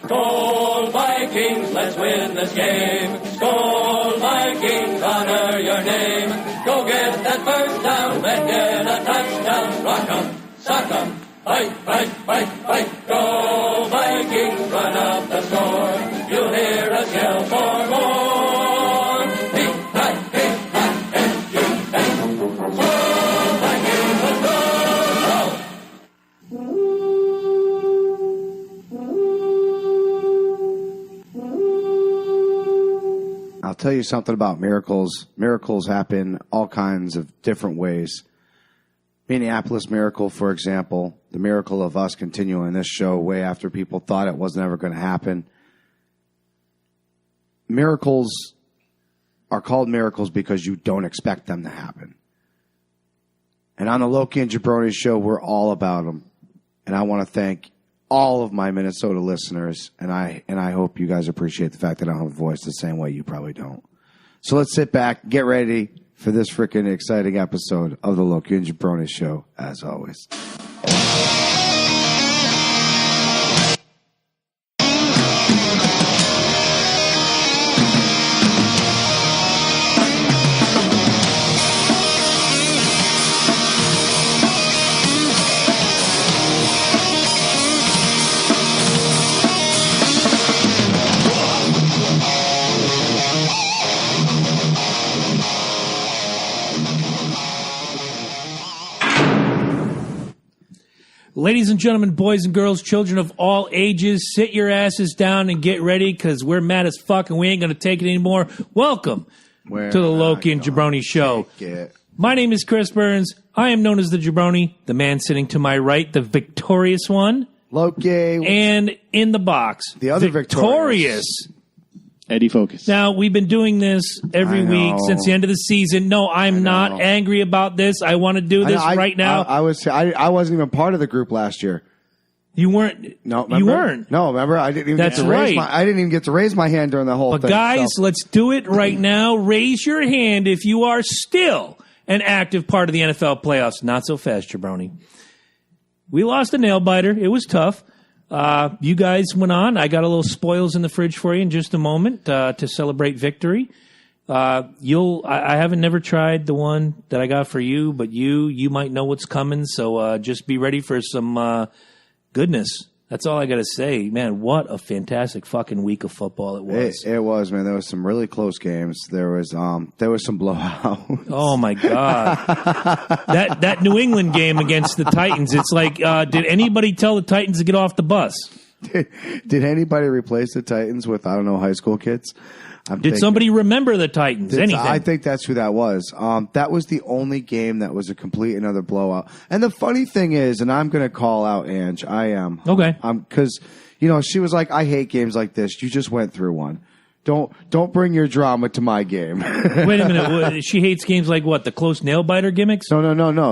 Skol Vikings, let's win this game. Skol Vikings, honor your name. Go get that first down, then get a touchdown. Rock 'em, sock 'em, fight, fight, fight, fight. Go Vikings, run up the score. You'll hear us yell for more. V-I-K-I-N-G-S. Skol Vikings, let's go! I'll tell you something about miracles. Miracles happen all kinds of different ways. Minneapolis Miracle, for example, the miracle of us continuing this show way after people thought it wasn't ever going to happen. Miracles are called miracles because you don't expect them to happen. And on the Loki and Jabroni show, we're all about them. And I want to thank all of my Minnesota listeners, and I hope you guys appreciate the fact that I don't have a voice the same way you probably don't. So let's sit back, get ready for this freaking exciting episode of the Loki and Jabroni show, as always. Ladies and gentlemen, boys and girls, children of all ages, sit your asses down and get ready because we're mad as fuck and we ain't going to take it anymore. Welcome to the Loki and Jabroni show. My name is Chris Burns. I am known as the Jabroni, the man sitting to my right, the victorious one. Loki. And in the box, the other victorious. Eddie Focus. Now, we've been doing this every week since the end of the season. No, I'm not angry about this. I want to do this right now. I wasn't even part of the group last year. You weren't? No, remember? You weren't. No, remember? I didn't even get to raise my hand during the whole thing. But guys, let's do it right now. Raise your hand if you are still an active part of the NFL playoffs. Not so fast, Jabroni. We lost a nail biter. It was tough. You guys went on. I got a little spoils in the fridge for you in just a moment to celebrate victory. I haven't never tried the one that I got for you, but you might know what's coming. So just be ready for some goodness. That's all I got to say. Man, what a fantastic fucking week of football it was. It was, man. There was some really close games. There was some blowouts. Oh, my God. That New England game against the Titans, it's like, did anybody tell the Titans to get off the bus? Did anybody replace the Titans with, I don't know, high school kids? Did somebody remember the Titans? Anything? I think that's who that was. That was the only game that was a complete another blowout. And the funny thing is, and I'm going to call out Ange. I am. Okay. Because, she was like, I hate games like this. You just went through one. Don't bring your drama to my game. Wait a minute. She hates games like what? The close nail biter gimmicks? No.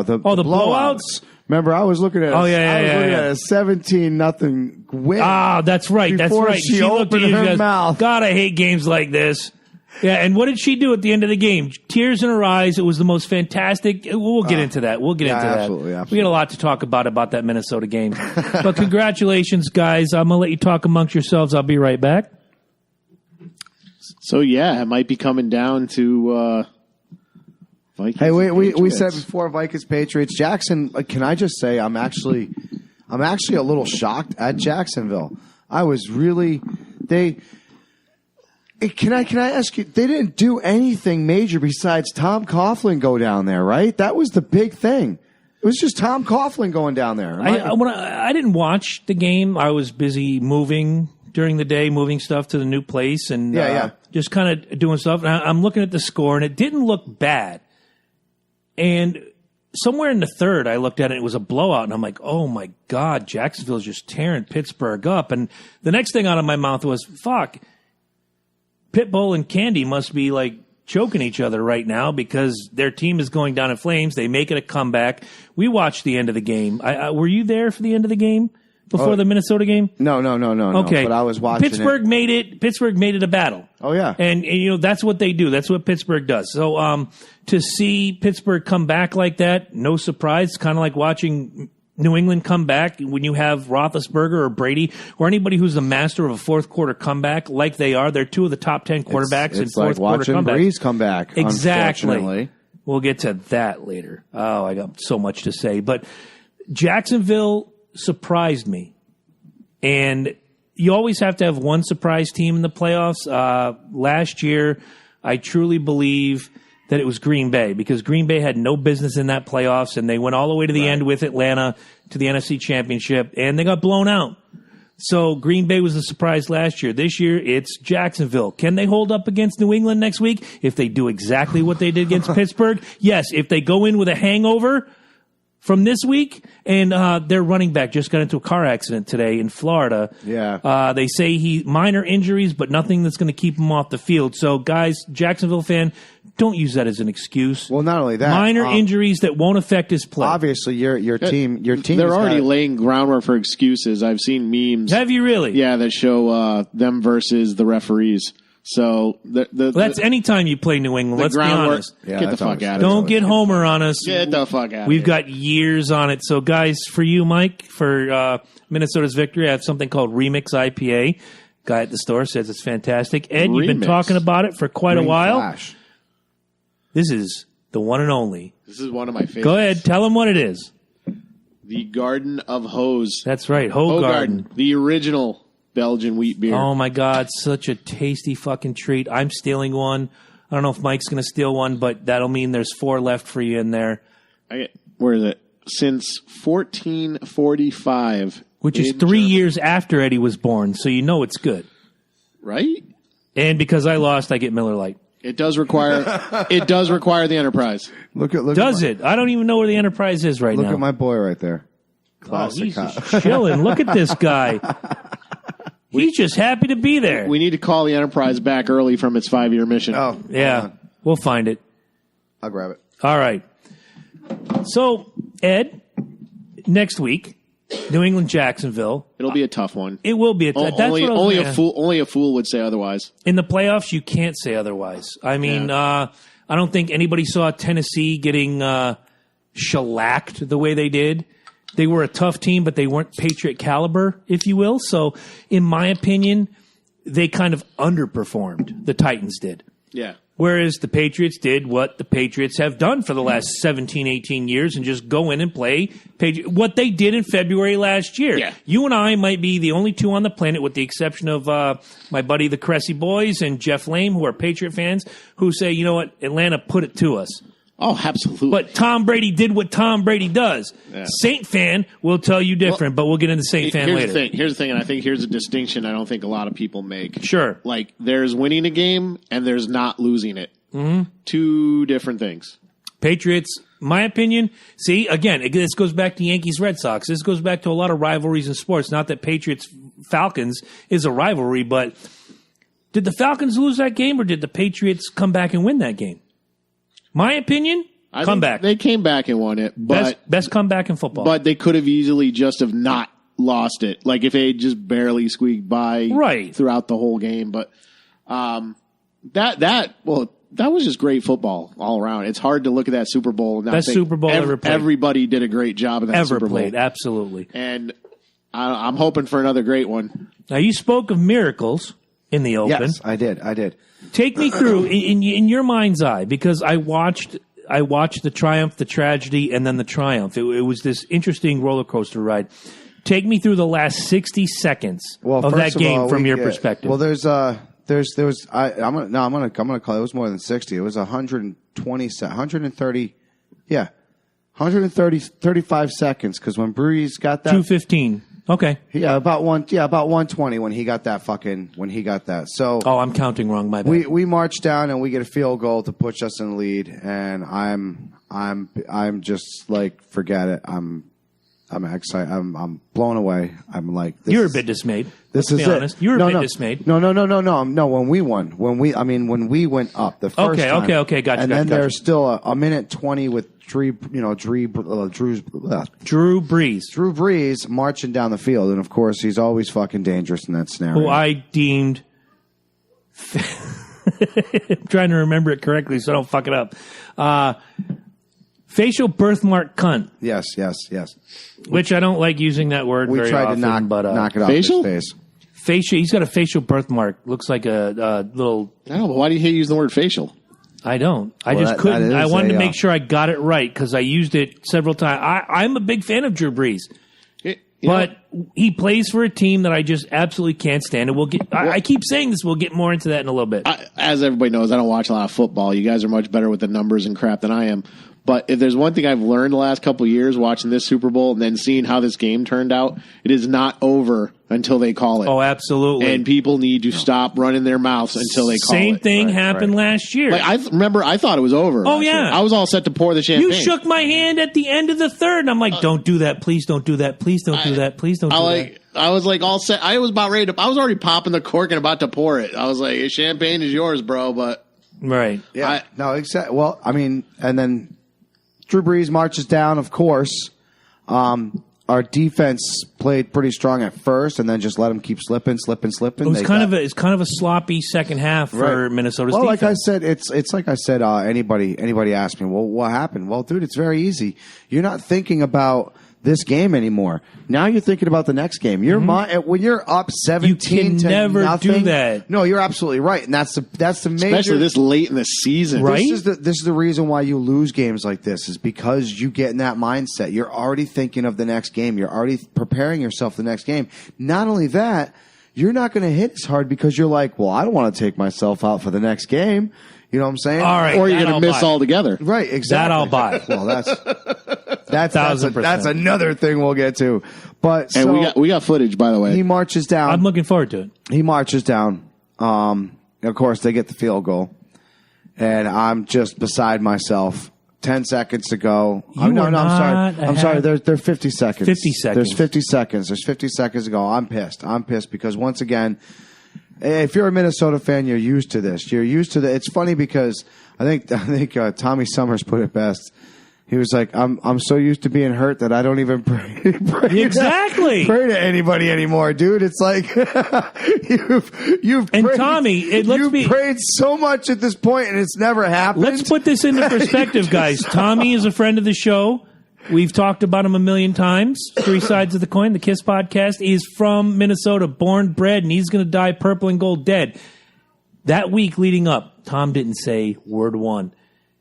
The blowouts? Remember, I was looking at a 17-0 win. Ah, that's right. Before she opened her mouth. God, I hate games like this. Yeah, and what did she do at the end of the game? Tears in her eyes. It was the most fantastic. We'll get into that. Absolutely. We got a lot to talk about that Minnesota game. But congratulations, guys. I'm going to let you talk amongst yourselves. I'll be right back. So, yeah, it might be coming down to Vikings. Hey, we said before Vikings Patriots. Jackson, can I just say I'm actually a little shocked at Jacksonville. I was really Can I ask you? They didn't do anything major besides Tom Coughlin go down there, right? That was the big thing. It was just Tom Coughlin going down there. I didn't watch the game. I was busy moving during the day, moving stuff to the new place, and just kind of doing stuff. And I'm looking at the score, and it didn't look bad. And somewhere in the third, I looked at it, it was a blowout, and I'm like, oh, my God, Jacksonville's just tearing Pittsburgh up. And the next thing out of my mouth was, fuck, Pitbull and Candy must be, like, choking each other right now because their team is going down in flames. They make it a comeback. We watched the end of the game. Were you there for the end of the game? Before the Minnesota game? No. Okay. But I was watching Pittsburgh made it a battle. Oh, yeah. And that's what they do. That's what Pittsburgh does. So to see Pittsburgh come back like that, no surprise. It's kind of like watching New England come back, when you have Roethlisberger or Brady or anybody who's the master of a fourth quarter comeback, like they are, they're two of the top 10 quarterbacks in fourth quarter comebacks. It's like watching Breeze come back. Exactly. Unfortunately. We'll get to that later. Oh, I got so much to say. But Jacksonville surprised me. And you always have to have one surprise team in the playoffs. Last year, I truly believe that it was Green Bay, because Green Bay had no business in that playoffs, and they went all the way to the end with Atlanta to the NFC Championship, and they got blown out. So Green Bay was a surprise last year. This year, it's Jacksonville. Can they hold up against New England next week if they do exactly what they did against Pittsburgh? Yes. If they go in with a hangover from this week, and their running back just got into a car accident today in Florida. Yeah. They say minor injuries, but nothing that's going to keep him off the field. So, guys, Jacksonville fan, don't use that as an excuse. Well, not only that, minor injuries that won't affect his play. Obviously, your team. They're already laying groundwork for excuses. I've seen memes. Have you really? Yeah, that show them versus the referees. So that's anytime you play New England. Let's be honest. Yeah, get the fuck out of it. Don't get Homer on us. Get the fuck out of it. We've got years on it. So, guys, for you, Mike, for Minnesota's victory, I have something called Remix IPA. Guy at the store says it's fantastic. Ed, you've been talking about it for quite a while. Flash. This is the one and only. This is one of my favorites. Go ahead. Tell them what it is. The Garden of Hose. That's right. Hoegaarden. The original Belgian wheat beer. Oh, my God. Such a tasty fucking treat. I'm stealing one. I don't know if Mike's going to steal one, but that'll mean there's 4 left for you in there. Where is it? Since 1445. Which is 3 years after Eddie was born, so you know it's good. Right? And because I lost, I get Miller Lite. It does require the Enterprise. Does it? I don't even know where the Enterprise is right now. Look at my boy right there. Classic. Oh, he's chilling. Look at this guy. He's just happy to be there. We need to call the Enterprise back early from its 5-year mission. Oh, yeah. We'll find it. I'll grab it. All right. So, Ed, next week, New England, Jacksonville. It'll be a tough one. It will be. Only a fool would say otherwise. In the playoffs, you can't say otherwise. I mean, I don't think anybody saw Tennessee getting shellacked the way they did. They were a tough team, but they weren't Patriot caliber, if you will. So, in my opinion, they kind of underperformed. The Titans did. Yeah. Whereas the Patriots did what the Patriots have done for the last 17, 18 years and just go in and play what they did in February last year. Yeah. You and I might be the only two on the planet, with the exception of my buddy the Cressy Boys and Jeff Lame, who are Patriot fans, who say, you know what, Atlanta put it to us. Oh, absolutely. But Tom Brady did what Tom Brady does. Yeah. Saint fan will tell you different, but we'll get into Saint fan later. Here's the thing, and I think here's a distinction I don't think a lot of people make. Sure. Like, there's winning a game and there's not losing it. Mm-hmm. Two different things. Patriots, my opinion, see, again, this goes back to Yankees-Red Sox. This goes back to a lot of rivalries in sports. Not that Patriots-Falcons is a rivalry, but did the Falcons lose that game, or did the Patriots come back and win that game? My opinion, comeback. They came back and won it. But best comeback in football. But they could have easily just have not lost it. Like if they just barely squeaked by throughout the whole game. But that was just great football all around. It's hard to look at that Super Bowl and not Best think Super Bowl ever played. Everybody did a great job in that Super Bowl. Ever played, absolutely. And I'm hoping for another great one. Now, you spoke of miracles in the open. Yes, I did. Take me through in your mind's eye, because I watched the triumph, the tragedy, and then the triumph. It was this interesting roller coaster ride. Take me through the last 60 seconds of that game from your perspective. Well, I'm gonna call it. It was more than 60. It was 135 seconds, because when Breeze got that 2:15. Okay. About 120 when he got that. So I'm counting wrong, my bad. We march down and we get a field goal to push us in the lead, and I'm just like, forget it. I'm excited. I'm blown away. I'm like, you're a bit dismayed. This Let's is be honest. You were a bit dismayed. No. When we won, when we went up the first time. Okay. Gotcha. And then there's still a minute 20 with Drew Brees marching down the field, and of course he's always fucking dangerous in that scenario. Who I deemed. I'm trying to remember it correctly so I don't fuck it up. Facial birthmark cunt. Yes. Which I don't like using that word very often. We tried to knock it off facial? his face. Facial. He's got a facial birthmark. Looks like a little... I don't know, but why do you hate using the word facial? I don't. I just couldn't. I wanted to make sure I got it right because I used it several times. I'm a big fan of Drew Brees. But he plays for a team that I just absolutely can't stand. And I keep saying this. We'll get more into that in a little bit. As everybody knows, I don't watch a lot of football. You guys are much better with the numbers and crap than I am. But if there's one thing I've learned the last couple of years watching this Super Bowl and then seeing how this game turned out, it is not over until they call it. Oh, absolutely. And people need to stop running their mouths until they call it. Same thing happened last year. Like, I thought it was over. Oh, yeah. Year. I was all set to pour the champagne. You shook my hand at the end of the third, and I'm like, don't do that. Please don't do that. Please don't do that. Please don't do that. I was like all set. I was about ready to. I was already popping the cork and about to pour it. I was like, champagne is yours, bro. But right. Yeah. No, exactly. Well, I mean, and then Drew Brees marches down, of course. Our defense played pretty strong at first, and then just let them keep slipping. It was kind of a sloppy second half for Minnesota's defense. Well, like I said, it's like I said. Anybody asked me, well, what happened? Well, dude, it's very easy. You're not thinking about this game anymore. Now you're thinking about the next game. Your mind, when you're up 17 to never nothing, do that. No, you're absolutely right, and that's the major. Especially this late in the season, right? This is the reason why you lose games like this is because you get in that mindset. You're already thinking of the next game. You're already preparing yourself for the next game. Not only that, you're not going to hit as hard because you're like, well, I don't want to take myself out for the next game. You know what I'm saying? All right, or you're going to miss altogether. Right, exactly. That I'll buy. Well, that's another thing we'll get to. But and we got footage, by the way. He marches down. I'm looking forward to it. He marches down. Of course, they get the field goal, and I'm just beside myself. 10 seconds to go. I'm sorry. They're 50 seconds. 50 seconds. There's 50 seconds. There's 50 seconds to go. I'm pissed because once again, if you're a Minnesota fan, you're used to this. You're used to it's funny because I think Tommy Summers put it best. He was like, I'm so used to being hurt that I don't even pray exactly pray to anybody anymore, dude. It's like you've and prayed, Tommy, you've prayed so much at this point and it's never happened. Let's put this into perspective, guys. Tommy is a friend of the show. We've talked about him a million times. 3 Sides of the Coin, the KISS podcast. He's from Minnesota, born, bred, and he's going to die purple and gold dead. That week leading up, Tom didn't say word one.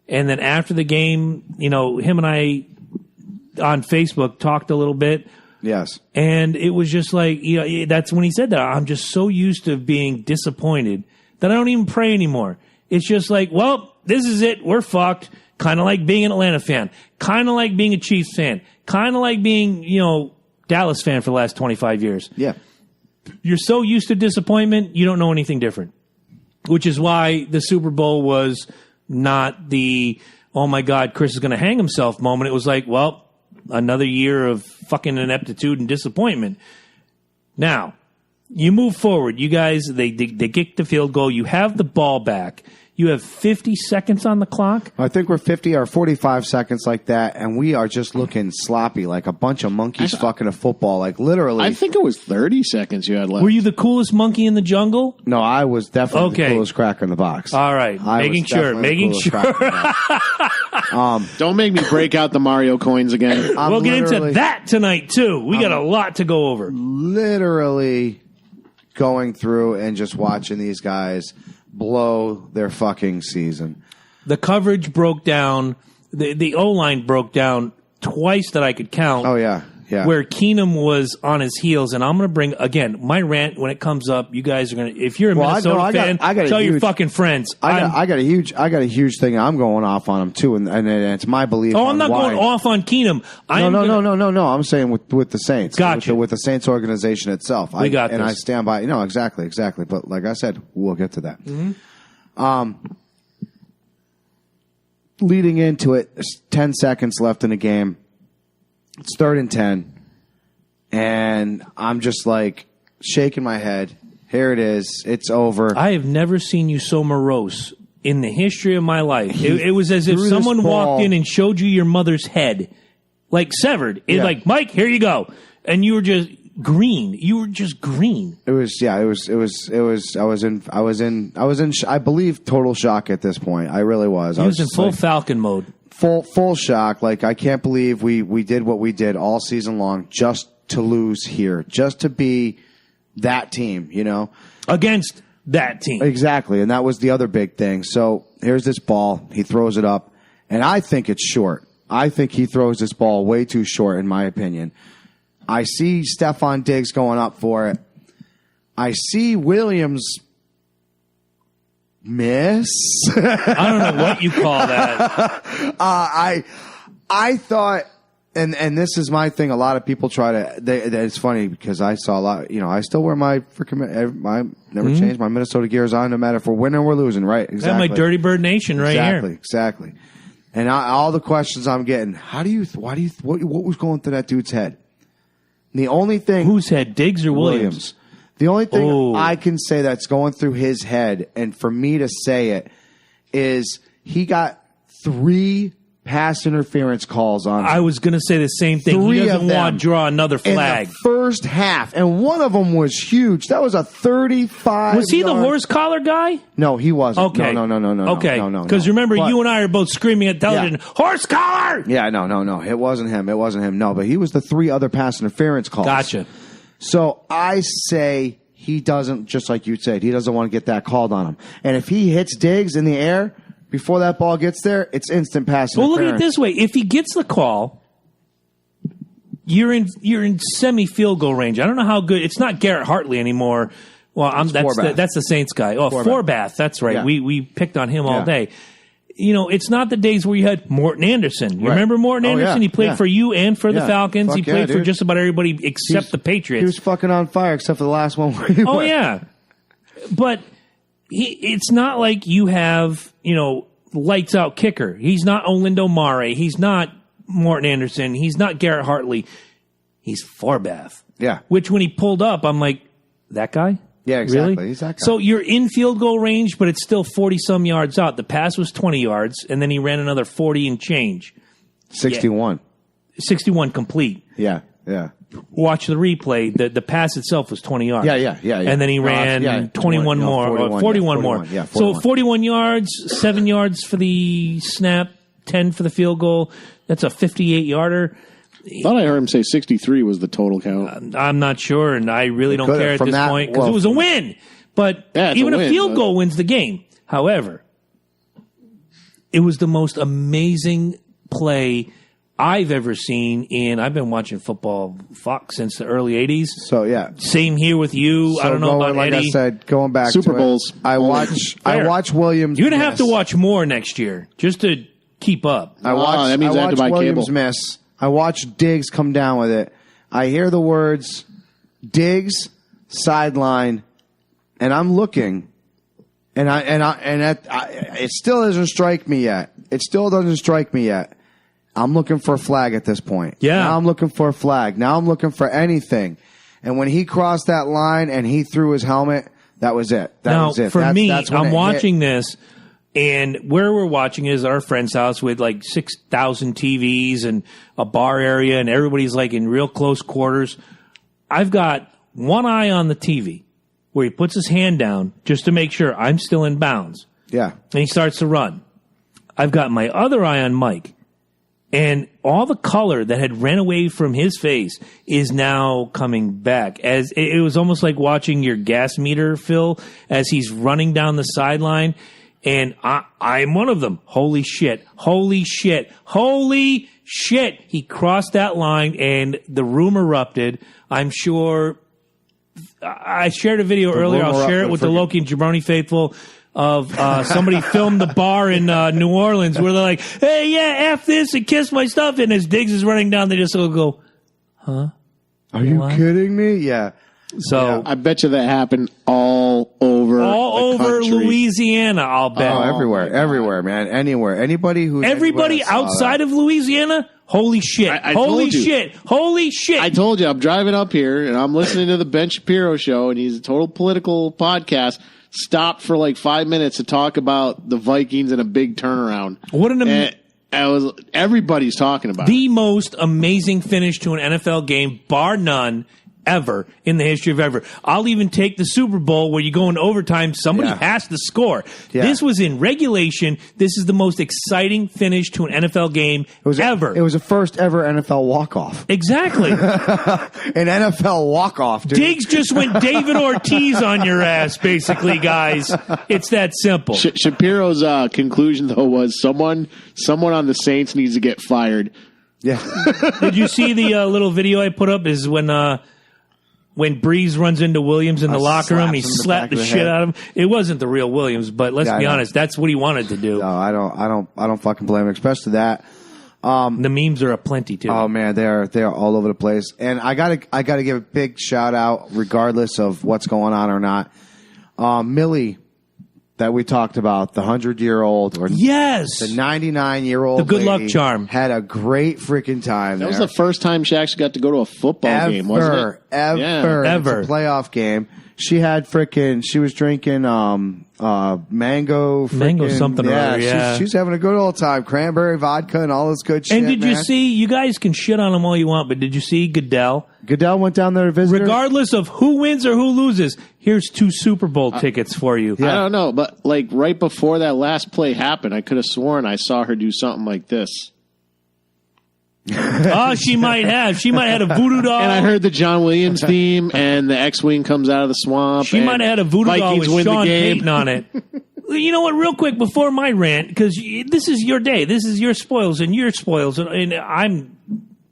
And then after the game, him and I on Facebook talked a little bit. Yes. And it was just like, that's when he said that. I'm just so used to being disappointed that I don't even pray anymore. It's just like, well, this is it. We're fucked. Kind of like being an Atlanta fan. Kind of like being a Chiefs fan. Kind of like being, Dallas fan for the last 25 years. Yeah. You're so used to disappointment, you don't know anything different. Which is why the Super Bowl was not the, oh my God, Chris is going to hang himself moment. It was like, well, another year of fucking ineptitude and disappointment. Now, you move forward. You guys, they kick the field goal. You have the ball back. You have 50 seconds on the clock. I think we're 50 or 45 seconds like that, and we are just looking sloppy, like a bunch of monkeys fucking a football, like literally. I think it was 30 seconds you had left. Were you the coolest monkey in the jungle? No, I was definitely the coolest cracker in the box. All right, making sure. Don't make me break out the Mario coins again. We'll get into that tonight, too. We got a lot to go over. Literally going through and just watching these guys blow their fucking season. The coverage broke down. The O-line broke down twice that I could count. Oh, yeah. Where Keenum was on his heels. And I'm going to bring, again, my rant when it comes up. You guys are going to, if you're a Minnesota fan, tell your fucking friends. I got a huge thing. I'm going off on him, too. And it's my belief. Oh, I'm not going off on Keenum. No. I'm saying with the Saints. Gotcha. With the Saints organization itself. We got this. And I stand by. No, exactly. But like I said, we'll get to that. Mm-hmm. Leading into it, there's 10 seconds left in the game. It's 3rd and 10, and I'm just like shaking my head. Here it is. It's over. I have never seen you so morose in the history of my life. It was as if someone walked in and showed you your mother's head, like severed. Like, Mike, here you go, and you were just green. You were just green. It was. I was in. I believe total shock at this point. I really was. I was in full Falcon mode. full shock. Like, I can't believe we did what we did all season long just to lose here, just to be that team, you know? Against that team. Exactly, and that was the other big thing. So here's this ball. He throws it up, and I think it's short. I think he throws this ball way too short, in my opinion. I see Stephon Diggs going up for it. I see Williams miss. I don't know what you call that. I thought, and this is my thing. A lot of people try to. It's funny because I saw a lot. You know, I still wear my never changed my Minnesota gears on, no matter if we're winning or we're losing. Right? Exactly. My Dirty Bird Nation right here. Exactly. And all the questions I'm getting. What was going through that dude's head? The only thing. Whose head? Diggs or Williams? The only thing I can say that's going through his head, and for me to say it, is he got 3 pass interference calls on him. I was going to say the same thing. 3 he doesn't want to draw another flag. In the first half, and one of them was huge. That was a 35. Was he the horse collar guy? No, he wasn't. Okay. No. Okay. No. Because remember, you and I are both screaming at television, horse collar! Yeah, no. It wasn't him. No, but he was the 3 other pass interference calls. Gotcha. So I say he doesn't, just like you said, he doesn't want to get that called on him. And if he hits Diggs in the air before that ball gets there, it's instant pass interference. Well, look at it this way. If he gets the call, you're in semi-field goal range. I don't know how good. It's not Garrett Hartley anymore. Well, that's the Saints guy. Oh, Forbath. That's right. Yeah. We picked on him all day. You know, it's not the days where you had Morton Anderson. You remember Morton Anderson? Yeah. He played for you and for the Falcons. He played for just about everybody except the Patriots. He was fucking on fire except for the last one. Yeah. But it's not like you have, lights out kicker. He's not Olindo Mare. He's not Morton Anderson. He's not Garrett Hartley. He's Forbath. Yeah. Which when he pulled up, I'm like, that guy? Yeah, exactly. Really? He's that guy. So you're in field goal range, but it's still 40-some yards out. The pass was 20 yards, and then he ran another 40 and change. 61. 61 complete. Yeah. Watch the replay. The pass itself was 20 yards. Yeah. And then he ran 21 more. 41 more. Yeah, 41. So 41 yards, 7 yards for the snap, 10 for the field goal. That's a 58-yarder. Thought I heard him say 63 was the total count. I'm not sure, and I really don't care at this point because it was a win. But even a field goal wins the game. However, it was the most amazing play I've ever seen I've been watching football since the early 80s. So, yeah. Same here with you. So I don't know about like Eddie. I said, going back Super to Bowls. I watch Williams. You're going to have to watch more next year just to keep up. I watch Williams miss. I watch Diggs come down with it. I hear the words Diggs sideline, and I'm looking, and it still doesn't strike me yet. I'm looking for a flag at this point. Yeah. Now I'm looking for a flag. Now I'm looking for anything. And when he crossed that line and he threw his helmet, that was it. That was it. For me, I'm watching this. And where we're watching is our friend's house with like 6,000 TVs and a bar area, and everybody's like in real close quarters. I've got one eye on the TV where he puts his hand down just to make sure I'm still in bounds. Yeah. And he starts to run. I've got my other eye on Mike. And all the color that had ran away from his face is now coming back. As it was almost like watching your gas meter fill as he's running down the sideline. And I'm one of them. Holy shit. He crossed that line and the room erupted. I'm sure I shared a video earlier. I'll share it with the Loki and Jabroni faithful of somebody filmed the bar in New Orleans where they're like, hey, yeah, F this and kiss my stuff. And as Diggs is running down, they just go, huh? Are you kidding me? Yeah. So I bet you that happened all over country. Louisiana, I'll bet. Oh, everywhere, man. Anywhere. Everybody outside of Louisiana? Holy shit. Holy shit. I told you, I'm driving up here and I'm listening to the Ben Shapiro show, and he's a total political podcast. Stopped for like 5 minutes to talk about the Vikings and a big turnaround. Everybody's talking about the most amazing finish to an NFL game, bar none. ever in the history of ever. I'll even take the Super Bowl where you go into overtime, somebody has to score. Yeah. This was in regulation. This is the most exciting finish to an NFL game ever. It was a first ever NFL walk-off. Exactly. An NFL walk-off, dude. Diggs just went David Ortiz on your ass, basically, guys. It's that simple. Shapiro's conclusion, though, was someone on the Saints needs to get fired. Yeah. Did you see the little video I put up? Is when Breeze runs into Williams in the locker room, he slapped the shit out of him. It wasn't the real Williams, but let's be honest, that's what he wanted to do. No, I don't fucking blame him, especially that. The memes are aplenty too. Oh man, they are all over the place. And I gotta give a big shout out, regardless of what's going on or not. Millie, that we talked about, the 100-year-old or yes, the 99-year-old, the good luck charm, had a great freaking time. That was the first time she actually got to go to a football game, wasn't it? Ever. It's a playoff game. She was drinking mango something. Yeah, she's having a good old time. Cranberry vodka and all this good shit. And did you see? You guys can shit on him all you want, but did you see Goodell? Goodell went down there to visit. Regardless of who wins or who loses, here's 2 Super Bowl tickets for you. Yeah. I don't know, but like right before that last play happened, I could have sworn I saw her do something like this. Oh, she might have. She might have had a voodoo doll. And I heard the John Williams theme, and the X-Wing comes out of the swamp. She might have had a voodoo Vikings doll with Sean Payton on it. You know what, real quick, before my rant, because this is your day. This is your spoils and your spoils, and I'm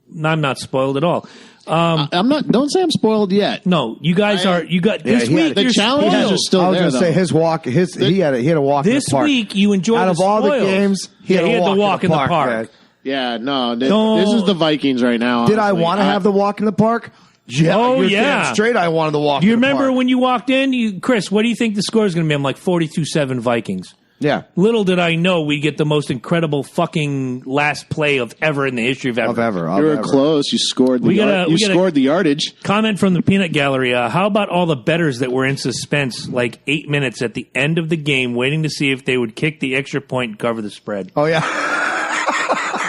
not spoiled at all. I'm not. Don't say I'm spoiled yet. No, you guys are. You got this week. The challenges are still there. I was going to say his walk. He had a walk. This in the park. Week you enjoyed out of all the games. He had the walk in the park. Man. Yeah, no. This is the Vikings right now. Honestly. Did I want to have the walk in the park? Yeah. Oh, you're yeah. Damn straight I wanted the walk Do you in the remember park. when you walked in? Chris, what do you think the score is going to be? I'm like 42-7 Vikings. Yeah. Little did I know we get the most incredible fucking last play of ever in the history of ever. You were close. You scored the scored the yardage. Comment from the Peanut Gallery. How about all the bettors that were in suspense like 8 minutes at the end of the game waiting to see if they would kick the extra point and cover the spread? Oh, yeah.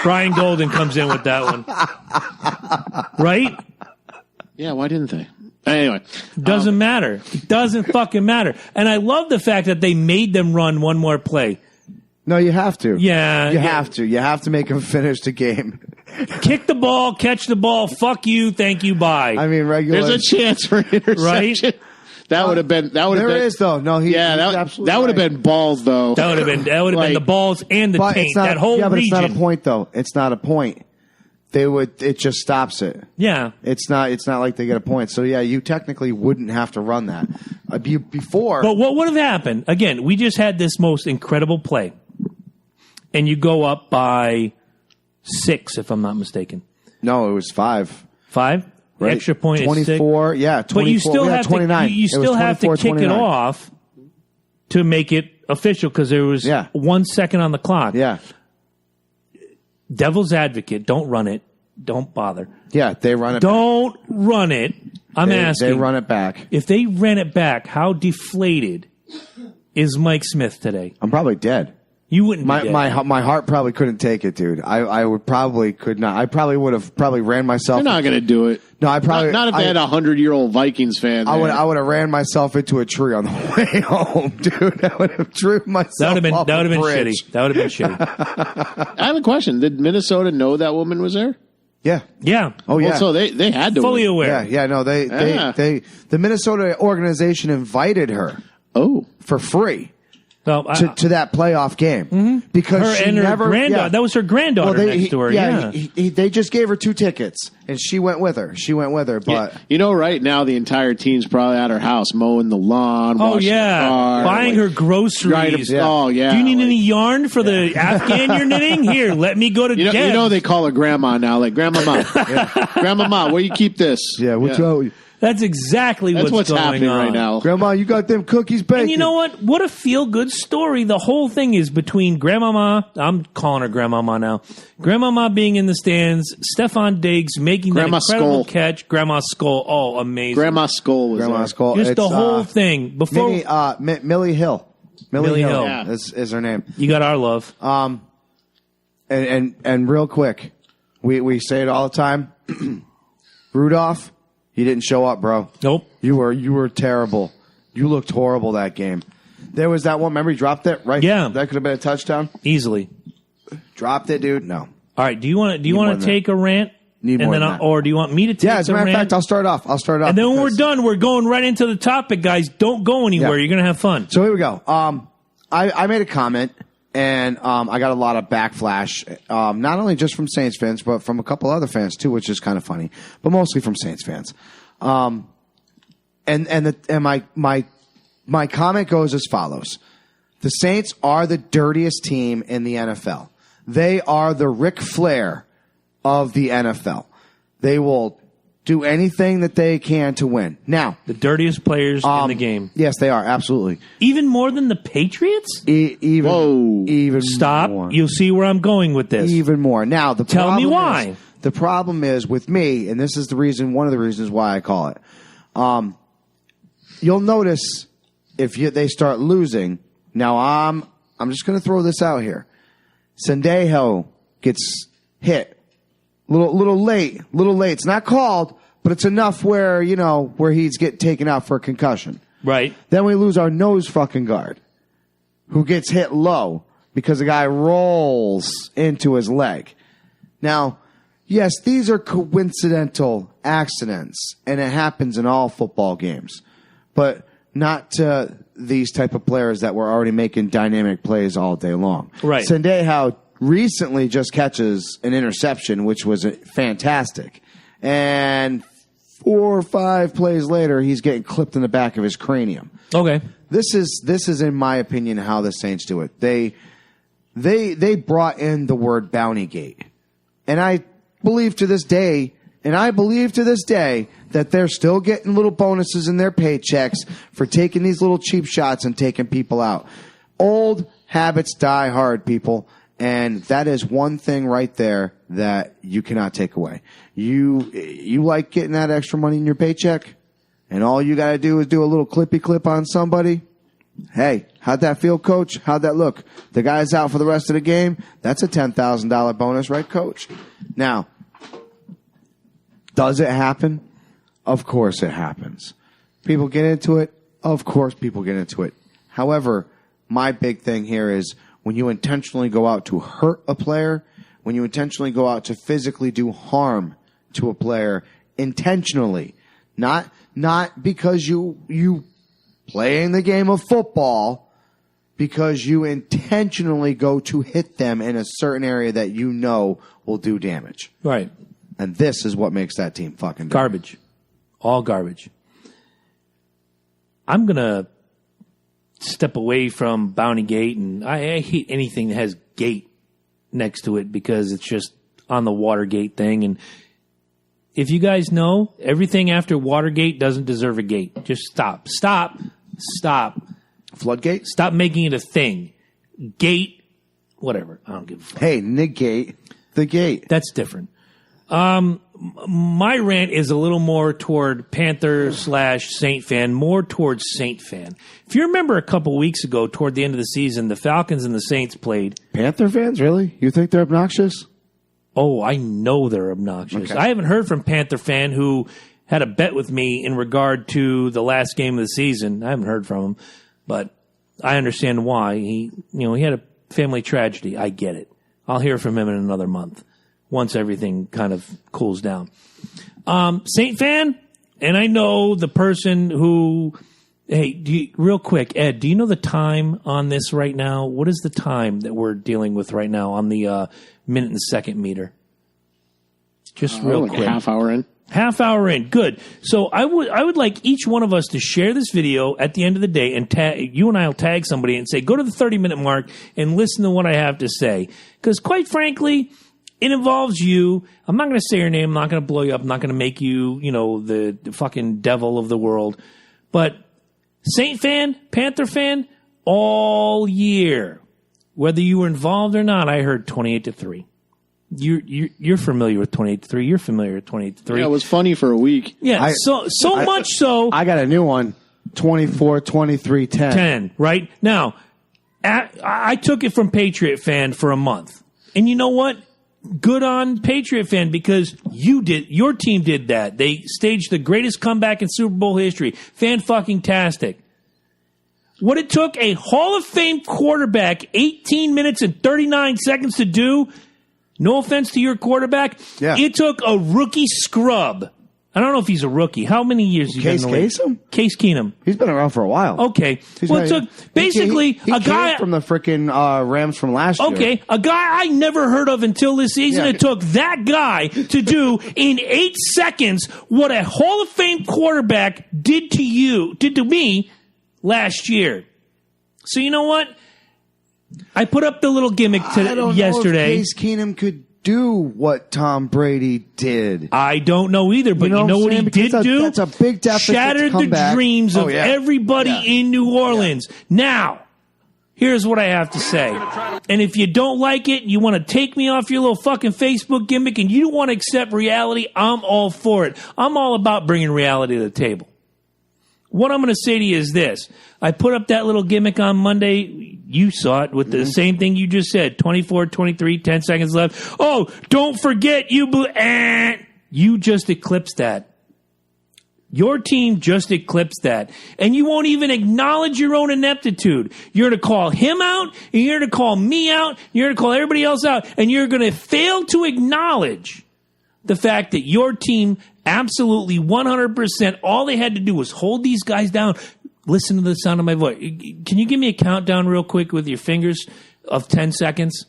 Brian Golden comes in with that one. Right? Yeah, why didn't they? Anyway. Doesn't matter. It doesn't fucking matter. And I love the fact that they made them run one more play. No, you have to. Yeah. You have to. You have to make them finish the game. Kick the ball, catch the ball, fuck you, thank you, bye. I mean, regular. There's a chance for interception. Right? That would have been. There is though. No, that would have been balls though. That would have been the balls and the taint. That whole region. It's not a point though. It's not a point. It just stops it. Yeah. It's not like they get a point. So yeah, you technically wouldn't have to run that before. But what would have happened? Again, we just had this most incredible play, and you go up by 6, if I'm not mistaken. No, it was 5. 5. Right. Extra point 24, is 6. Yeah, 24. But you still have 29. You still have to kick 29. it off to make it official because there was 1 second on the clock. Yeah. Devil's advocate, don't run it. Don't bother. Yeah, they run it. Don't run it. I'm asking. They run it back. If they ran it back, how deflated is Mike Smith today? I'm probably dead. You wouldn't be dead. My heart probably couldn't take it, dude. I would probably could not. I probably would have ran myself. They're not going to do it. No, I probably not if they had a 100-year-old Vikings fan. I would have ran myself into a tree on the way home, dude. I would have driven myself. That would have been shitty. That would have been shitty. I have a question. Did Minnesota know that woman was there? Yeah. Yeah. Oh yeah. Well, so they had to fully aware. Yeah. No, they the Minnesota organization invited her. Oh, for free. So, to that playoff game because her granddaughter. That was her granddaughter next to her. Yeah, they just gave her 2 tickets and she went with her. But right now the entire team's probably at her house mowing the lawn. Washing the car, buying her groceries. Oh yeah. Do you need any yarn for the Afghan you're knitting? Here, let me go to. You know they call her grandma now, like grandmama. Grandmama, where you keep this? Yeah, what's wrong? That's exactly what's going happening on right now. Grandma, you got them cookies baking. And you know what? What a feel-good story. The whole thing is between Grandmama, I'm calling her Grandmama now, Grandmama being in the stands, Stefan Diggs making Grandma that incredible Skull. catch, Grandma Skull, oh, amazing. Grandma Skull was Grandma there. Skull. Just the whole thing. Before Millie Hill. Millie Hill yeah. is her name. You got our love. And real quick, we say it all the time. Rudolph, You didn't show up, bro. Nope. You were terrible. You looked horrible that game. There was that one. Remember, he dropped it, right? Yeah. That could have been a touchdown. Easily. Dropped it, dude. No. All right. Do you want to take a rant? Need more than that. Or do you want me to take a rant? Yeah, as a matter of fact, I'll start off. And then when we're done, we're going right into the topic, guys. Don't go anywhere. Yeah. You're going to have fun. So here we go. I made a comment, and I got a lot of backflash, not only just from Saints fans, but from a couple other fans too, which is kind of funny, but mostly from Saints fans. My comment goes as follows: the Saints are the dirtiest team in the NFL. They are the Ric Flair of the NFL. They will do anything that they can to win. Now, the dirtiest players in the game. Yes, they are, absolutely. Even more than the Patriots? Even Stop. More. You'll see where I'm going with this. Even more. Now, Tell me why. The problem is with me, and this is one of the reasons why I call it. You'll notice if they start losing. Now, I'm just going to throw this out here. Sendejo gets hit. Little late. It's not called, but it's enough where he's getting taken out for a concussion. Right. Then we lose our nose fucking guard, who gets hit low because the guy rolls into his leg. Now, yes, these are coincidental accidents, and it happens in all football games, but not to these type of players that were already making dynamic plays all day long. Right. Sendejo recently just catches an interception, which was fantastic. And 4 or 5 plays later, he's getting clipped in the back of his cranium. Okay. This is in my opinion, how the Saints do it. They brought in the word bounty gate. And I believe to this day that they're still getting little bonuses in their paychecks for taking these little cheap shots and taking people out. Old habits die hard, people. And that is one thing right there that you cannot take away. You like getting that extra money in your paycheck, and all you got to do is do a little clippy clip on somebody. Hey, how'd that feel, coach? How'd that look? The guy's out for the rest of the game. That's a $10,000 bonus, right, coach? Now, does it happen? Of course it happens. People get into it? Of course people get into it. However, my big thing here is, when you intentionally go out to hurt a player, when you intentionally go out to physically do harm to a player, intentionally, not because you playing the game of football, because you intentionally go to hit them in a certain area that you know will do damage. Right. And this is what makes that team fucking garbage. All garbage. I'm going to step away from Bounty Gate, and I hate anything that has gate next to it because it's just on the Watergate thing. And if you guys know, everything after Watergate doesn't deserve a gate. Just stop. Floodgate? Stop making it a thing. Gate, whatever. I don't give a fuck. Hey, negate the gate. That's different. My rant is a little more toward Panther/Saint fan, more towards Saint fan. If you remember a couple weeks ago, toward the end of the season, the Falcons and the Saints played. Panther fans, really? You think they're obnoxious? Oh, I know they're obnoxious. Okay. I haven't heard from Panther fan who had a bet with me in regard to the last game of the season. I haven't heard from him, but I understand why. He had a family tragedy. I get it. I'll hear from him in another month, once everything kind of cools down. Saint fan, and I know the person who, hey, real quick, Ed, do you know the time on this right now? What is the time that we're dealing with right now on the minute and second meter? Just real quick. A half hour in. Half hour in. Good. So I would like each one of us to share this video at the end of the day, and you and I will tag somebody and say, go to the 30-minute mark and listen to what I have to say. Because quite frankly, it involves you. I'm not going to say your name. I'm not going to blow you up. I'm not going to make you, the fucking devil of the world. But Saint fan, Panther fan, all year, whether you were involved or not, I heard 28-3. You're familiar with 28-3. You're familiar with 28-3. Yeah, it was funny for a week. Yeah, so much so. I got a new one. 24-23-10. 10, right? Now, I took it from Patriot fan for a month. And you know what? good on Patriot fan because your team did that. They staged the greatest comeback in Super Bowl history. Fan-fucking-tastic. What it took a Hall of Fame quarterback 18 minutes and 39 seconds to do, no offense to your quarterback, it took a rookie scrub. I don't know if he's a rookie. How many years has he been in the league? Case Keenum. He's been around for a while. Okay. Well, it took basically he a guy came from the freaking Rams from last year. Okay, a guy I never heard of until this season. It took that guy to do in 8 seconds what a Hall of Fame quarterback did to me last year. So you know what? I put up the little gimmick yesterday. I don't know if Case Keenum could do what Tom Brady did. I don't know either, but you know what he did do? That's a big deficit. Shattered the dreams of everybody in New Orleans. Now, here's what I have to say. And if you don't like it, you want to take me off your little fucking Facebook gimmick, and you don't want to accept reality, I'm all for it. I'm all about bringing reality to the table. What I'm going to say to you is this. I put up that little gimmick on Monday. You saw it with the same thing you just said. 24, 23, 10 seconds left. Oh, don't forget you just eclipsed that. Your team just eclipsed that. And you won't even acknowledge your own ineptitude. You're going to call him out, and you're going to call me out, you're going to call everybody else out, and you're going to fail to acknowledge the fact that your team absolutely 100%, all they had to do was hold these guys down. Listen to the sound of my voice. Can you give me a countdown real quick with your fingers of 10 seconds?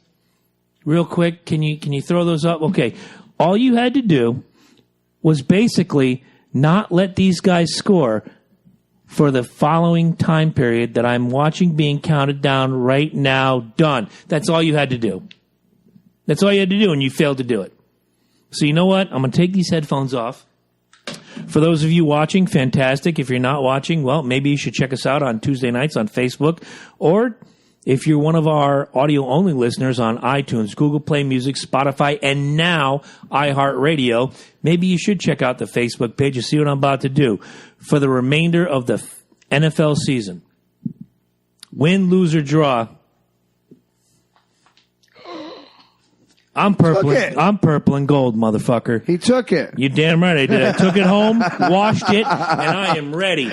Real quick. Can you throw those up? Okay. All you had to do was basically not let these guys score for the following time period that I'm watching being counted down right now. Done. That's all you had to do. That's all you had to do, and you failed to do it. So you know what? I'm going to take these headphones off. For those of you watching, fantastic. If you're not watching, well, maybe you should check us out on Tuesday nights on Facebook. Or if you're one of our audio-only listeners on iTunes, Google Play Music, Spotify, and now iHeartRadio, maybe you should check out the Facebook page and see what I'm about to do for the remainder of the NFL season. Win, lose, or draw. I'm purple and gold, motherfucker. He took it. You damn right I did. I took it home, washed it, and I am ready.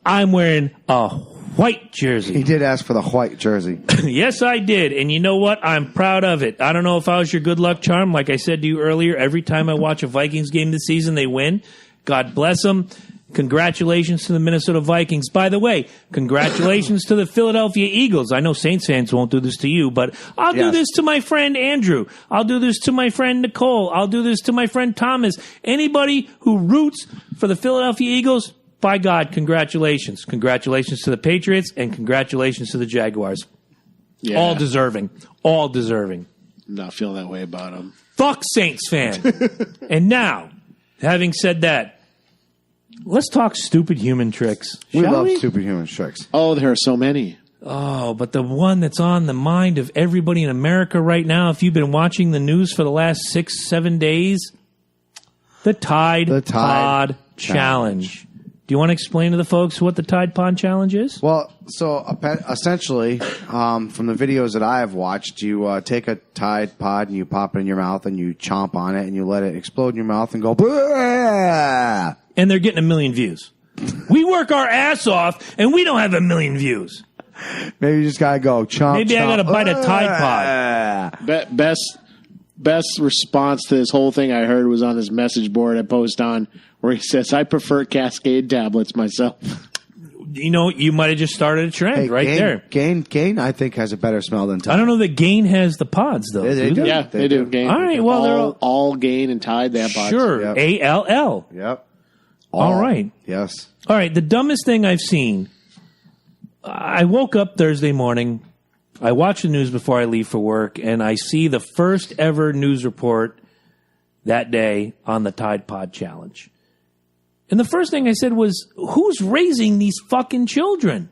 I'm wearing a white jersey. He did ask for the white jersey. Yes, I did. And you know what? I'm proud of it. I don't know if I was your good luck charm. Like I said to you earlier, every time I watch a Vikings game this season, they win. God bless them. Congratulations to the Minnesota Vikings. By the way, congratulations to the Philadelphia Eagles. I know Saints fans won't do this to you, but I'll do this to my friend Andrew. I'll do this to my friend Nicole. I'll do this to my friend Thomas. Anybody who roots for the Philadelphia Eagles, by God, congratulations. Congratulations to the Patriots, and congratulations to the Jaguars. Yeah. All deserving. All deserving. I'm not feeling that way about them. Fuck Saints fan. And now, having said that, let's talk stupid human tricks. We love stupid human tricks. Oh, there are so many. Oh, but the one that's on the mind of everybody in America right now, if you've been watching the news for the last 6-7 days, the Tide Pod Challenge. Do you want to explain to the folks what the Tide Pod Challenge is? Well, so essentially, from the videos that I have watched, you take a Tide Pod and you pop it in your mouth and you chomp on it and you let it explode in your mouth and go, "Bleh!" And they're getting 1 million views. We work our ass off and we don't have 1 million views. Maybe you just got to go chomp, Maybe chomp. I got to bite a Tide Pod. Best response to this whole thing I heard was on this message board I post on where he says, I prefer Cascade tablets myself. You know, you might have just started a trend there. Gain, I think, has a better smell than Tide. I don't know that Gain has the pods, though. They do. Yeah, they do. Gain. All right, well, they're all Gain and Tide, they have pods. Sure, Yep. ALL. Yep. All right. Yes. All right, the dumbest thing I've seen, I woke up Thursday morning, I watch the news before I leave for work, and I see the first ever news report that day on the Tide Pod Challenge. And the first thing I said was, who's raising these fucking children?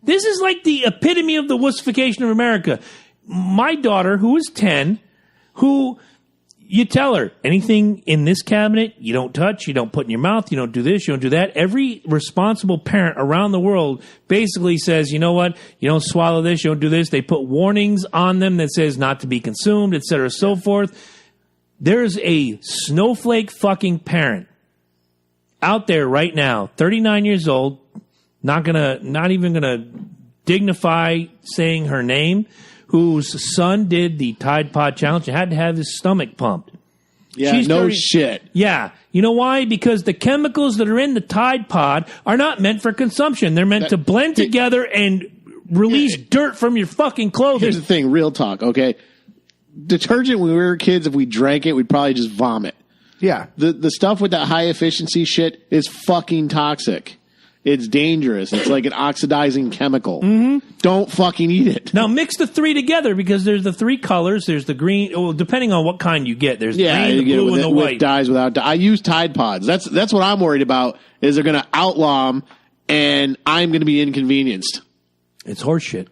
This is like the epitome of the wussification of America. My daughter, who is 10, who You tell her, anything in this cabinet, you don't touch, you don't put in your mouth, you don't do this, you don't do that. Every responsible parent around the world basically says, you know what, you don't swallow this, you don't do this. They put warnings on them that says not to be consumed, et cetera, so forth. There's a snowflake fucking parent out there right now, 39 years old, not even gonna dignify saying her name, whose son did the Tide Pod Challenge and had to have his stomach pumped. Yeah, she's shit. Yeah. You know why? Because the chemicals that are in the Tide Pod are not meant for consumption. They're meant to blend together and release dirt from your fucking clothing. Here's the thing, real talk, okay? Detergent, when we were kids, if we drank it, we'd probably just vomit. Yeah. The stuff with that high efficiency shit is fucking toxic. It's dangerous. It's like an oxidizing chemical. Mm-hmm. Don't fucking eat it. Now mix the three together because there's the three colors. There's the green. Well, depending on what kind you get, there's the green, the blue, and the white. With dyes, without dye. I use Tide Pods. That's what I'm worried about. Is they're going to outlaw them, and I'm going to be inconvenienced. It's horseshit.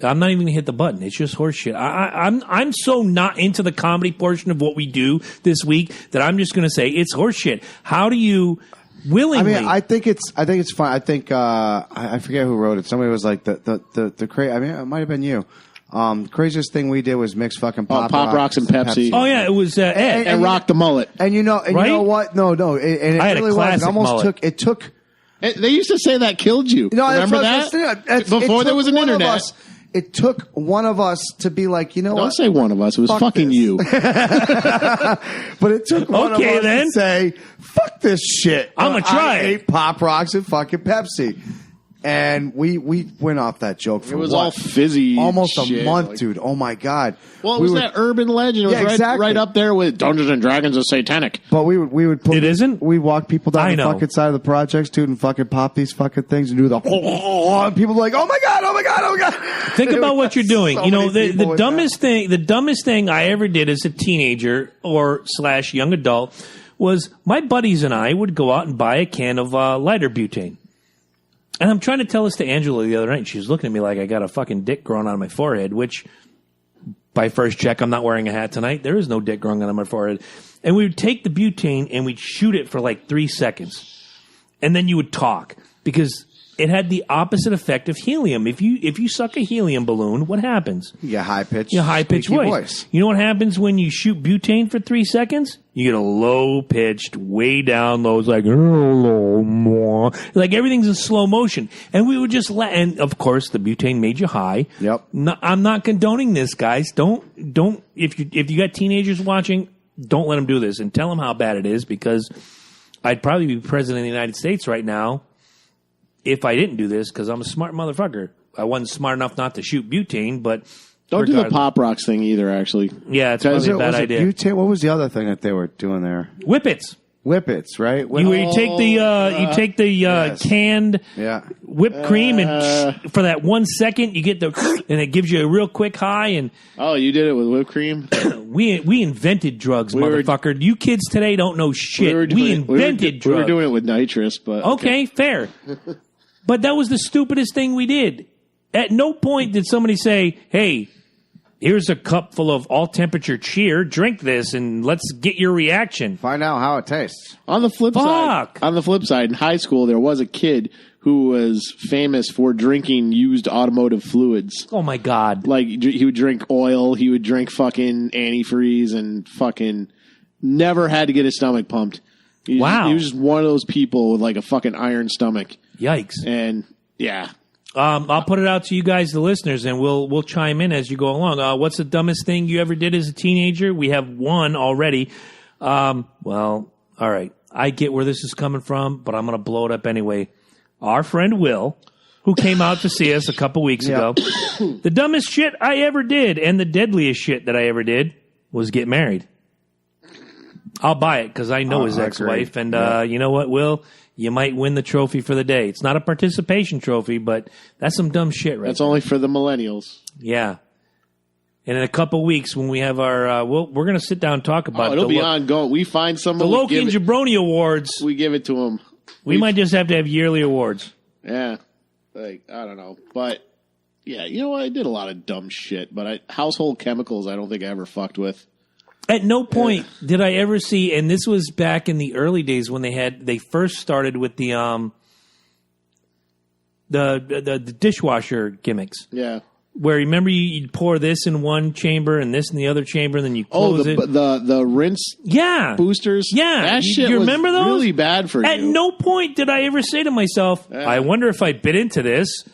I'm not even going to hit the button. It's just horseshit. I'm so not into the comedy portion of what we do this week that I'm just going to say it's horseshit. How do you? Willingly. I mean, I think it's fine. I think I forget who wrote it. Somebody was like the crazy. I mean, it might have been you. The craziest thing we did was mix fucking pop rocks and Pepsi. Oh yeah, it was Ed and Rock the Mullet. And you know what? No, and it I had really a classic was. It almost mullet. took. They used to say that killed you. No, remember that? Before there was an internet. It took one of us to be like, you know what? Don't say one of us. It was fucking this. you. But it took one of us to say, fuck this shit. I'm going to try it. I ate Pop Rocks and fucking Pepsi. And we went off that joke for It was all fizzy. Almost shit. a month, dude. Oh, my God. Well, it was that urban legend. It was right up there with Dungeons and Dragons are satanic. But we would put... It isn't? We'd walk people down the fucking side of the projects, dude, and fucking pop these fucking things and do the... And people were like, oh, my God, oh, my God, oh, my God. Think about what you're doing. So you know, the dumbest thing I ever did as a teenager or / young adult was my buddies and I would go out and buy a can of lighter butane. And I'm trying to tell this to Angela the other night. She was looking at me like I got a fucking dick growing on my forehead, which by first check, I'm not wearing a hat tonight. There is no dick growing on my forehead. And we would take the butane and we'd shoot it for like 3 seconds. And then you would talk because it had the opposite effect of helium. If you suck a helium balloon, what happens? You get high-pitched voice. You know what happens when you shoot butane for 3 seconds? You get a low-pitched, way down low. It's like, like everything's in slow motion. And we would just and of course, the butane made you high. Yep. No, I'm not condoning this, guys. Don't, if you got teenagers watching, don't let them do this and tell them how bad it is because I'd probably be president of the United States right now if I didn't do this, because I'm a smart motherfucker. I wasn't smart enough not to shoot butane, but... Don't do the Pop Rocks thing either, actually. Yeah, it's probably a bad idea. Butane? What was the other thing that they were doing there? Whippets. Whippets, right? You take the canned whipped cream, and for that 1 second, you get and it gives you a real quick high. And oh, you did it with whipped cream? we invented drugs, motherfucker. You kids today don't know shit. We invented drugs. We were doing it with nitrous, but... Okay, fair. But that was the stupidest thing we did. At no point did somebody say, hey, here's a cup full of all-temperature cheer. Drink this and let's get your reaction. Find out how it tastes. On the flip side, in high school, there was a kid who was famous for drinking used automotive fluids. Oh, my God. Like, he would drink oil. He would drink fucking antifreeze and fucking never had to get his stomach pumped. He was just one of those people with like a fucking iron stomach. Yikes. And, yeah. I'll put it out to you guys, the listeners, and we'll chime in as you go along. What's the dumbest thing you ever did as a teenager? We have one already. Well, all right. I get where this is coming from, but I'm going to blow it up anyway. Our friend Will, who came out to see us a couple weeks ago, the dumbest shit I ever did and the deadliest shit that I ever did was get married. I'll buy it because I know his ex-wife, and you know what, Will? You might win the trophy for the day. It's not a participation trophy, but that's some dumb shit, right? That's only for the millennials. Yeah. And in a couple weeks, when we have our, we're going to sit down and talk about it'll be ongoing. We find someone. The Loki and Jabroni Awards. We give it to them. We might just have to have yearly awards. Yeah. Like, I don't know. But, yeah, you know what? I did a lot of dumb shit. But household chemicals, I don't think I ever fucked with. At no point did I ever see, and this was back in the early days when they first started with the dishwasher gimmicks. Yeah. Where remember you'd pour this in one chamber and this in the other chamber, and then you close it. The rinse boosters? Yeah. That shit you was remember those? really bad for you. At no point did I ever say to myself, I wonder if I bit into this.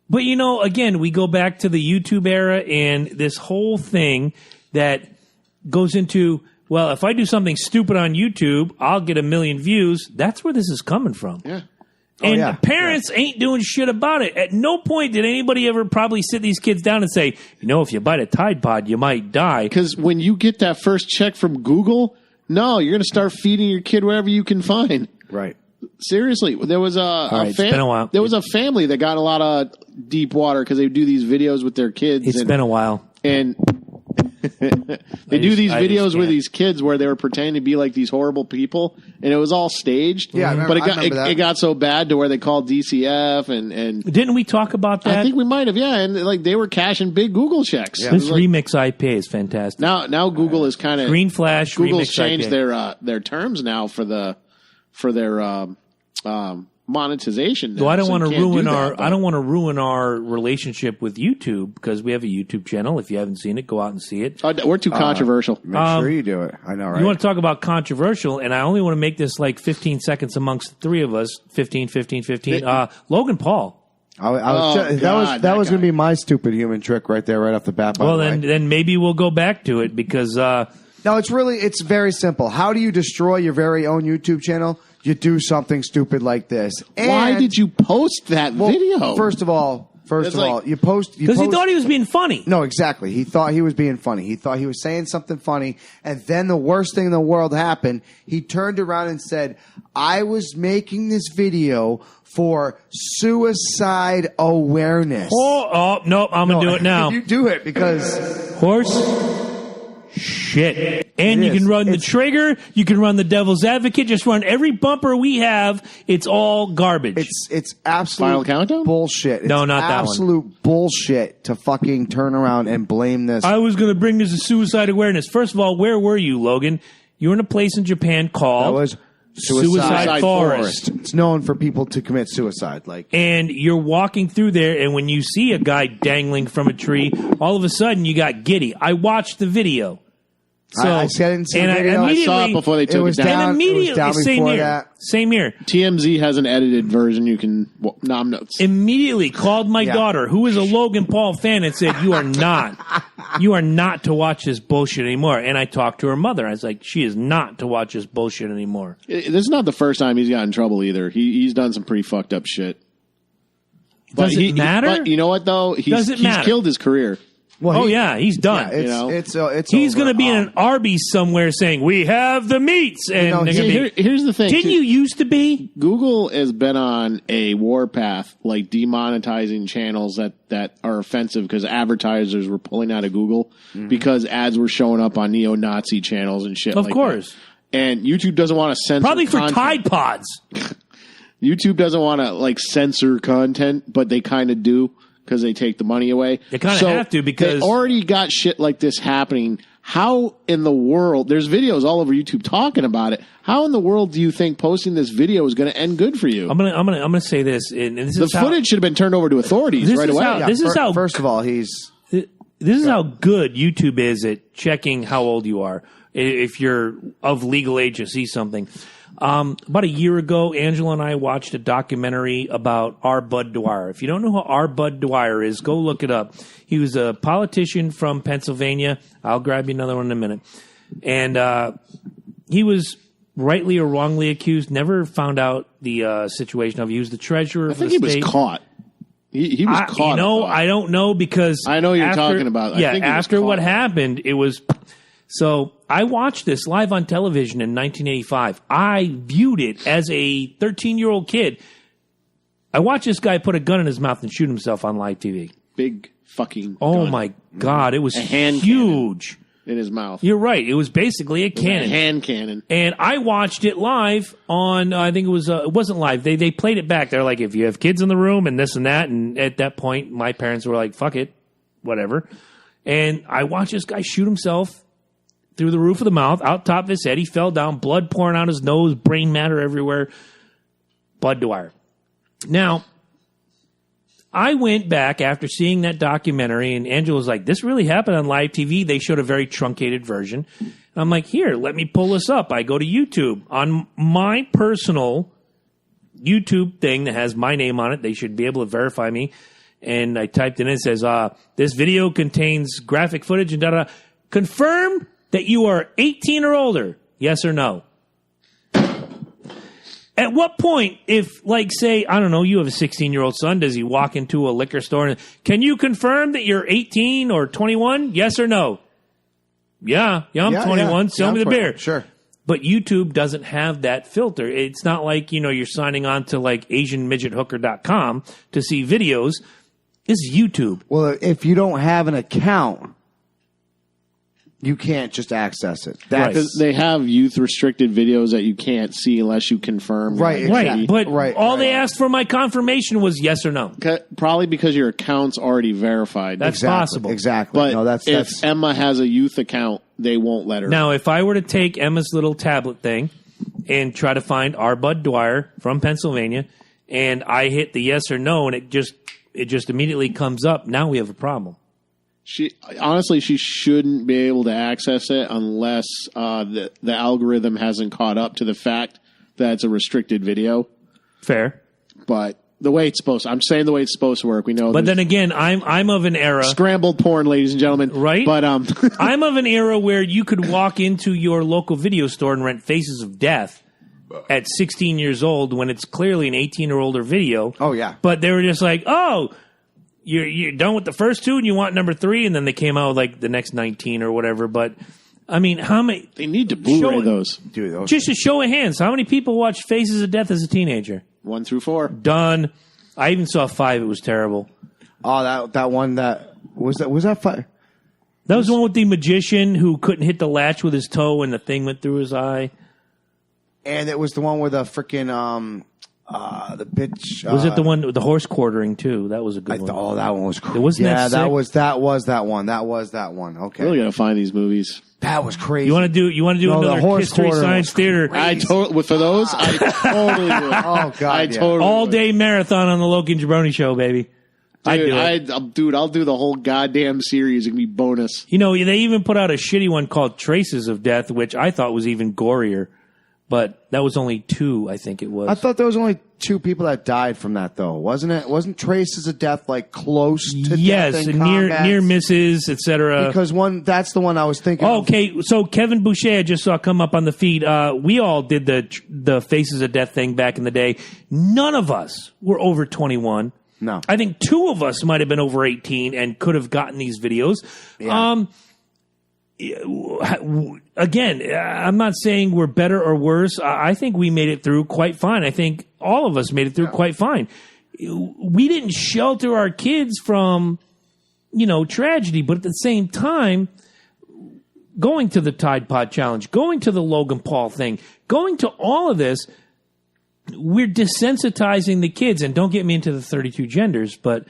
But, again, we go back to the YouTube era and this whole thing that goes into, well, if I do something stupid on YouTube, I'll get 1 million views. That's where this is coming from. Yeah. And parents ain't doing shit about it. At no point did anybody ever probably sit these kids down and say, if you bite a Tide Pod, you might die. Because when you get that first check from Google, no, you're going to start feeding your kid whatever you can find. Right. Seriously, there was it's been a while. There was a family that got a lot of deep water because they do these videos with their kids. It's been a while. And they do these videos with these kids where they were pretending to be like these horrible people, and it was all staged. Yeah, but it got so bad to where they called DCF and didn't we talk about that? I think we might have, and like they were cashing big Google checks. Yeah. This Remix IPA is fantastic. Now Google is kind of Green Flash. Google's Remix changed IPA. their terms now for their monetization. So I don't want to ruin our relationship with YouTube because we have a YouTube channel. If you haven't seen it, go out and see it. We're too controversial. Make sure you do it. I know, right? You want to talk about controversial, and I only want to make this like 15 seconds amongst the three of us. 15. Logan Paul. That was going to be my stupid human trick right there, right off the bat. Well, then maybe we'll go back to it because. No, it's very simple. How do you destroy your very own YouTube channel? You do something stupid like this. And, why did you post that video? First of all, you post because he thought he was being funny. No, exactly. He thought he was being funny. He thought he was saying something funny, and then the worst thing in the world happened. He turned around and said, "I was making this video for suicide awareness." Oh nope! I'm gonna do it now. You do it because horse. Shit. And you can run the trigger. You can run the devil's advocate. Just run every bumper we have. It's all garbage. It's absolute Final countdown? bullshit. It's no, not that one. Absolute bullshit to fucking turn around and blame this. I was going to bring this to suicide awareness. First of all, where were you, Logan? You were in a place in Japan called... That was Suicide Forest. It's known for people to commit suicide. And you're walking through there, and when you see a guy dangling from a tree, all of a sudden you got giddy. I watched the video. So, I didn't see the video. I saw it before they took it down. And immediately, same here. TMZ has an edited version you can nom notes. Immediately called my daughter, who is a Logan Paul fan, and said, you are not to watch this bullshit anymore. And I talked to her mother. I was like, she is not to watch this bullshit anymore. This is not the first time he's gotten in trouble either. He's done some pretty fucked up shit. Does it matter? But you know what, though? He's killed his career. Well, he's done. Yeah, it's he's going to be in an Arby's somewhere saying, we have the meats. And here's the thing. Didn't you used to be? Google has been on a warpath, like demonetizing channels that are offensive because advertisers were pulling out of Google because ads were showing up on neo-Nazi channels and shit of course. That. And YouTube doesn't want to censor probably for content. Tide Pods. YouTube doesn't want to censor content, but they kind of do. Because they take the money away. They kind of have to because... They already got shit like this happening. How in the world... There's videos all over YouTube talking about it. How in the world do you think posting this video is going to end good for you? I'm gonna say this. And this is footage should have been turned over to authorities right away. First of all, This is how good YouTube is at checking how old you are. If you're of legal age to see something. About a year ago, Angela and I watched a documentary about R. Bud Dwyer. If you don't know who R. Bud Dwyer is, go look it up. He was a politician from Pennsylvania. I'll grab you another one in a minute. And he was rightly or wrongly accused, never found out the situation of. He was the treasurer of the state. I think he was caught. He was caught. I don't know because... I know you're talking about. After what happened, it was... So I watched this live on television in 1985. I viewed it as a 13-year-old kid. I watched this guy put a gun in his mouth and shoot himself on live TV. Big fucking Oh, gun. my God. It was hand huge. In his mouth. You're right. It was basically a cannon. A hand cannon. And I watched it live on, I think it wasn't live. They played it back. They're like, if you have kids in the room and this and that. And at that point, my parents were like, fuck it. Whatever. And I watched this guy shoot himself through the roof of the mouth, out top of his head. He fell down, blood pouring out his nose, brain matter everywhere. Bud Dwyer. Now, I went back after seeing that documentary, and Angela was like, this really happened on live TV. They showed a very truncated version. I'm like, here, let me pull this up. I go to YouTube. On my personal YouTube thing that has my name on it, they should be able to verify me. And I typed it in. It says, this video contains graphic footage and da-da. Confirm that you are 18 or older. Yes or no? At what point, if, like, say, I don't know, you have a 16-year-old son, does he walk into a liquor store and, can you confirm that you're 18 or 21? Yes or no? Yeah, I'm 21. Sell me the beer. Sure. But YouTube doesn't have that filter. It's not like, you're signing on to, like, AsianMidgetHooker.com to see videos. It's YouTube. Well, if you don't have an account, you can't just access it. Because they have youth-restricted videos that you can't see unless you confirm. Right, right. But they asked for my confirmation was yes or no. Probably because your account's already verified. That's possible. Exactly. But no, that's if Emma has a youth account, they won't let her. Now, if I were to take Emma's little tablet thing and try to find our Bud Dwyer from Pennsylvania, and I hit the yes or no, and it just immediately comes up, now we have a problem. She shouldn't be able to access it unless the algorithm hasn't caught up to the fact that it's a restricted video. Fair. But the way it's supposed to, I'm saying the way it's supposed to work. We know. But then again, I'm of an era. Scrambled porn, ladies and gentlemen. Right? But I'm of an era where you could walk into your local video store and rent Faces of Death at 16 years old when it's clearly an 18 or older video. Oh, yeah. But they were just like, oh, you're done with the first two and you want number 3, and then they came out with like the next 19 or whatever. But I mean, how many? They need to Blu-ray those. Dude, those. Just a show of hands. How many people watched Faces of Death as a teenager? 1 through 4. Done. I even saw 5. It was terrible. Oh, that one that was 5. That was the one with the magician who couldn't hit the latch with his toe and the thing went through his eye. And it was the one with the freaking the bitch. Was it the one with the horse quartering too? That was a good one. Oh, that one was crazy. Wasn't yeah, that was that one. That was that one. Okay. Really gotta find these movies. That was crazy. You want to do another History Science Theater? For those, I totally would. Oh God, I totally all day marathon on the Loki and Jabroni show, baby. I'll do the whole goddamn series. It can be bonus. They even put out a shitty one called Traces of Death, which I thought was even gorier. But that was only 2, I think it was. I thought there was only 2 people that died from that, though, wasn't it? Wasn't Traces of Death like close to death? Yes, near misses, etc. Because that's the one I was thinking. Okay, so Kevin Boucher, I just saw come up on the feed. We all did the Faces of Death thing back in the day. None of us were over 21. No, I think 2 of us might have been over 18 and could have gotten these videos. Yeah. Again, I'm not saying we're better or worse. I think we made it through quite fine. I think all of us made it through quite fine. We didn't shelter our kids from, tragedy, but at the same time, going to the Tide Pod Challenge, going to the Logan Paul thing, going to all of this, we're desensitizing the kids. And don't get me into the 32 genders, but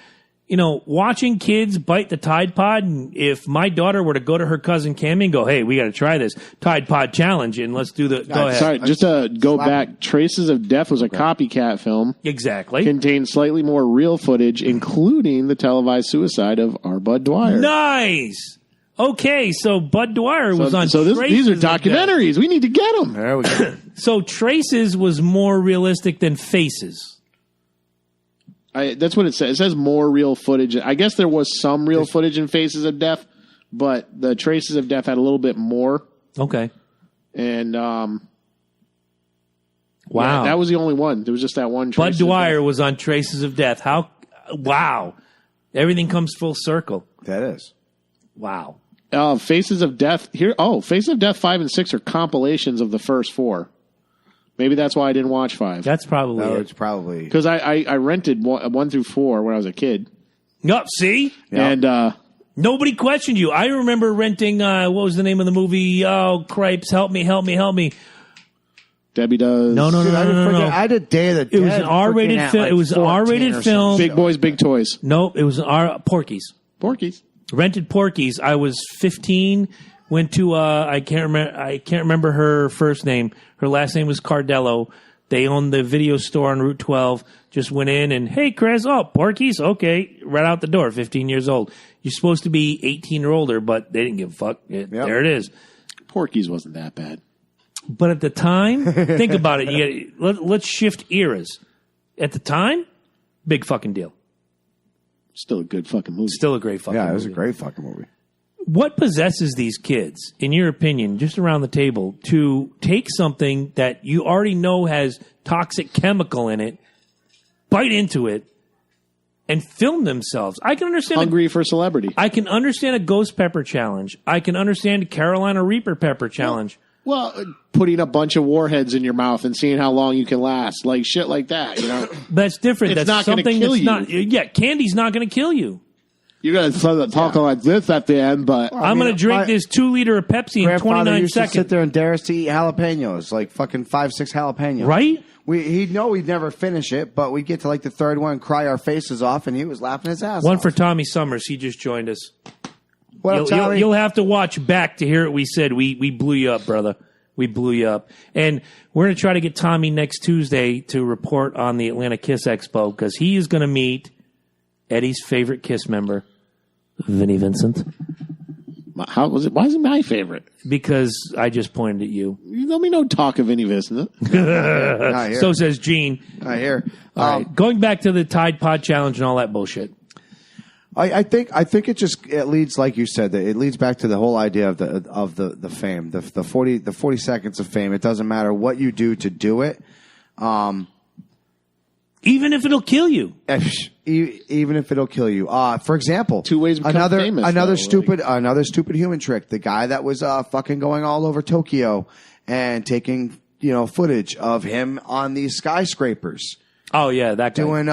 watching kids bite the Tide Pod, and if my daughter were to go to her cousin Cammy and go, hey, we got to try this Tide Pod Challenge, and let's do the... Go ahead. Sorry, just to go back, Traces of Death was a copycat film. Exactly. Contained slightly more real footage, including the televised suicide of our Bud Dwyer. Nice! Okay, so Bud Dwyer was on Traces. These are documentaries. We need to get them. There we go. So Traces was more realistic than Faces. That's what it says. It says more real footage. I guess there was some real footage in Faces of Death, but the Traces of Death had a little bit more. Okay. And wow, that was the only one. There was just that one. Bud Dwyer was on Traces of Death. Wow, everything comes full circle. That is. Wow. Faces of Death here. Oh, Faces of Death 5 and 6 are compilations of the first 4. Maybe that's why I didn't watch 5. That's probably it. It's probably... Because I rented 1 through 4 when I was a kid. Yup, see? Yep. And nobody questioned you. I remember renting, what was the name of the movie? Oh, cripes, help me. Debbie Does. No. I had a Day of the Dead. It was an R-rated film. It was an R-rated film. Big Boys, Big Toys. Nope, it was Porky's. Porky's. Rented Porky's. I was 15 Went to I can't remember her first name. Her last name was Cardello. They owned the video store on Route 12. Just went in and, hey, Chris, Porky's? Okay. Right out the door, 15 years old. You're supposed to be 18 or older, but they didn't give a fuck. There it is. Porky's wasn't that bad. But at the time, think about it. Let's shift eras. At the time, big fucking deal. Still a good fucking movie. Still a great fucking movie. Yeah, it was a great fucking movie. What possesses these kids, in your opinion, just around the table, to take something that you already know has toxic chemical in it, bite into it, and film themselves? I can understand. Hungry for celebrity. I can understand a ghost pepper challenge. I can understand a Carolina Reaper pepper challenge. Well, putting a bunch of warheads in your mouth and seeing how long you can last, like shit like that, you know. That's different. It's that's not gonna something kill that's you. not. Yeah, candy's not going to kill you. You're going to talk like this at the end, but... I'm going to drink this 2 liter of Pepsi in 29 used seconds. To sit there and dare us to eat jalapenos, like fucking 5-6 jalapenos. Right? He'd know we'd never finish it, but we'd get to like the third one and cry our faces off, and he was laughing his ass One off. for Tommy Summers. He just joined us. What up, Tommy? You'll have to watch back to hear what we said. We blew you up, brother. We blew you up. And we're going to try to get Tommy next Tuesday to report on the Atlanta Kiss Expo, because he is going to meet Eddie's favorite Kiss member, Vinnie Vincent. How was it? Why is it my favorite? Because I just pointed at you. You let me know talk of Vinnie Vincent. Not here. So says Gene. Not here. All right. Going back to the Tide Pod Challenge and all that bullshit. I think it leads, like you said, that it leads back to the whole idea of the fame, the 40 seconds of fame. It doesn't matter what you do to do it. Even if it'll kill you. Even if it'll kill you. For example, 2 ways to become famous. Another stupid human trick. The guy that was fucking going all over Tokyo and taking footage of him on these skyscrapers. Oh yeah, that guy. Doing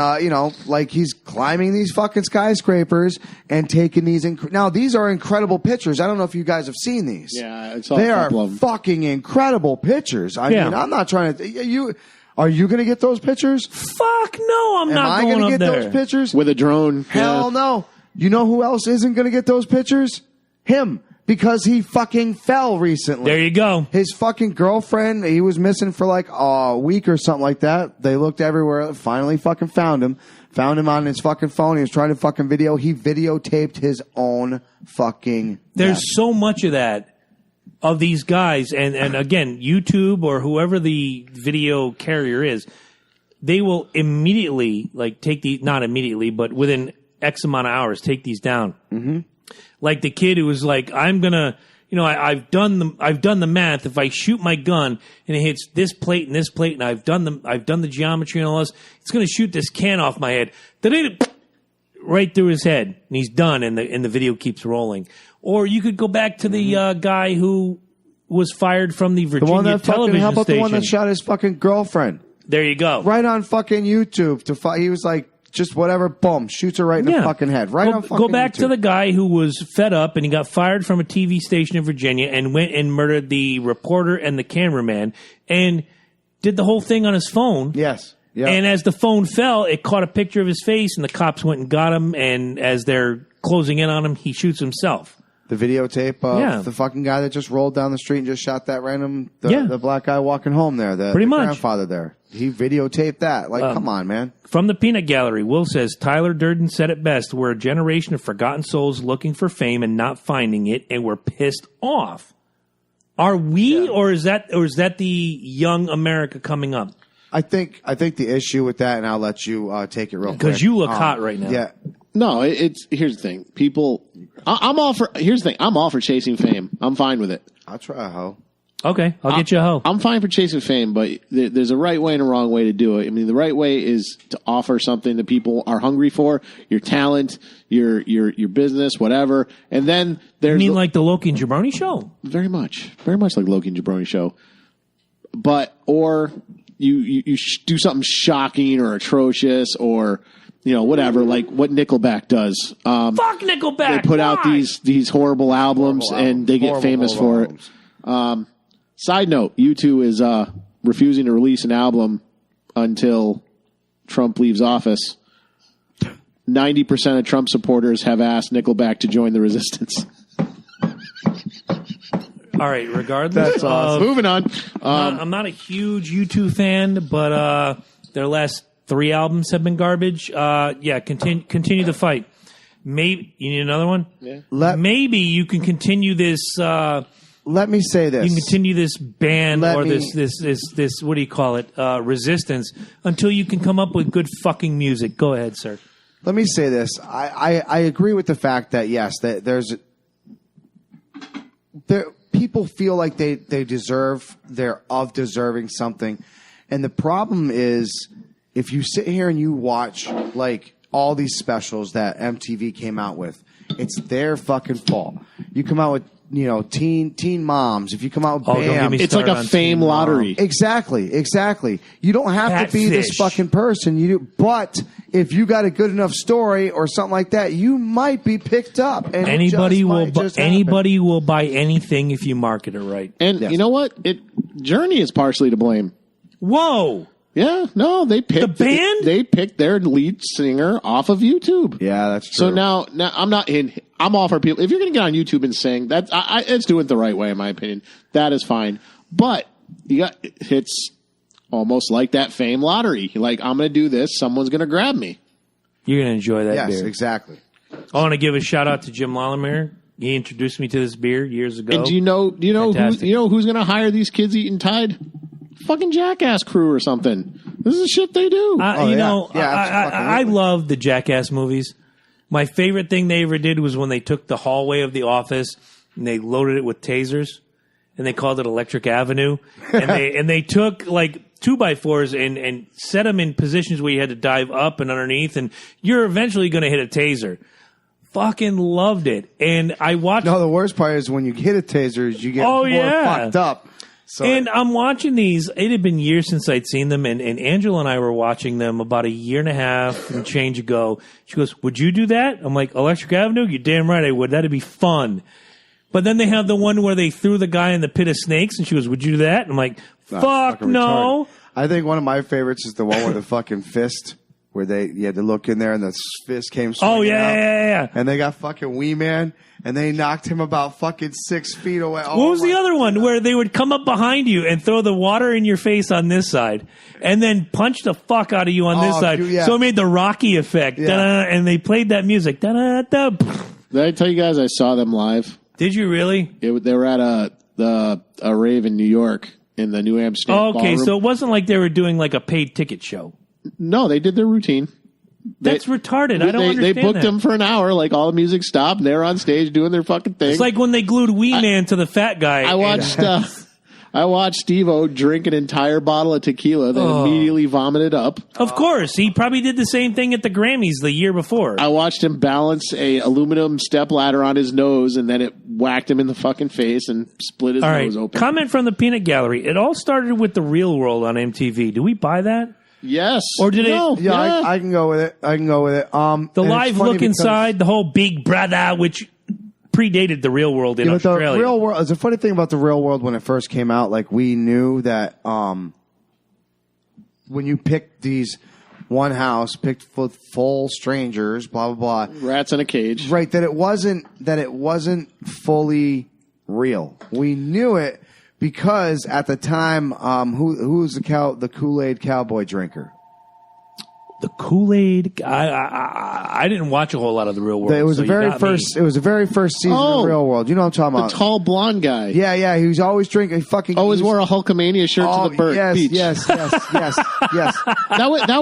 like he's climbing these fucking skyscrapers and taking these. Now these are incredible pictures. I don't know if you guys have seen these. Yeah, it's all they are fucking incredible pictures. I mean, I'm not trying to. Are you going to get those pictures? Fuck no, I'm not going to up get there. those pictures with a drone. Hell no. You know who else isn't going to get those pictures? Him. Because he fucking fell recently. There you go. His fucking girlfriend, he was missing for like a week or something like that. They looked everywhere. Finally fucking found him. Found him on his fucking phone. He was trying to fucking video. He videotaped his own fucking There's death. so much of that. Of these guys, and again, YouTube or whoever the video carrier is, they will immediately take not immediately, but within X amount of hours, take these down. Mm-hmm. Like the kid who was like, I'm gonna, I've done the math. If I shoot my gun and it hits this plate and this plate, and I've done the geometry and all this, it's gonna shoot this can off my head. Right through his head, and he's done, and the video keeps rolling. Or you could go back to the guy who was fired from the Virginia television how about station. the one that shot his fucking girlfriend? There you go. Right on fucking YouTube. He was like, just whatever, boom, shoots her right in the fucking head. Right on fucking Go back YouTube. to the guy who was fed up and he got fired from a TV station in Virginia and went and murdered the reporter and the cameraman and did the whole thing on his phone. Yes. Yep. And as the phone fell, it caught a picture of his face and the cops went and got him. And as they're closing in on him, he shoots himself. The videotape of the fucking guy that just rolled down the street and just shot that random, the black guy walking home there, the grandfather there. He videotaped that. Like, come on, man. From the Peanut Gallery, Will says, Tyler Durden said it best. We're a generation of forgotten souls looking for fame and not finding it, and we're pissed off. Are we, or is that the young America coming up? I think the issue with that, and I'll let you take it real quick. Because you look hot right now. Yeah. No, here's the thing. People, here's the thing. I'm all for chasing fame. I'm fine with it. I'll try a hoe. Okay, I'll get you a hoe. I'm fine for chasing fame, but there's a right way and a wrong way to do it. I mean, the right way is to offer something that people are hungry for, your talent, your business, whatever. And then there's... You mean like the Loki and Jabroni show? Very much like Loki and Jabroni show. Or you do something shocking or atrocious or... whatever, like what Nickelback does. Fuck Nickelback! They put out these horrible albums and they get famous for it. Side note, U2 is refusing to release an album until Trump leaves office. 90% of Trump supporters have asked Nickelback to join the resistance. All right, regardless. That's awesome. Moving on. I'm not a huge U2 fan, but their last 3 albums have been garbage. Continue the fight. Maybe you need another one. Yeah. Maybe you can continue this. Let me say this. You can continue this ban this what do you call it? Resistance until you can come up with good fucking music. Go ahead, sir. Let me say this. I agree with the fact that yes, that people feel like they deserve, they're of deserving something. And the problem is if you sit here and you watch like all these specials that MTV came out with, it's their fucking fault. You come out with, teen moms. If you come out with BAM, it's like a fame lottery. Exactly. You don't have to be this fucking person. But if you got a good enough story or something like that, you might be picked up. And anybody will buy anything if you market it right. And you know what? Journey is partially to blame. Whoa. Yeah, no, they picked the band. They picked their lead singer off of YouTube. Yeah, that's true. So now I'm all for people. If you're going to get on YouTube and sing, it's doing it the right way, in my opinion. That is fine. But it's almost like that fame lottery. Like, I'm going to do this. Someone's going to grab me. You're going to enjoy that beer. Yes, exactly. I want to give a shout out to Jim Lollimer. He introduced me to this beer years ago. And do you know who's going to hire these kids eating Tide? Fucking Jackass crew or something. This is the shit they do. I love the Jackass movies. My favorite thing they ever did was when they took the hallway of the office and they loaded it with tasers and they called it Electric Avenue. And they took like 2x4s and set them in positions where you had to dive up and underneath, and you're eventually going to hit a taser. Fucking loved it. And I watched. No, the worst part is when you hit a taser, you get more fucked up. So, and I'm watching these. It had been years since I'd seen them, and Angela and I were watching them about 1.5 years and change ago. She goes, "Would you do that?" I'm like, "Electric Avenue? You're damn right I would. That'd be fun." But then they have the one where they threw the guy in the pit of snakes, and she goes, "Would you do that?" I'm like, "Fuck no." Retarded. I think one of my favorites is the one with the fucking fist, where you had to look in there and the fist came swinging out. Yeah. And they got fucking Wee Man, and they knocked him about fucking 6 feet away. What was the other one where they would come up behind you and throw the water in your face on this side and then punch the fuck out of you on this side? Dude, yeah. So it made the Rocky effect. Yeah. And they played that music. Da-da-da. Did I tell you guys I saw them live? Did you really? They were at a rave in New York in the New Amsterdam okay, ballroom. so it wasn't like they were doing like a paid ticket show. No, they did their routine. That's retarded. I don't understand They booked that. them for an hour, like all the music stopped, and they're on stage doing their fucking thing. It's like when they glued Wee Man to the fat guy. I watched Steve-O drink an entire bottle of tequila, then immediately vomited up. Of course. He probably did the same thing at the Grammys the year before. I watched him balance a aluminum stepladder on his nose, and then it whacked him in the fucking face and split his nose open. Comment from the Peanut Gallery. It all started with The Real World on MTV. Do we buy that? Yes. Or did it? Yeah, I can go with it. The live look inside, the whole Big Brother, which predated The Real World in Australia. The Real World. It's a funny thing about The Real World when it first came out. Like, we knew that when you picked these one house, picked full strangers, blah blah blah, rats in a cage, right? That it wasn't fully real. We knew it. Because at the time, who's the Kool-Aid cowboy drinker? The Kool-Aid. I didn't watch a whole lot of The Real World. It was the very first. It was the very first season of The Real World. You know what I'm talking about? The tall blonde guy. Yeah. He was always drinking. Always wore a Hulkamania shirt to the beach. Yes. That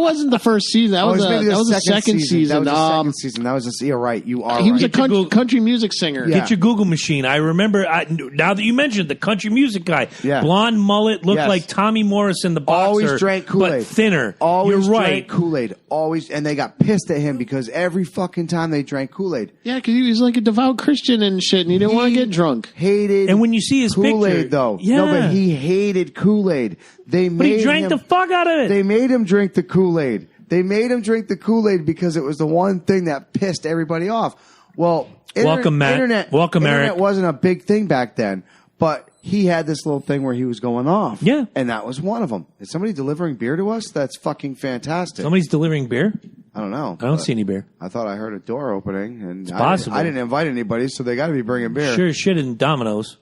wasn't the first season. That was the second season. That was the second season. That was you're right. You are. He was a country music singer. Yeah. Get your Google machine. I remember. Now that you mentioned the country music guy, blonde mullet, looked like Tommy Morrison, the boxer. Always drank Kool-Aid, but thinner. Always you're right. Drank Kool-Aid. Always, and they got pissed at him because every fucking time they drank Kool-Aid. Yeah, because he was like a devout Christian and shit, and he didn't want to get drunk. Hated. And when you see his Kool-Aid, picture, though, yeah. No, but he hated Kool-Aid. But he drank the fuck out of it. They made him drink the Kool-Aid. They made him drink the Kool-Aid because it was the one thing that pissed everybody off. Well, welcome, Matt. Internet Eric. Wasn't a big thing back then, but he had this little thing where he was going off. Yeah. And that was one of them. Is somebody delivering beer to us? That's fucking fantastic. Somebody's delivering beer? I don't know. I don't see any beer. I thought I heard a door opening. And it's possible. I didn't invite anybody, so they got to be bringing beer. Sure as shit in Domino's.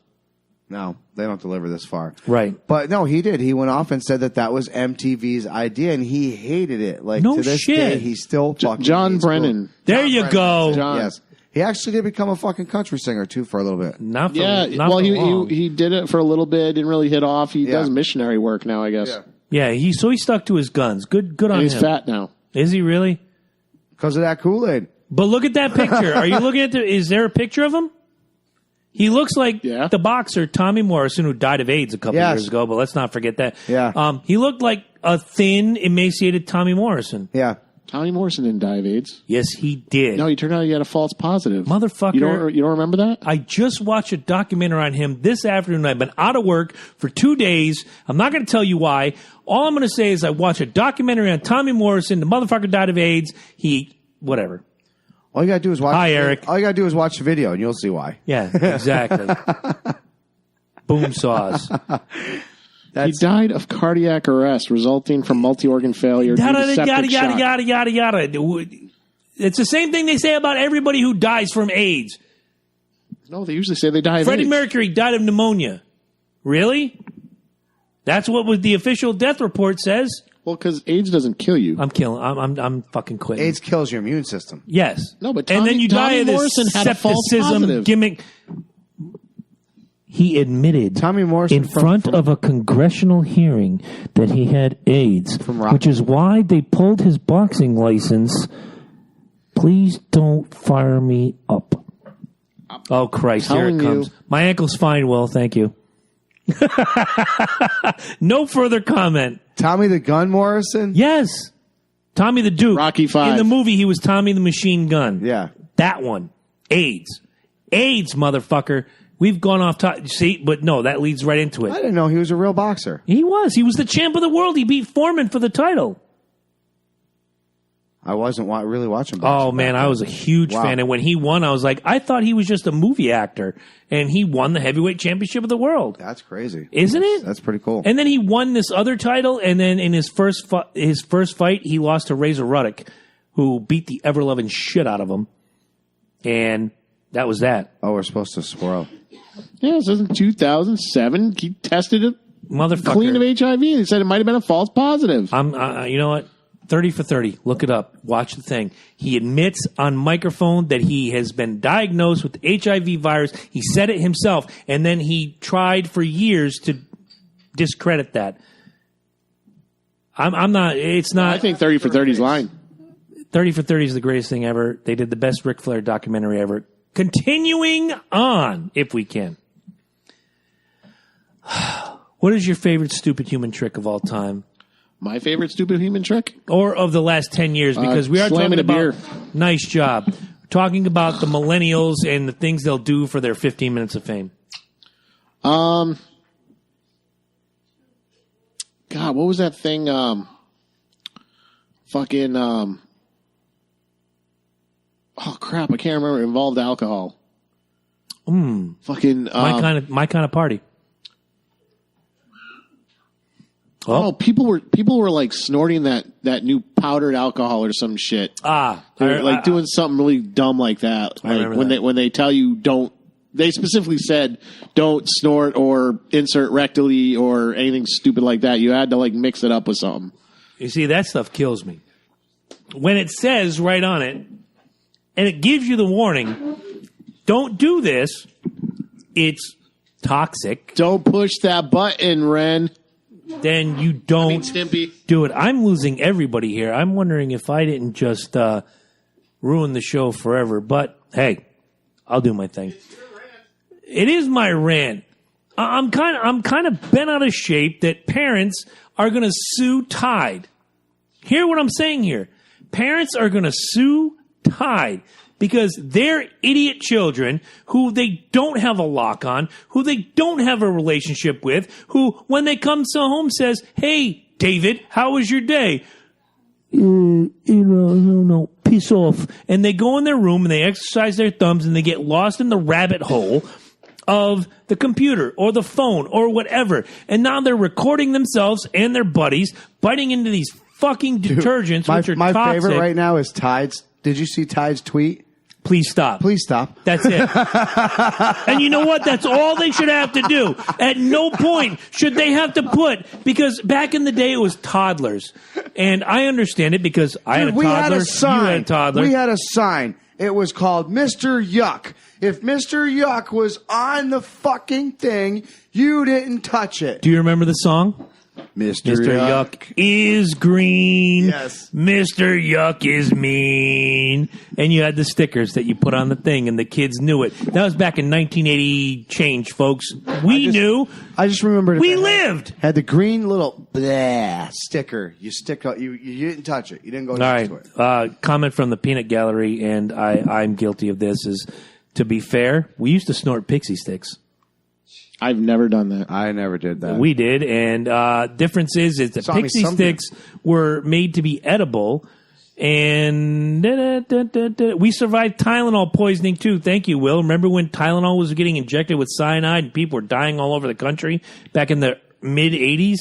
No, they don't deliver this far. Right. But no, he did. He went off and said that was MTV's idea, and he hated it. Like, no to this shit. day, he still fucking John Brennan. There you go. John. Yes. He actually did become a fucking country singer, too, for a little bit. Not for, Yeah, not well, for long. he did it for a little bit, didn't really hit off. He does missionary work now, I guess. Yeah, he stuck to his guns. Good on And he's him. fat now. Is he really? Because of that Kool-Aid. But look at that picture. Are you looking at is there a picture of him? He looks like the boxer Tommy Morrison, who died of AIDS a couple years ago, but let's not forget that. Yeah. He looked like a thin, emaciated Tommy Morrison. Yeah. Tommy Morrison didn't die of AIDS. Yes, he did. No, he turned out he had a false positive. Motherfucker. You don't remember that? I just watched a documentary on him this afternoon. I've been out of work for 2 days. I'm not going to tell you why. All I'm going to say is I watched a documentary on Tommy Morrison. The motherfucker died of AIDS. Whatever. All you got to do is watch. Hi, Eric. All you got to do is watch the video, and you'll see why. Yeah, exactly. Boom saws. He died of cardiac arrest resulting from multi-organ failure due to septic shock. Yada. It's the same thing they say about everybody who dies from AIDS. No, they usually say they die of Freddie AIDS. Mercury died of pneumonia. Really? That's what the official death report says. Well, because AIDS doesn't kill you. I'm fucking quitting. AIDS kills your immune system. Yes. No, but and then you die of this Morrison had a false septicism positive. gimmick. He admitted Tommy Morrison in front of a congressional hearing that he had AIDS, which is why they pulled his boxing license. Please don't fire me up. Oh, Christ, here it comes. My ankle's fine, Will. Thank you. No further comment. Tommy the Gun Morrison? Yes. Tommy the Duke. Rocky V. In the movie, he was Tommy the Machine Gun. Yeah. That one. AIDS, motherfucker. We've gone off top. See, but no, that leads right into it. I didn't know he was a real boxer. He was. He was the champ of the world. He beat Foreman for the title. I wasn't really watching boxing. Oh, man, I was a huge fan. And when he won, I was like, I thought he was just a movie actor. And he won the heavyweight championship of the world. That's crazy. Isn't it? That's pretty cool. And then he won this other title. And then in his first fight, he lost to Razor Ruddock, who beat the ever-loving shit out of him. And that was that. Oh, we're supposed to swirl. Yeah, this was in 2007. He tested it Motherfucker. clean of HIV. He said it might have been a false positive. You know what? 30 for 30. Look it up. Watch the thing. He admits on microphone that he has been diagnosed with the HIV virus. He said it himself. And then he tried for years to discredit that. I'm not. It's not. I think 30 for 30's lying. 30 for 30 is the greatest thing ever. They did the best Ric Flair documentary ever. Continuing on, if we can. What is your favorite stupid human trick of all time? My favorite stupid human trick? Or of the last 10 years, because we are talking about... Beer. Nice job. We're talking about the millennials and the things they'll do for their 15 minutes of fame. God, what was that thing? Oh crap! I can't remember. It involved alcohol. Fucking my kind of party. Oh, people were like snorting that new powdered alcohol or some shit. They were like doing something really dumb like that. Like when they tell you don't. They specifically said don't snort or insert rectally or anything stupid like that. You had to like mix it up with something. You see, that stuff kills me. When it says right on it, and it gives you the warning, don't do this. It's toxic. Don't push that button, Ren. Then you don't do it. I'm losing everybody here. I'm wondering if I didn't just ruin the show forever. But hey, I'll do my thing. It is my rant. I'm kind of bent out of shape that parents are going to sue Tide. Hear what I'm saying here. Parents are going to sue Tide because their idiot children, who they don't have a lock on, who they don't have a relationship with, who, when they come home, says, "Hey, David, how was your day?" No, piss off. And they go in their room and they exercise their thumbs and they get lost in the rabbit hole of the computer or the phone or whatever. And now they're recording themselves and their buddies biting into these fucking detergents, which are my toxic. favorite right now is Tide's. Did you see Tide's tweet? please stop. Please stop. That's it. And you know what? That's all they should have to do. At no point should they have to put, because back in the day it was toddlers. And I understand it because I had a toddler. We had a sign. You had a toddler. We had a sign. It was called Mr. Yuck. If Mr. Yuck was on the fucking thing, you didn't touch it. Do you remember the song? Mr. Yuck is green. Yes. Mr. Yuck is mean. And you had the stickers that you put on the thing, and the kids knew it. That was back in 1980 change, folks. We knew. I just remembered. We lived. Had the green little sticker. You stick. You didn't touch it. You didn't go next to it. Comment from the Peanut Gallery, and I'm guilty of this, is, to be fair, we used to snort pixie sticks. I've never done that. I never did that. We did, and difference is that pixie sticks were made to be edible, and we survived Tylenol poisoning too. Thank you, Will. Remember when Tylenol was getting injected with cyanide and people were dying all over the country back in the mid '80s?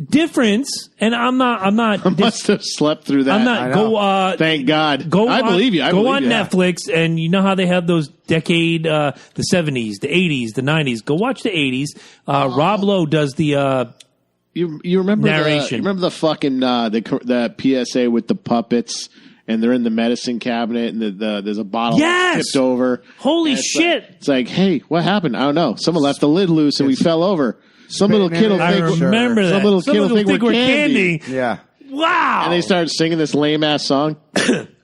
Difference, and I'm not. I must have slept through that. I'm not. Thank God. I believe you. Go on Netflix, and you know how they have those decade, the 70s, the 80s, the 90s. Go watch the 80s. Rob Lowe does the you remember narration. Remember the fucking the PSA with the puppets, and they're in the medicine cabinet, and there's a bottle tipped over. Holy shit! It's like, hey, what happened? I don't know. Someone left the lid loose, and we fell over. Some little kid will think. Remember that. Some little kid will think we're candy. Yeah. Wow. And they started singing this lame ass song.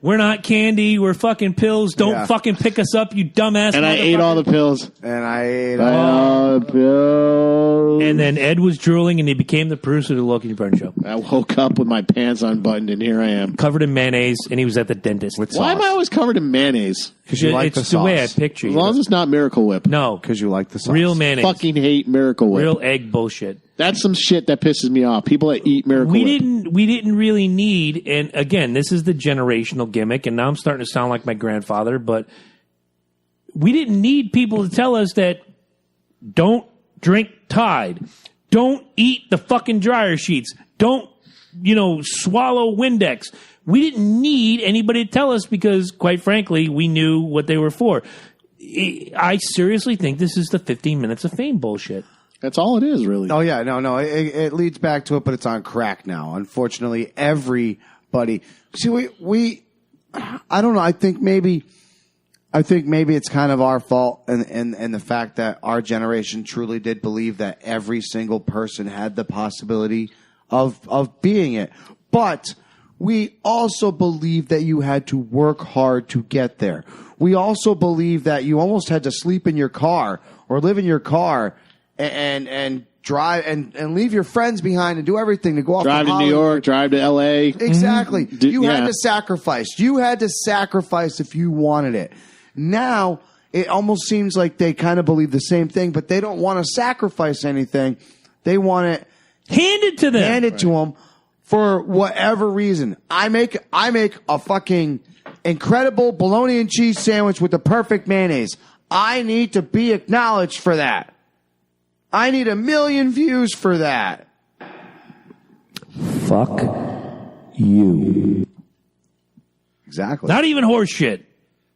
We're not candy. We're fucking pills. Don't fucking pick us up, you dumbass. And I ate all the pills. And I ate all the pills. And then Ed was drooling, and he became the producer of the Loki and Burn Show. I woke up with my pants unbuttoned, and here I am, covered in mayonnaise, and he was at the dentist. Why am I always covered in mayonnaise? Because you like it's the way I picture you. As long as it's not Miracle Whip. No, because you like the sauce. Real mayonnaise. Fucking hate Miracle Whip. Real egg bullshit. That's some shit that pisses me off. People that eat Miracle Whip. We didn't really need, and again, this is the generational gimmick, and now I'm starting to sound like my grandfather, but we didn't need people to tell us that don't drink Tide, don't eat the fucking dryer sheets, don't, swallow Windex. We didn't need anybody to tell us because, quite frankly, we knew what they were for. I seriously think this is the 15 minutes of fame bullshit. That's all it is, really. Oh, yeah. No. It leads back to it, but it's on crack now. Unfortunately, everybody. See, we I don't know. I think maybe it's kind of our fault and the fact that our generation truly did believe that every single person had the possibility of being it. But we also believe that you had to work hard to get there. We also believe that you almost had to sleep in your car or live in your car and drive and leave your friends behind and do everything to go off drive to New York, drive to L.A. Exactly. Mm-hmm. You had to sacrifice. You had to sacrifice if you wanted it. Now, it almost seems like they kind of believe the same thing, but they don't want to sacrifice anything. They want it handed to them. Handed to them for whatever reason. I make a fucking incredible bologna and cheese sandwich with the perfect mayonnaise. I need to be acknowledged for that. I need 1 million views for that. Fuck you. Exactly. Not even horse shit.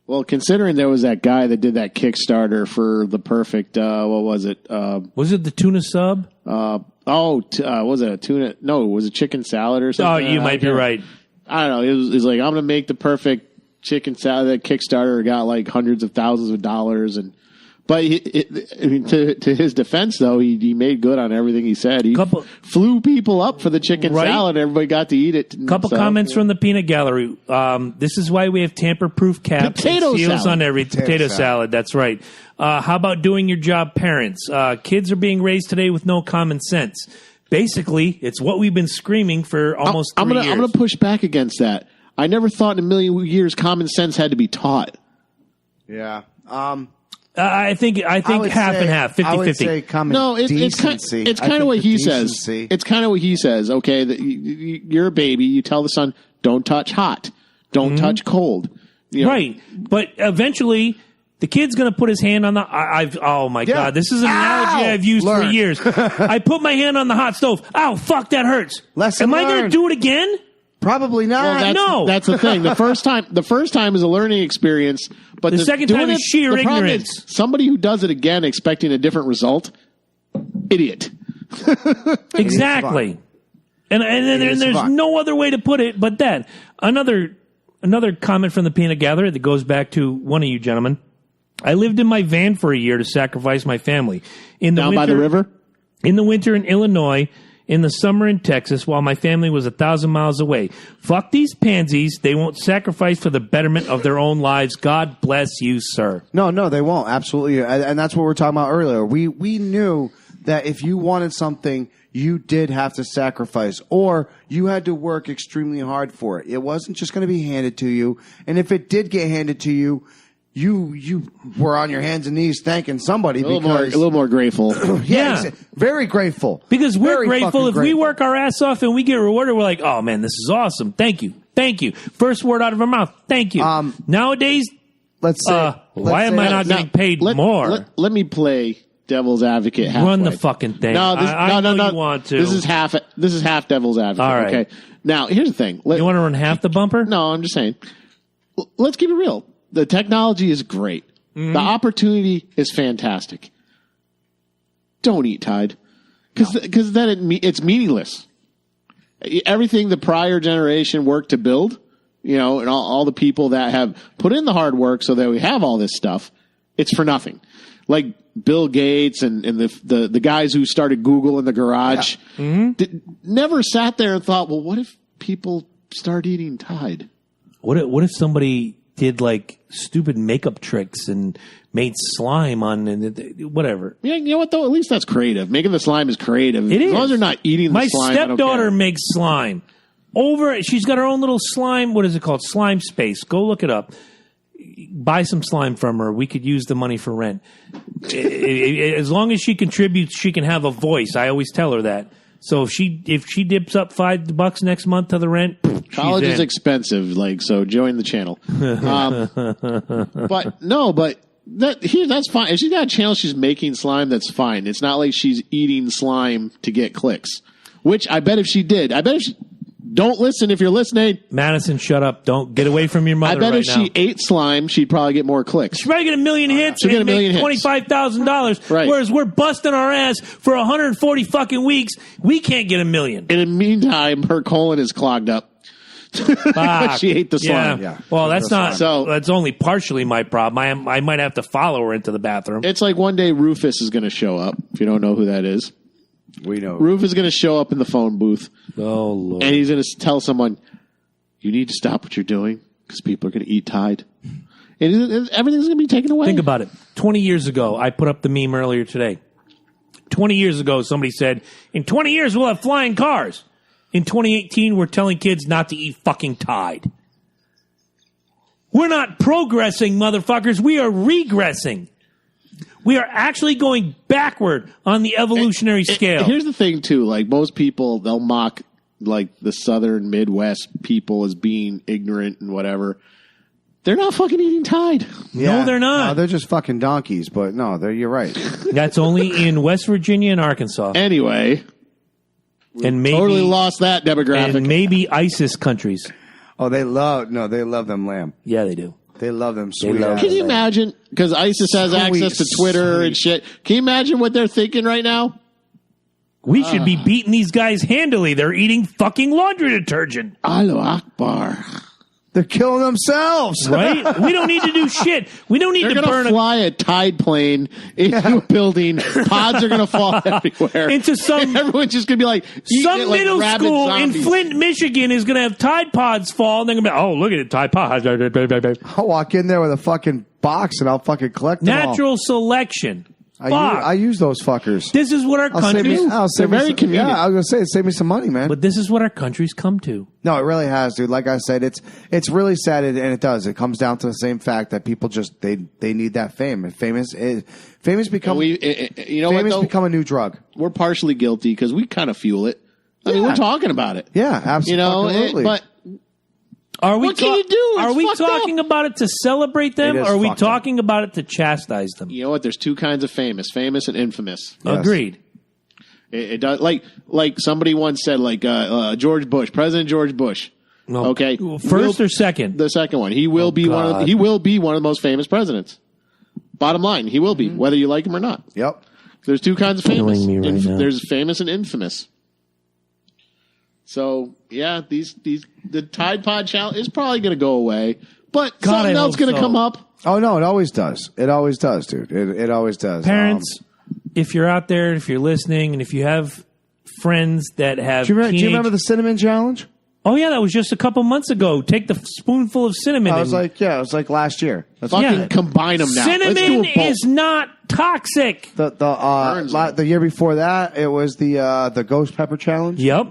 Well, considering there was that guy that did that Kickstarter for the perfect, what was it? Was it the tuna sub? Was it a tuna? No, it was a chicken salad or something. Oh, you might be right. I don't know. It was like, I'm going to make the perfect chicken salad. That Kickstarter got like hundreds of thousands of dollars. But to his defense, though, he made good on everything he said. He flew people up for the chicken salad. Everybody got to eat it. Couple comments from the Peanut Gallery. This is why we have tamper-proof caps and seals on every potato salad. That's right. How about doing your job, parents? Kids are being raised today with no common sense. Basically, it's what we've been screaming for almost 3 years. I'm going to push back against that. I never thought in a million years common sense had to be taught. Yeah. I think half and half, 50-50. I would say common decency. It's kind of what he says. It's kind of what he says. Okay, you're a baby. You tell the son, don't touch hot, don't touch cold. Right, but eventually the kid's going to put his hand on the. Oh my God, this is an analogy I've used for years. I put my hand on the hot stove. Ow, fuck, that hurts. Am I going to do it again? Probably not. Well, that's the thing. The first time is a learning experience, but the second time is sheer ignorance. Somebody who does it again expecting a different result, idiot. Exactly. And there's no other way to put it but that. Another comment from the peanut gatherer that goes back to one of you gentlemen. I lived in my van for a year to sacrifice my family. Down by the river? In the winter in Illinois, in the summer in Texas, while my family was 1,000 miles away. Fuck these pansies. They won't sacrifice for the betterment of their own lives. God bless you, sir. No, they won't. Absolutely. And that's what we were talking about earlier. We knew that if you wanted something, you did have to sacrifice, or you had to work extremely hard for it. It wasn't just going to be handed to you. And if it did get handed to you, you were on your hands and knees thanking somebody. A little more grateful. Yeah. Very grateful. Because we're grateful. If we work our ass off and we get rewarded, we're like, oh, man, this is awesome. Thank you. Thank you. First word out of our mouth. Thank you. Nowadays, why am I not getting paid more? Let me play devil's advocate halfway. Run the fucking thing. No, I know you want to. This is half devil's advocate. All right. Okay. Now, here's the thing. You want to run half the bumper? No, I'm just saying. Let's keep it real. The technology is great. Mm-hmm. The opportunity is fantastic. Don't eat Tide. Because then it's meaningless. Everything the prior generation worked to build, and all the people that have put in the hard work so that we have all this stuff, it's for nothing. Like Bill Gates and the guys who started Google in the garage never sat there and thought, well, what if people start eating Tide? What if somebody did like stupid makeup tricks and made slime on and whatever? Yeah, you know what though? At least that's creative. Making the slime is creative. It is. As long as they're not eating the slime. My stepdaughter makes slime. She's got her own little slime. What is it called? Slime Space. Go look it up. Buy some slime from her. We could use the money for rent. As long as she contributes, she can have a voice. I always tell her that. So if she dips up $5 next month to the rent, college is expensive. So join the channel. But that's fine. If she's got a channel, she's making slime. That's fine. It's not like she's eating slime to get clicks. Which I bet if she did, don't listen if you're listening. Madison, shut up. Don't get away from your mother. I bet if she ate slime, she'd probably get more clicks. She'd probably get 1 million hits and make $25,000. Right. Whereas we're busting our ass for 140 fucking weeks. We can't get 1 million. In the meantime, her colon is clogged up. She ate the slime. Yeah. Well, that's only partially my problem. I might have to follow her into the bathroom. It's like one day Rufus is going to show up. If you don't know who that is. We know. Rufus is going to show up in the phone booth. Oh, Lord. And he's going to tell someone, you need to stop what you're doing because people are going to eat Tide. And everything's going to be taken away. Think about it. 20 years ago, I put up the meme earlier today. 20 years ago, somebody said, in 20 years, we'll have flying cars. In 2018, we're telling kids not to eat fucking Tide. We're not progressing, motherfuckers. We are regressing. We are actually going backward on the evolutionary scale. Here's the thing, too. Like, most people, they'll mock, like, the southern Midwest people as being ignorant and whatever. They're not fucking eating Tide. Yeah. No, they're not. No, they're just fucking donkeys. But, no, you're right. That's only in West Virginia and Arkansas. Anyway. And maybe, totally lost that demographic. And maybe ISIS countries. Oh, they love them lamb. Yeah, they do. They love them sweet. Can you imagine? Because ISIS has access to Twitter and shit. Can you imagine what they're thinking right now? We should be beating these guys handily. They're eating fucking laundry detergent. Allahu Akbar. They're killing themselves. Right? We don't need to do shit. We don't need to burn They're going to fly a Tide plane into a building. Pods are going to fall everywhere. Into some... Everyone's just going to be like... Some middle school in Flint, Michigan is going to have Tide Pods fall, and they're going to be oh, look at it, Tide Pods. I'll walk in there with a fucking box, and I'll fucking collect them Natural selection. I use those fuckers. This is what our countries... They're very convenient. Yeah, I was going to say, save me some money, man. But this is what our country's come to. No, it really has, dude. Like I said, it's really sad, and it does. It comes down to the same fact that people just, they need that fame. And famous become... become a new drug. We're partially guilty because we kind of fuel it. I mean, we're talking about it. Yeah, absolutely. But... What can you do? Are we talking about it to celebrate them, or are we talking about it to chastise them? You know what? There's two kinds of famous and infamous. Yes. Agreed. It does like somebody once said, George Bush, President George Bush. No. Okay, First or second? The second one. He will be one of the most famous presidents. Bottom line, he will be, whether you like him or not. Yep. There's two kinds of famous. Me right now. There's famous and infamous. So yeah, the Tide Pod challenge is probably going to go away, but something else going to come up. Oh no, it always does. It always does, dude. It always does. Parents, if you're out there, if you're listening, and if you have friends that have, do you remember the cinnamon challenge? Oh yeah, that was just a couple months ago. Take the spoonful of cinnamon. It was like last year. Fucking combine them now. Cinnamon is not toxic. The year before that, it was the ghost pepper challenge. Yep.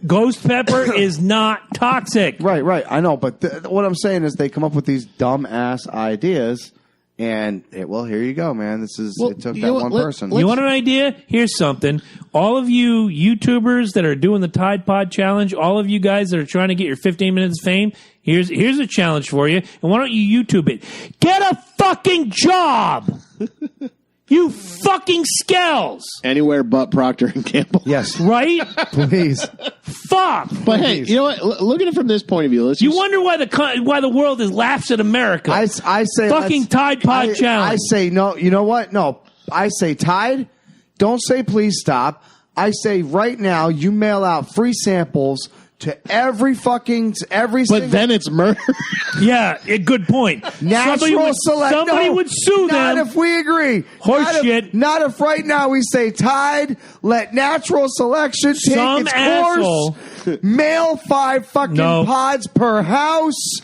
Ghost pepper is not toxic. Right. I know, but what I'm saying is they come up with these dumb ass ideas, and here you go, man. It took that one person. You want an idea? Here's something. All of you YouTubers that are doing the Tide Pod challenge, all of you guys that are trying to get your 15 minutes of fame, here's a challenge for you. And why don't you YouTube it? Get a fucking job. You fucking skells. Anywhere but Procter & Gamble. Yes. Right? Please. Fuck. But hey, you know what? Look at it from this point of view. You wonder why the world laughs at America. I say fucking Tide Pod challenge. I say no. You know what? No. I say Tide. Don't say please stop. I say right now you mail out free samples to every. But then it's murder. Yeah, good point. Natural select. Somebody would sue them. Not if we agree. Horseshit. Not if right now we say Tide, let natural selection take its course. Mail 5 fucking pods per house.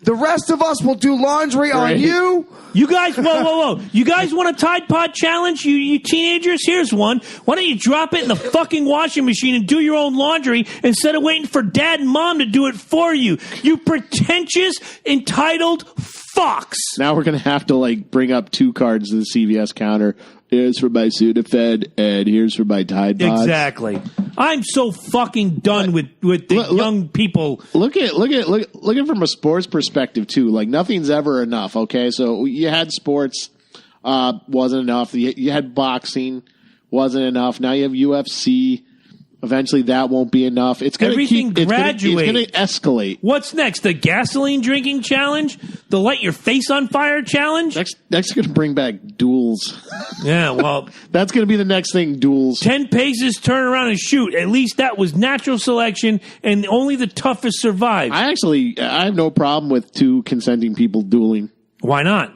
The rest of us will do laundry on you. You guys, whoa. You guys want a Tide Pod challenge? You teenagers? Here's one. Why don't you drop it in the fucking washing machine and do your own laundry instead of waiting for dad and mom to do it for you? You pretentious, entitled fucks. Now we're going to have to bring up 2 cards to the CVS counter. Here's for my Sudafed, and here's for my Tide Pods. Exactly. I'm so fucking done with the young people. Look at from a sports perspective too. Nothing's ever enough. Okay, so you had sports, wasn't enough. You had boxing, wasn't enough. Now you have UFC. Eventually, that won't be enough. It's going to graduate. It's going to escalate. What's next? The gasoline drinking challenge? The light your face on fire challenge? Next going to bring back duels. Yeah, well, that's going to be the next thing. Duels. 10 paces, turn around and shoot. At least that was natural selection, and only the toughest survived. I have no problem with 2 consenting people dueling. Why not?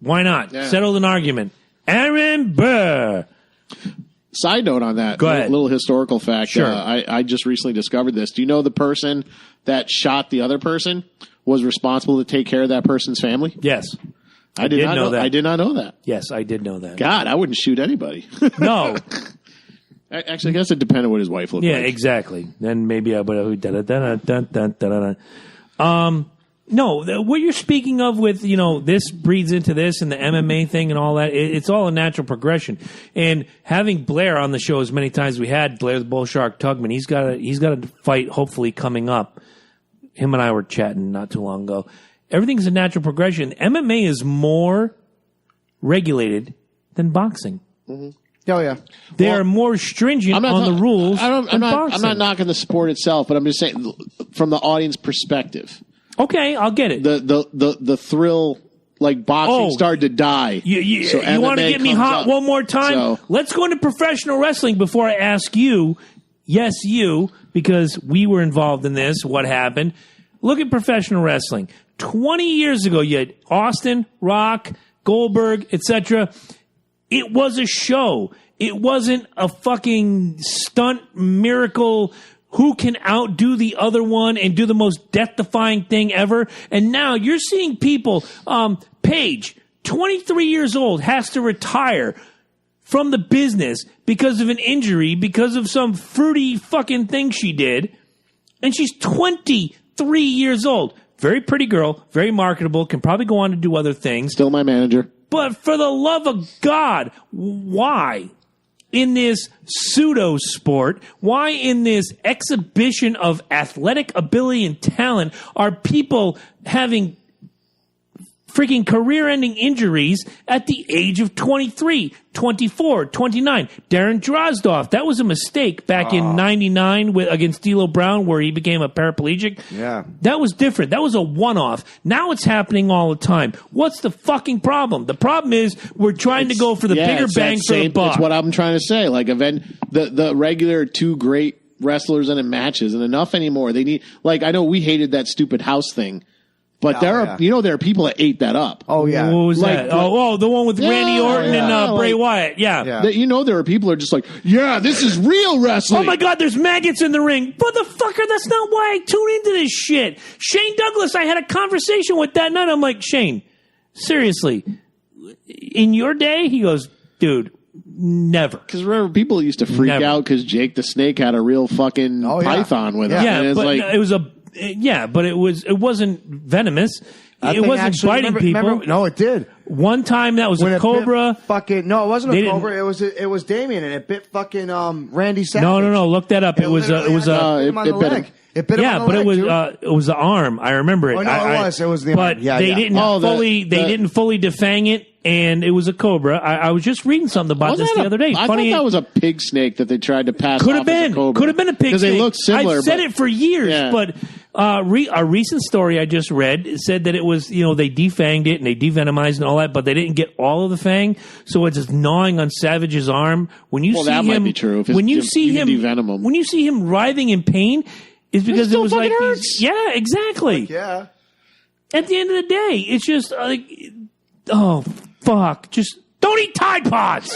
Yeah. Settled an argument. Aaron Burr. Side note on that, go ahead. Little historical fact. Sure. I just recently discovered this. Do you know the person that shot the other person was responsible to take care of that person's family? Yes. I did not know that. I did not know that. Yes, I did know that. God, I wouldn't shoot anybody. No. Actually, I guess it depended on what his wife looked like. Yeah, exactly. Then maybe I would have... No, what you're speaking of with, this breeds into this and the MMA thing and all that, it's all a natural progression. And having Blair on the show as many times as we had, Blair the Bull Shark Tugman, he's got a fight hopefully coming up. Him and I were chatting not too long ago. Everything's a natural progression. MMA is more regulated than boxing. Mm-hmm. Oh, yeah. They are more stringent on the rules than boxing. I'm not knocking the sport itself, but I'm just saying from the audience perspective. Okay, I'll get it. The thrill, boxing started to die. You want to get me hot one more time? So. Let's go into professional wrestling before I ask you. Yes, you, because we were involved in this. What happened? Look at professional wrestling. 20 years ago, you had Austin, Rock, Goldberg, etc. It was a show. It wasn't a fucking stunt miracle. Who can outdo the other one and do the most death-defying thing ever? And now you're seeing people, Paige, 23 years old, has to retire from the business because of an injury, because of some fruity fucking thing she did. And she's 23 years old. Very pretty girl, very marketable, can probably go on to do other things. Still my manager. But for the love of God, why? In this pseudo sport, why in this exhibition of athletic ability and talent are people having freaking career-ending injuries at the age of 23, 24, 29. Darren Drozdoff, that was a mistake back in 99 against D'Lo Brown where he became a paraplegic. Yeah. That was different. That was a one-off. Now it's happening all the time. What's the fucking problem? The problem is we're trying to go for the bigger bang for the buck. That's what I'm trying to say. Like, the regular two great wrestlers in matches and enough anymore. They need, like, I know we hated that stupid house thing. But there are people that ate that up. Oh, yeah. What was that? The one with Randy Orton and Bray Wyatt. Yeah. There are people that are just like, yeah, this is real wrestling. Oh, my God, there's maggots in the ring. Motherfucker, that's not why I tune into this shit. Shane Douglas, I had a conversation with that night. I'm like, Shane, seriously, in your day? He goes, dude, never. Because remember, people used to freak out because Jake the Snake had a real fucking python with him. Yeah, and but it was a... Yeah, but it wasn't venomous. It wasn't biting people. No, it did. One time that was a cobra. It wasn't a cobra. It was Damien, and it bit fucking Randy Savage. No. Look that up. It was a. It bit him on the leg. It bit him on the leg, it was the arm. I remember it. Oh, no, it was the arm. But they didn't fully defang it, and it was a cobra. I was just reading something about this the other day. I thought that was a pig snake that they tried to pass. Could have been. Could have been a pig snake. Because they look similar. I've said it for years, but a recent story I just read said that it was, they defanged it and they devenomized and all that, but they didn't get all of the fang, so it's just gnawing on Savage's arm. When you see that him, might be true. When you see him writhing in pain, is because it was like, yeah, exactly. Yeah. At the end of the day, it's just like, oh fuck, just don't eat Tide Pods.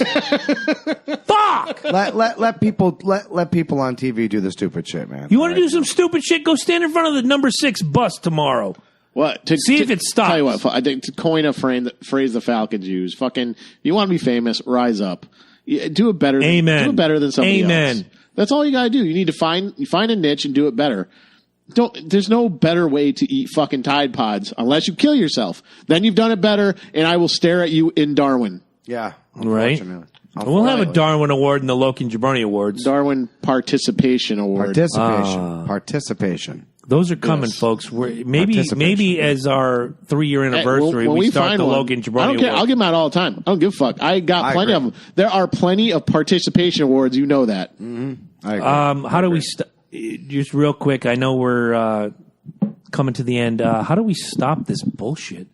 Fuck. Let people on TV do the stupid shit, man. You want to do some stupid shit? Go stand in front of the number 6 bus tomorrow. What? See if it stops. Tell you what, I think to coin a phrase the Falcons use, fucking, you want to be famous, rise up. Do it better. Amen. Do it better than somebody Amen. else. That's all you got to do. You need to find a niche and do it better. There's no better way to eat fucking Tide Pods unless you kill yourself. Then you've done it better, and I will stare at you in Darwin. Yeah. Right. We'll have a Darwin Award and the Loki and Jabroni Awards. Darwin Participation Award. Participation. Those are coming, folks. Maybe as our 3-year anniversary, when we start the Logan and Jabroni Awards. I'll give them out all the time. I don't give a fuck. I got plenty of them. There are plenty of participation awards. You know that. Mm-hmm. I agree. How do we just real quick? I know we're coming to the end. How do we stop this bullshit?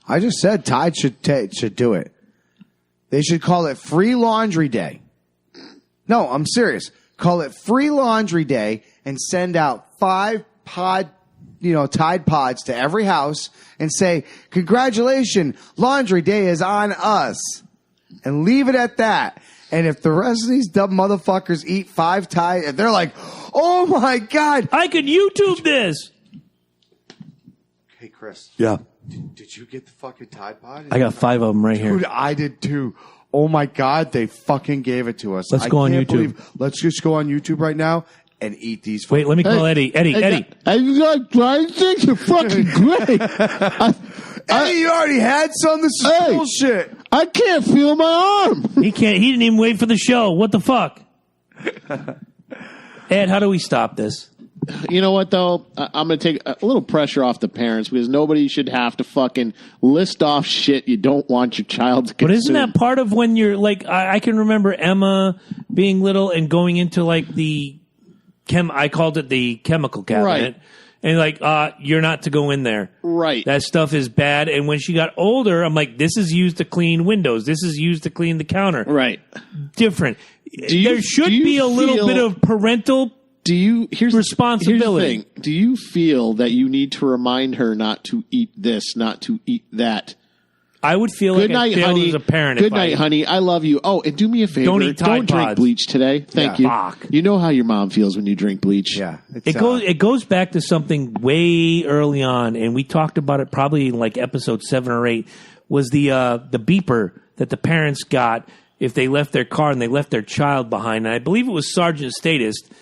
I just said Tide should do it. They should call it Free Laundry Day. No, I'm serious. Call it Free Laundry Day and send out 5 Tide Pods to every house and say, congratulations, Laundry Day is on us. And leave it at that. And if the rest of these dumb motherfuckers eat 5 Tide, if they're like, oh my God. I could YouTube this. Hey, Chris. Yeah. Did you get the fucking Tide Pod? I got 5 of them right here. Dude, I did too. Oh my God, they fucking gave it to us. Let's go on YouTube. Let's just go on YouTube right now and eat these. Wait, let me call Eddie. Eddie. You got dry things? You're fucking great. Eddie, you already had some? This is bullshit. I can't feel my arm. He can't. He didn't even wait for the show. What the fuck? Ed, how do we stop this? You know what, though? I'm going to take a little pressure off the parents because nobody should have to fucking list off shit you don't want your child to consume. But isn't that part of when you're like, I can remember Emma being little and going into like I called it the chemical cabinet. Right. And like, you're not to go in there. Right. That stuff is bad. And when she got older, I'm like, this is used to clean windows. This is used to clean the counter. Right. Different. There should be a little bit of parental responsibility. Here's the thing. Do you feel that you need to remind her not to eat this, not to eat that? I would feel like I failed as a parent. Good night, honey. I love you. Oh, and do me a favor. Don't drink bleach today. Thank you. Fuck. You know how your mom feels when you drink bleach. Yeah. It goes back to something way early on, and we talked about it probably in like episode 7 or 8, was the beeper that the parents got if they left their car and they left their child behind. And I believe it was Sergeant Statist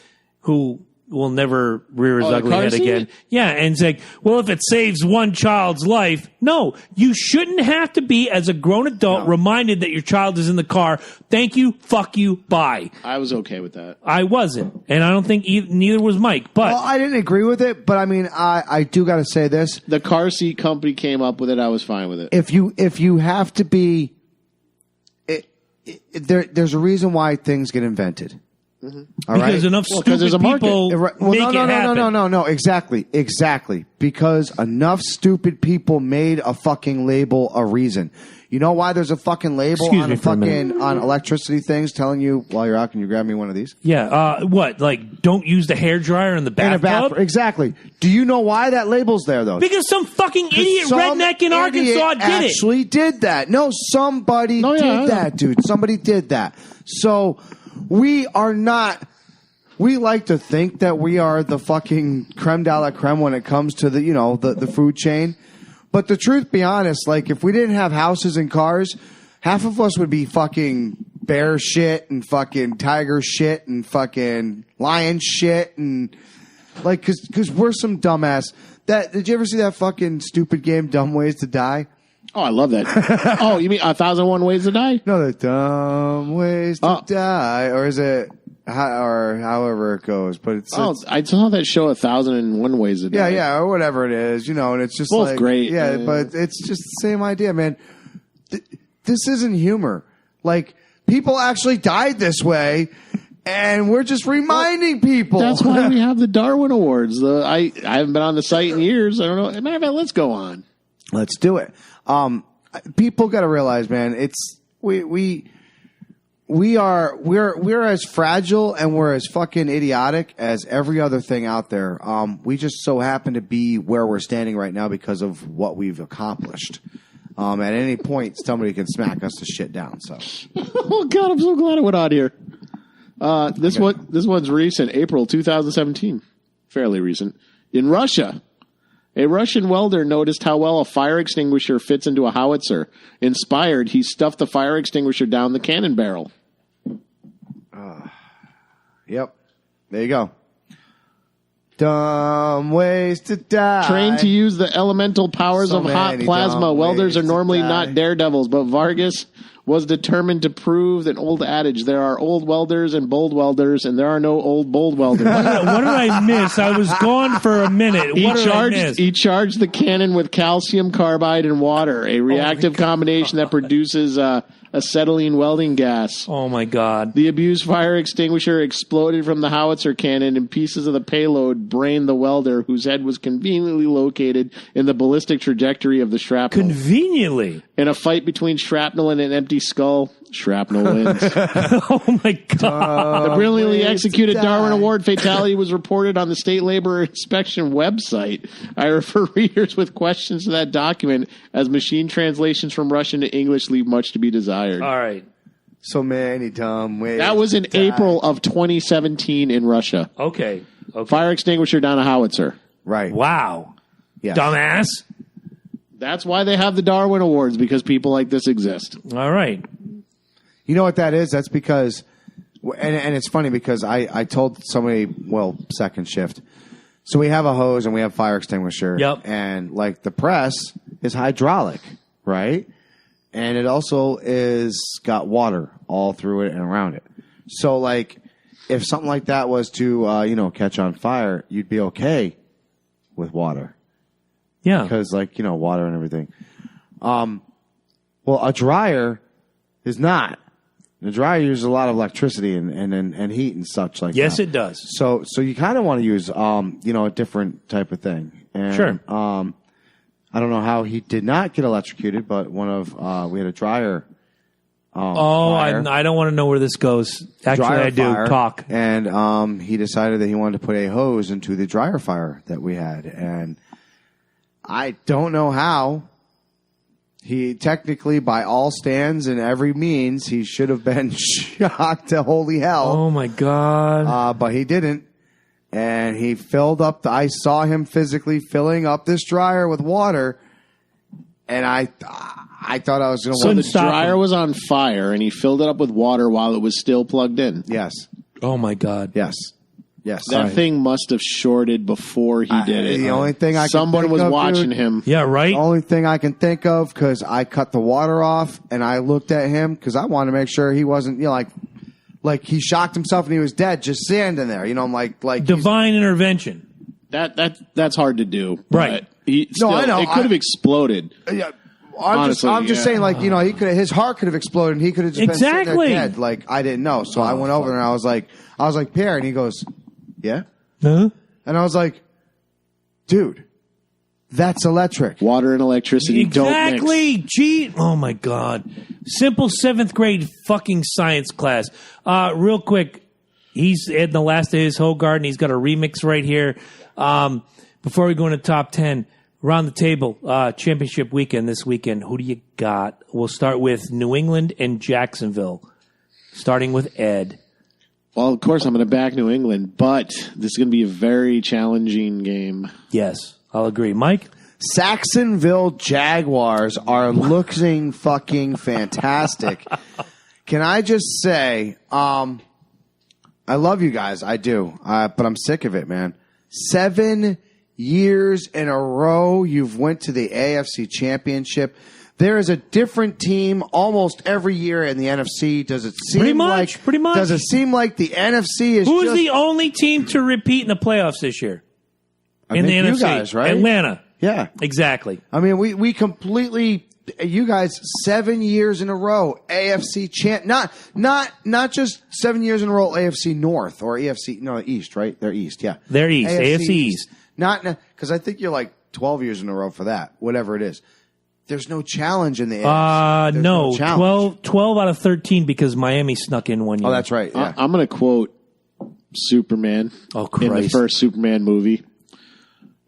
who will never rear his ugly car head seat? again. Yeah, and it's like, well, if it saves one child's life, no, you shouldn't have to be, as a grown adult, reminded that your child is in the car. Thank you, fuck you, bye. I was okay with that. I wasn't, and I don't think neither was Mike. But Well, I didn't agree with it, but I mean, I do got to say this: The car seat company came up with it. I was fine with it. if you have to be, there's a reason why things get invented. Mm-hmm. All because right? enough there's a stupid market. people make it happen. No. Exactly. Because enough stupid people made a fucking label a reason. You know why there's a fucking label Excuse on me a for a minute. fucking on electricity things telling you while you're out, can you grab me one of these? Yeah, what? Like, don't use the hairdryer in the In a bathtub? exactly. Do you know why that label's there though? Because some fucking idiot Some redneck in idiot Arkansas did it. actually did that. No, somebody did that, dude. Somebody did that. So we are not. We like to think that we are the fucking creme de la creme when it comes to the the food chain. But the truth be honest, like if we didn't have houses and cars, half of us would be fucking bear shit and fucking tiger shit and fucking lion shit and like cause we're some dumbass. Did you ever see that fucking stupid game Dumb Ways to Die? Oh, I love that. Oh, you mean 1,001 Ways to Die? No, the Dumb Ways to Die, or is it? Or however it goes, but it's I saw that show 1,001 Ways to Die. yeah, or whatever it is, and it's just both like great. yeah, but it's just the same idea, man. This isn't humor. Like people actually died this way, and we're just reminding people. That's why we have the Darwin Awards. I haven't been on the site in years. I don't know. Matter of fact, let's go on. Let's do it. People got to realize, man. We're as fragile and we're as fucking idiotic as every other thing out there. We just so happen to be where we're standing right now because of what we've accomplished. At any point, somebody can smack us to shit down. So, Oh God, I'm so glad I went on here. This one's recent, April 2017, fairly recent. In Russia, a Russian welder noticed how well a fire extinguisher fits into a howitzer. Inspired, he stuffed the fire extinguisher down the cannon barrel. yep, there you go. Dumb ways to die. Trained to use the elemental powers So of hot many plasma, dumb welders are ways to normally die. not daredevils, but Vargas was determined to prove an old adage. There are old welders and bold welders, and there are no old bold welders. What did I miss? I was gone for a minute. What did I miss? He charged the cannon with calcium carbide and water, a reactive combination that produces acetylene welding gas. Oh, my God. The abused fire extinguisher exploded from the howitzer cannon, and pieces of the payload brained the welder, whose head was conveniently located in the ballistic trajectory of the shrapnel. Conveniently. In a fight between shrapnel and an empty skull, shrapnel wins. Oh, my God. The brilliantly ways to executed die. Darwin Award fatality was reported on the State Labor Inspection website. I refer readers with questions to that document, as machine translations from Russian to English leave much to be desired. All right. So many dumb ways. That was in to die. April of 2017 in Russia. Okay. Fire extinguisher down a howitzer. Right. Wow. Yes. Dumbass. That's why they have the Darwin Awards, because people like this exist. All right. You know what that is? That's because, and it's funny because I told somebody, second shift. So we have a hose and we have fire extinguisher. Yep. And like the press is hydraulic, right? And it also is got water all through it and around it. So like if something like that was to, catch on fire, you'd be okay with water. Yeah. Because water and everything. Well, a dryer is not. The dryer uses a lot of electricity and heat and such like that. Yes, it does. So you kind of want to use a different type of thing. And, Sure. I don't know how he did not get electrocuted, but we had a dryer. I don't want to know where this goes. Actually, Dryer I do. fire, Talk. And he decided that he wanted to put a hose into the dryer fire that we had, and I don't know how. He technically, by all stands and every means, he should have been shocked to holy hell. Oh, my God. But he didn't. And he filled up I saw him physically filling up this dryer with water. And I thought I was going to So want the to dryer was on fire, and he filled it up with water while it was still plugged in. Yes. Oh, my God. Yes. Yes. That thing must have shorted before he did it. The only thing Someone was watching him. Yeah, right? The only thing I can think of, because I cut the water off and I looked at him because I wanted to make sure he wasn't, like he shocked himself and he was dead, just standing there. I'm like divine intervention. That's hard to do. Right. I know. It could have exploded. Yeah. I'm just saying, he could his heart could have exploded and he could have just been sitting there dead. Like, I didn't know. So I went over there and I was like, Pierre, and he goes, yeah? Huh? And I was like, dude, that's electric. Water and electricity don't mix. Exactly. Gee, oh my God. Simple 7th grade fucking science class. Real quick, he's in the last day of his Hogarden. He's got a remix right here. Before we go into top 10, around the table, championship weekend this weekend. Who do you got? We'll start with New England and Jacksonville, starting with Ed. Well, of course, I'm going to back New England, but this is going to be a very challenging game. Yes, I'll agree. Mike? Saxonville Jaguars are looking fucking fantastic. Can I just say, I love you guys. I do. But I'm sick of it, man. 7 years in a row you've went to the AFC Championship. There is a different team almost every year in the NFC. Does it seem pretty much. Does it seem like the NFC is Who's the only team to repeat in the playoffs this year? In the NFC? You guys, right? Atlanta. Yeah. Exactly. I mean, we completely, you guys, 7 years in a row, AFC champ, not just 7 years in a row, AFC North or East, right? They're East, yeah. They're East, AFC East. Not, because I think you're like 12 years in a row for that, whatever it is. There's no challenge in the AFC. No, 12 out of 13 because Miami snuck in 1 year. Oh, that's right. Yeah. I'm going to quote Superman in the first Superman movie.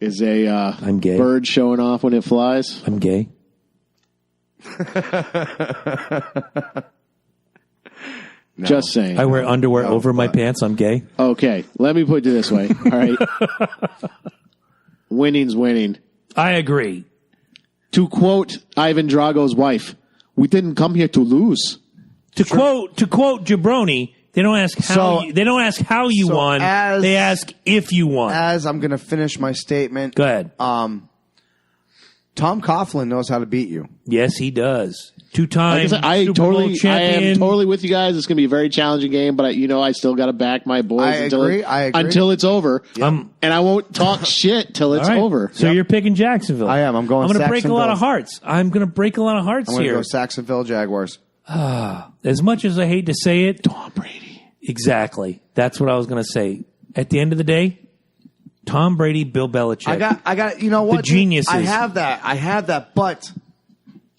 Is I'm gay. Bird showing off when it flies. I'm gay. No. Just saying. I wear underwear over my pants. I'm gay. Okay, let me put it this way. All right. Winning's winning. I agree. To quote Ivan Drago's wife, we didn't come here to lose. To quote Jabroni, they don't ask how you won. They ask if you won. As I'm going to finish my statement. Go ahead. Tom Coughlin knows how to beat you. Yes, he does. 2-time Super Bowl champion. I am totally with you guys. It's going to be a very challenging game, but I still got to back my boys I agree. until it's over. Yep. And I won't talk shit till it's over. So you're picking Jacksonville. I am. I'm going to break a lot of hearts. I'm going to break a lot of hearts I'm going here. to go Saxonville Jaguars. As much as I hate to say it, Tom Brady. Exactly. That's what I was going to say. At the end of the day, Tom Brady, Bill Belichick. I got. You know what? The geniuses. I have that. But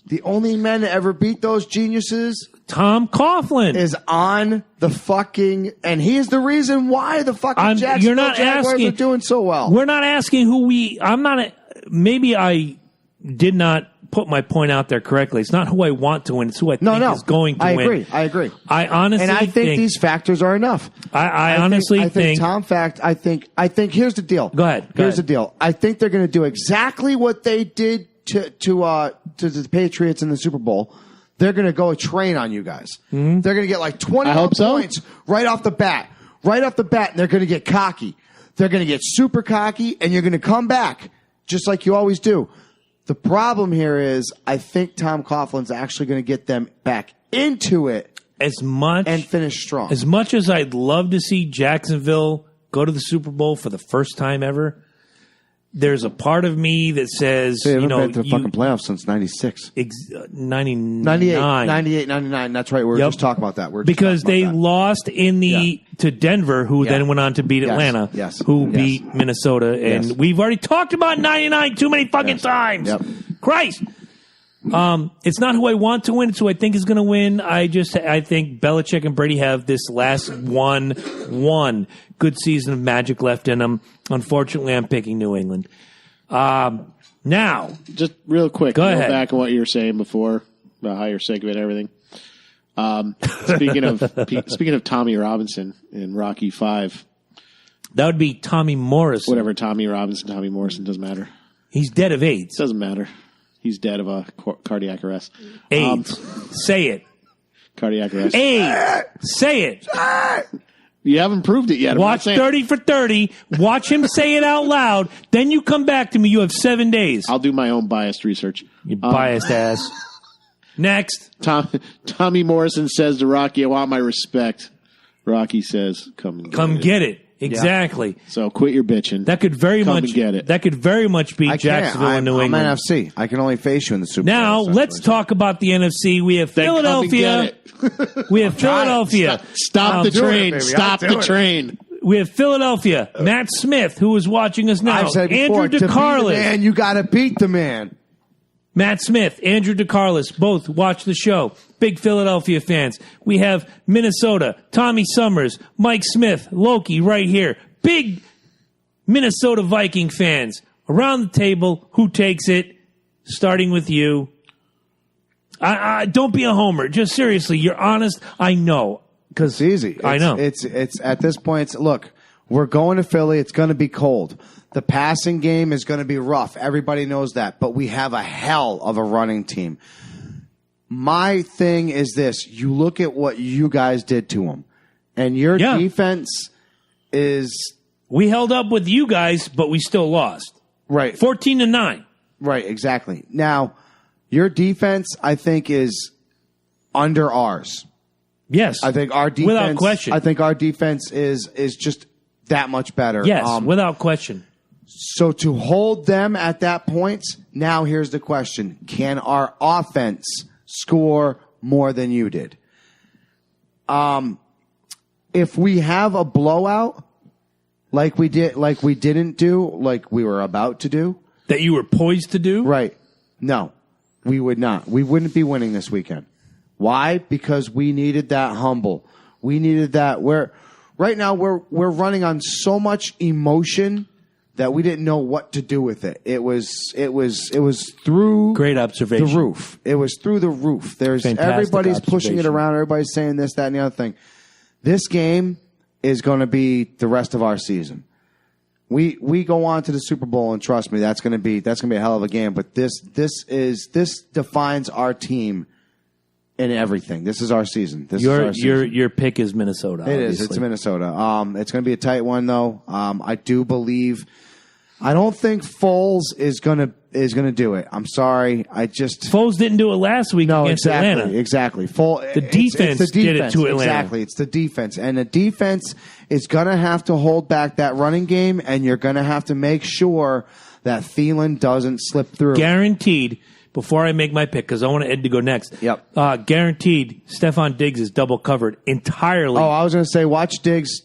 the only men to ever beat those geniuses, Tom Coughlin, is on the fucking, and he is the reason why the fucking Jacksonville Jaguars are doing so well. We're not asking who we. I'm not. Maybe I did not put my point out there correctly. It's not who I want to win. It's who I think is going to win. I agree. I honestly and I think these factors are enough. I honestly think Tom Fact. I think. Here's the deal. Go ahead. Here's the deal. I think they're going to do exactly what they did to the Patriots in the Super Bowl. They're going to go train on you guys. Mm-hmm. They're going to get like 20 points right off the bat. Right off the bat, and they're going to get cocky. They're going to get super cocky, and you're going to come back just like you always do. The problem here is I think Tom Coughlin's actually going to get them back into it and finish strong. As much as I'd love to see Jacksonville go to the Super Bowl for the first time ever, there's a part of me that says, they haven't been to the fucking playoffs since 96. 99. 98, 99. That's right. We were just talking about that. Because they lost to Denver, who then went on to beat Atlanta, who beat Minnesota. And we've already talked about 99 too many fucking times. Yep. Christ. It's not who I want to win. It's who I think is going to win. I think Belichick and Brady have this last one good season of magic left in them. Unfortunately, I'm picking New England. Now, just real quick, go ahead. Back on what you were saying before about how you're sick of it and everything. Speaking of Tommy Robinson in Rocky V, that would be Tommy Morrison. Whatever, Tommy Morrison doesn't matter. He's dead of AIDS. Doesn't matter. He's dead of a cardiac arrest. AIDS. Say it. Cardiac arrest. AIDS. Say it. You haven't proved it yet. Watch 30 for 30. Watch him say it out loud. Then you come back to me. You have 7 days. I'll do my own biased research. You biased ass. Next. Tommy Morrison says to Rocky, I want my respect. Rocky says, come get it. Exactly. Yeah. So quit your bitching. That could very much get it. That could very much be Jacksonville and New England. I'm NFC. I can only face you in the Super Bowl. Now, let's talk about the NFC. We have Philadelphia. We have Philadelphia. Stop the train. Stop the train. We have Philadelphia. Matt Smith, who is watching us now. I've said before, Andrew DeCarlis. Man, you got to beat the man. Matt Smith, Andrew DeCarlis, both watch the show. Big Philadelphia fans. We have Minnesota, Tommy Summers, Mike Smith, Loki right here. Big Minnesota Viking fans. Around the table, who takes it? Starting with you. Don't be a homer. Just seriously, you're honest. I know. Because it's easy. I know. It's at this point, look, we're going to Philly. It's going to be cold. The passing game is going to be rough. Everybody knows that. But we have a hell of a running team. My thing is this. You look at what you guys did to them. And your defense is... We held up with you guys, but we still lost. Right. 14-9. Right, exactly. Now, your defense, I think, is under ours. Yes. I think our defense... Without question. I think our defense is just that much better. Yes, without question. So to hold them at that point, now here's the question. Can our offense score more than you did? If we have a blowout, like we didn't do, like we were about to do. That you were poised to do? Right. No, we would not. We wouldn't be winning this weekend. Why? Because we needed that humble. We needed that. Right now we're running on so much emotion that we didn't know what to do with it. It was through great observation. The roof. It was through the roof. Everybody's pushing it around. Everybody's saying this, that, and the other thing. This game is going to be the rest of our season. We go on to the Super Bowl, and trust me, that's going to be a hell of a game. But this defines our team in everything. This is our season. Your pick is Minnesota. It is. It's Minnesota. It's going to be a tight one, though. I don't think Foles is going to do it. I'm sorry. Foles didn't do it last week against Atlanta. Exactly. The defense did it to Atlanta. Exactly. It's the defense, and the defense is going to have to hold back that running game, and you're going to have to make sure that Thielen doesn't slip through. Guaranteed. Before I make my pick, because I want Ed to go next. Yep. Guaranteed, Stephon Diggs is double covered entirely. Oh, I was going to say, watch Diggs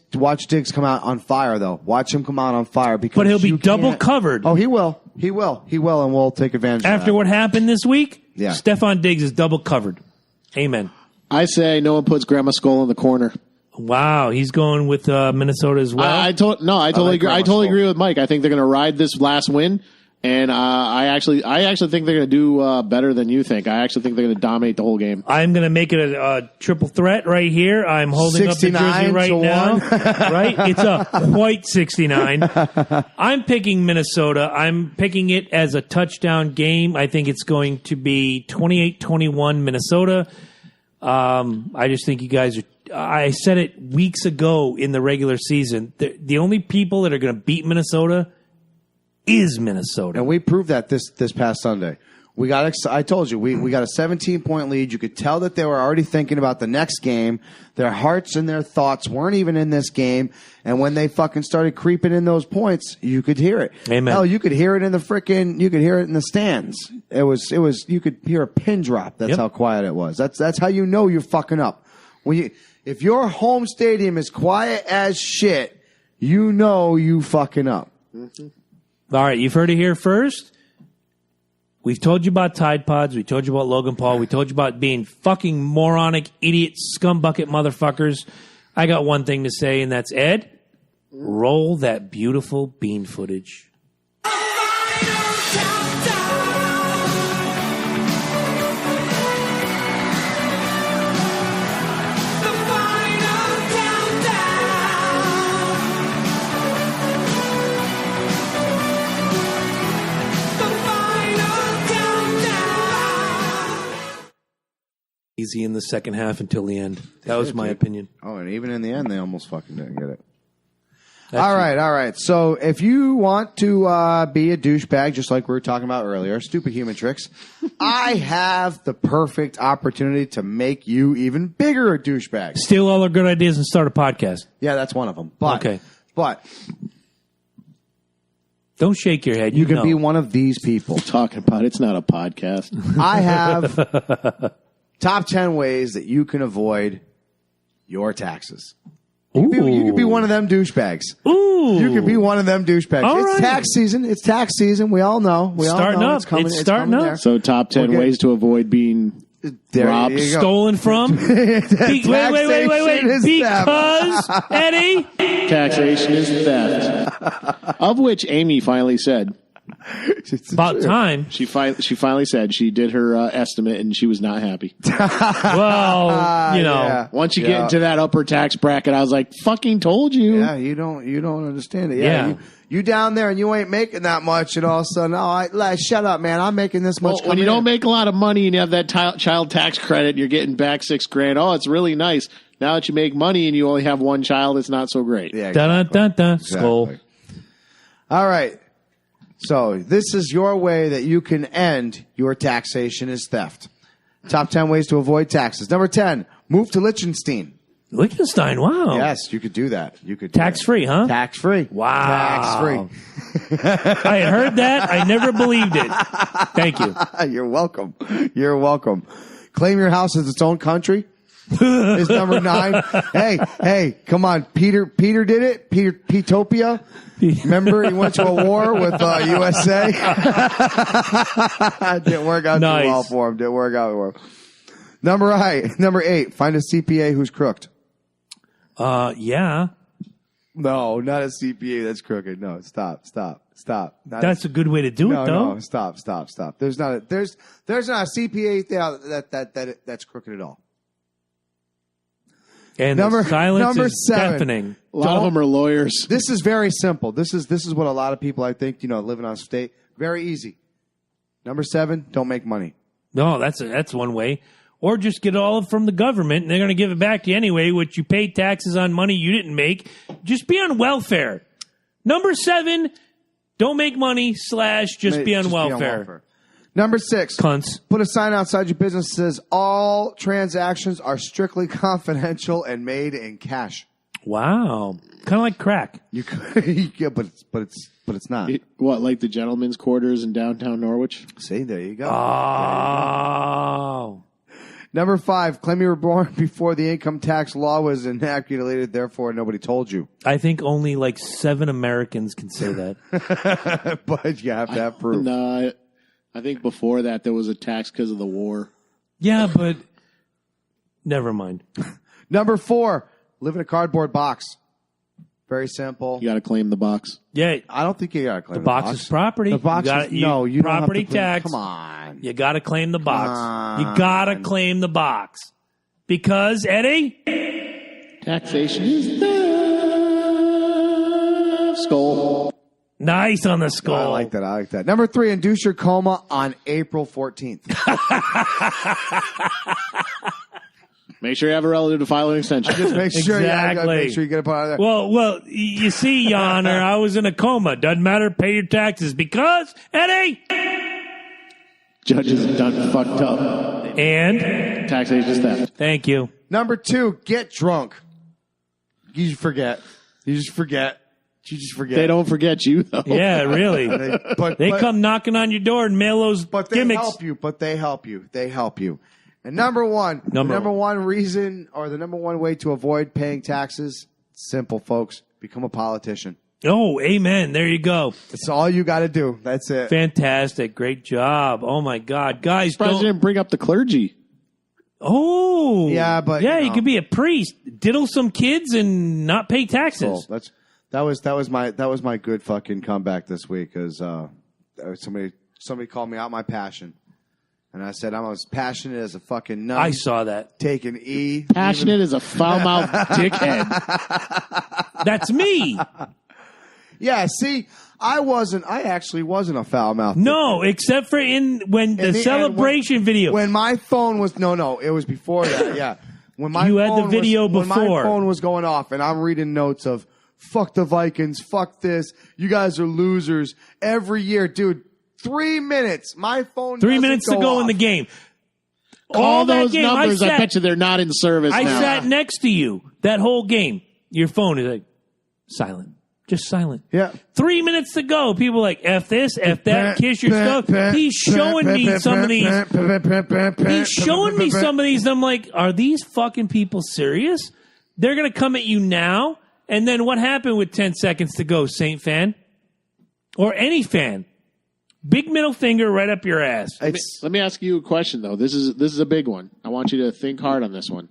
come out on fire, though. Watch him come out on fire. Because but he'll be double covered. Oh, he will, and we'll take advantage of that. After what happened this week, yeah. Stephon Diggs is double covered. Amen. I say no one puts Grandma Skull in the corner. Wow, he's going with Minnesota as well. I totally agree. I totally agree with Mike. I think they're going to ride this last win. And I actually think they're going to do better than you think. I actually think they're going to dominate the whole game. I'm going to make it a triple threat right here. I'm holding up the jersey right now. Right? It's a white 69. I'm picking Minnesota. I'm picking it as a touchdown game. I think it's going to be 28-21 Minnesota. I just think you guys are... I said it weeks ago in the regular season. The only people that are going to beat Minnesota is Minnesota. And we proved that this past Sunday. I told you, we got a 17-point lead. You could tell that they were already thinking about the next game. Their hearts and their thoughts weren't even in this game. And when they fucking started creeping in those points, you could hear it. Amen. Hell, you could hear it in the stands. It was, you could hear a pin drop. That's how quiet it was. That's how you know you're fucking up. If your home stadium is quiet as shit, you know you fucking up. Mm-hmm. All right, you've heard it here first. We've told you about Tide Pods. We told you about Logan Paul. We told you about being fucking moronic, idiot, scumbucket motherfuckers. I got one thing to say, and that's Ed, roll that beautiful bean footage. easy in the second half until the end. That was my opinion. Oh, and even in the end, they almost fucking didn't get it. All right. So if you want to be a douchebag, just like we were talking about earlier, stupid human tricks, I have the perfect opportunity to make you even bigger a douchebag. Steal all our good ideas and start a podcast. Yeah, that's one of them. But don't shake your head. You can be one of these people. Talking about it's not a podcast. I have top 10 ways that you can avoid your taxes. You can be one of them douchebags. Ooh. You can be one of them douchebags. It's tax season. It's tax season. We all know. Starting up. It's coming. It's starting up. There. So top 10 ways to avoid being robbed. Stolen from. Wait. Because, Eddie. Taxation is theft. Of which Amy finally said. About time. She finally said she did her estimate and she was not happy. Well, you know. Yeah. Once you get into that upper tax bracket, I was like, fucking told you. Yeah, you don't understand it. Yeah. You down there and you ain't making that much, and all of a sudden, shut up, man. I'm making this much. When you don't make a lot of money and you have that child tax credit, you're getting back $6,000. Oh, it's really nice. Now that you make money and you only have one child, it's not so great. Yeah, exactly. Skull. All right. So this is your way that you can end your taxation is theft. Top 10 ways to avoid taxes. Number 10, move to Liechtenstein. Liechtenstein, wow. Yes, you could do that. You could tax-free, huh? Tax-free. Wow. Tax-free. I had heard that. I never believed it. Thank you. You're welcome. You're welcome. Claim your house as its own country is number 9. Hey, come on. Peter did it. Petopia. Remember, he went to a war with USA. Didn't work out too well for him. Didn't work out for him. Number 8, find a CPA who's crooked. Yeah. No, not a CPA that's crooked. No, stop. That's a good way to do it, though. No, stop. There's not a CPA that's crooked at all. And the silence is 7. deafening. A lot of them are lawyers. This is very simple. This is what a lot of people, I think, living on state. Very easy. Number 7, don't make money. No, that's one way. Or just get all from the government, and they're going to give it back to you anyway, which you paid taxes on money you didn't make. Just be on welfare. Number 7, don't make money / just be on welfare. Number 6, cunts. Put a sign outside your business that says all transactions are strictly confidential and made in cash. Wow, kind of like crack. You could, yeah, but it's not. What, like the gentleman's quarters in downtown Norwich? See, there you go. Oh. Number 5, claim you were born before the income tax law was enacted, therefore nobody told you. I think only like 7 Americans can say that. But you have to have proof. No, I think before that there was a tax because of the war. Yeah, but never mind. Number 4, live in a cardboard box. Very simple. You got to claim the box. Yeah, I don't think you got to claim the box. Is property. The box you you property don't have to tax. Come on. You got to claim the box. You got to claim the box. Because, Eddie? Taxation is theft. Skull. Nice on the skull. I like that. Number 3, induce your coma on April 14th. Make sure you have a relative to file an extension. Just make sure, exactly. Make sure you get a part of that. Well, you see, Your Honor, I was in a coma. Doesn't matter. Pay your taxes because, Eddie. Judges done fucked up. And taxation is theft. Thank you. Number 2, get drunk. You just forget. You just forget. They don't forget you, though. Yeah, really. They come knocking on your door and mail those gimmicks. They help you. And number one reason, or the number one way to avoid paying taxes, simple, folks. Become a politician. Oh, amen. There you go. That's all you got to do. That's it. Fantastic. Great job. Oh, my God. Guys, President, bring up the clergy. Oh. Yeah, but... Yeah, you could be a priest. Diddle some kids and not pay taxes. Cool. That was my good fucking comeback this week, because somebody called me out my passion. And I said, I'm as passionate as a fucking nut. I saw that. Taking E. Passionate as a foul-mouthed dickhead. That's me. Yeah, see, I actually wasn't a foul mouth. No, except for when the celebration video. When my phone was it was before that. Yeah, when my you had the video before. When my phone was going off, and I'm reading notes of "fuck the Vikings," "fuck this," "you guys are losers." Every year, dude. 3 minutes. My phone. 3 minutes to go in the game. All those numbers, I bet you they're not in service now. I sat next to you that whole game. Your phone is like silent. Just silent. Yeah. 3 minutes to go. People are like, F this, F that, kiss your stuff. He's showing me some of these. He's showing me some of these. I'm like, are these fucking people serious? They're going to come at you now? And then what happened with 10 seconds to go, Saint fan? Or any fan? Big middle finger right up your ass. Let me ask you a question, though. This is a big one. I want you to think hard on this one.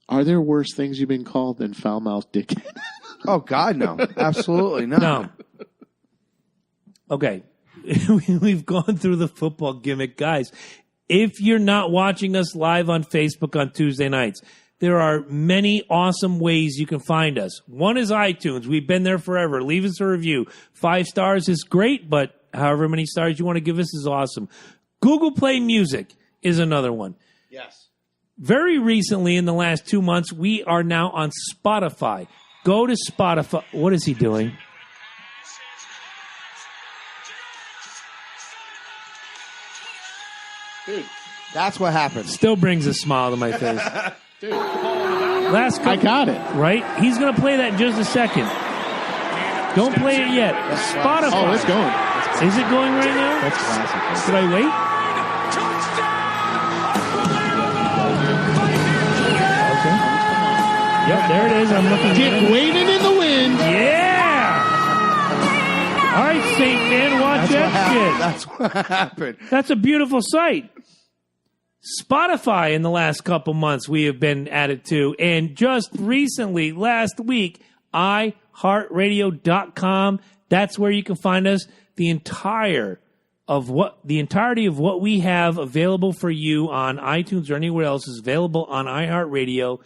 Are there worse things you've been called than foul-mouthed dickhead? Oh, God, no. Absolutely not. No. Okay. We've gone through the football gimmick. Guys, if you're not watching us live on Facebook on Tuesday nights, there are many awesome ways you can find us. One is iTunes. We've been there forever. Leave us a review. 5 stars is great, but however many stars you want to give us is awesome. Google Play Music is another one. Yes. Very recently, in the last 2 months, we are now on Spotify. Go to Spotify. What is he doing? Dude, that's what happened. Still brings a smile to my face. Dude. I got it. Right? He's going to play that in just a second. Don't play it yet. Spotify. Oh, it's going. Is it going right now? That's classic. Should I wait? Okay. Yep, there it is. I'm looking. Get waiting in the wind. Yeah. All right, Saint fan, watch that shit. That's what happened. That's a beautiful sight. Spotify in the last couple months we have been added to, and just recently, last week, iHeartRadio.com. That's where you can find us. The entirety of what we have available for you on iTunes or anywhere else is available on iHeartRadio.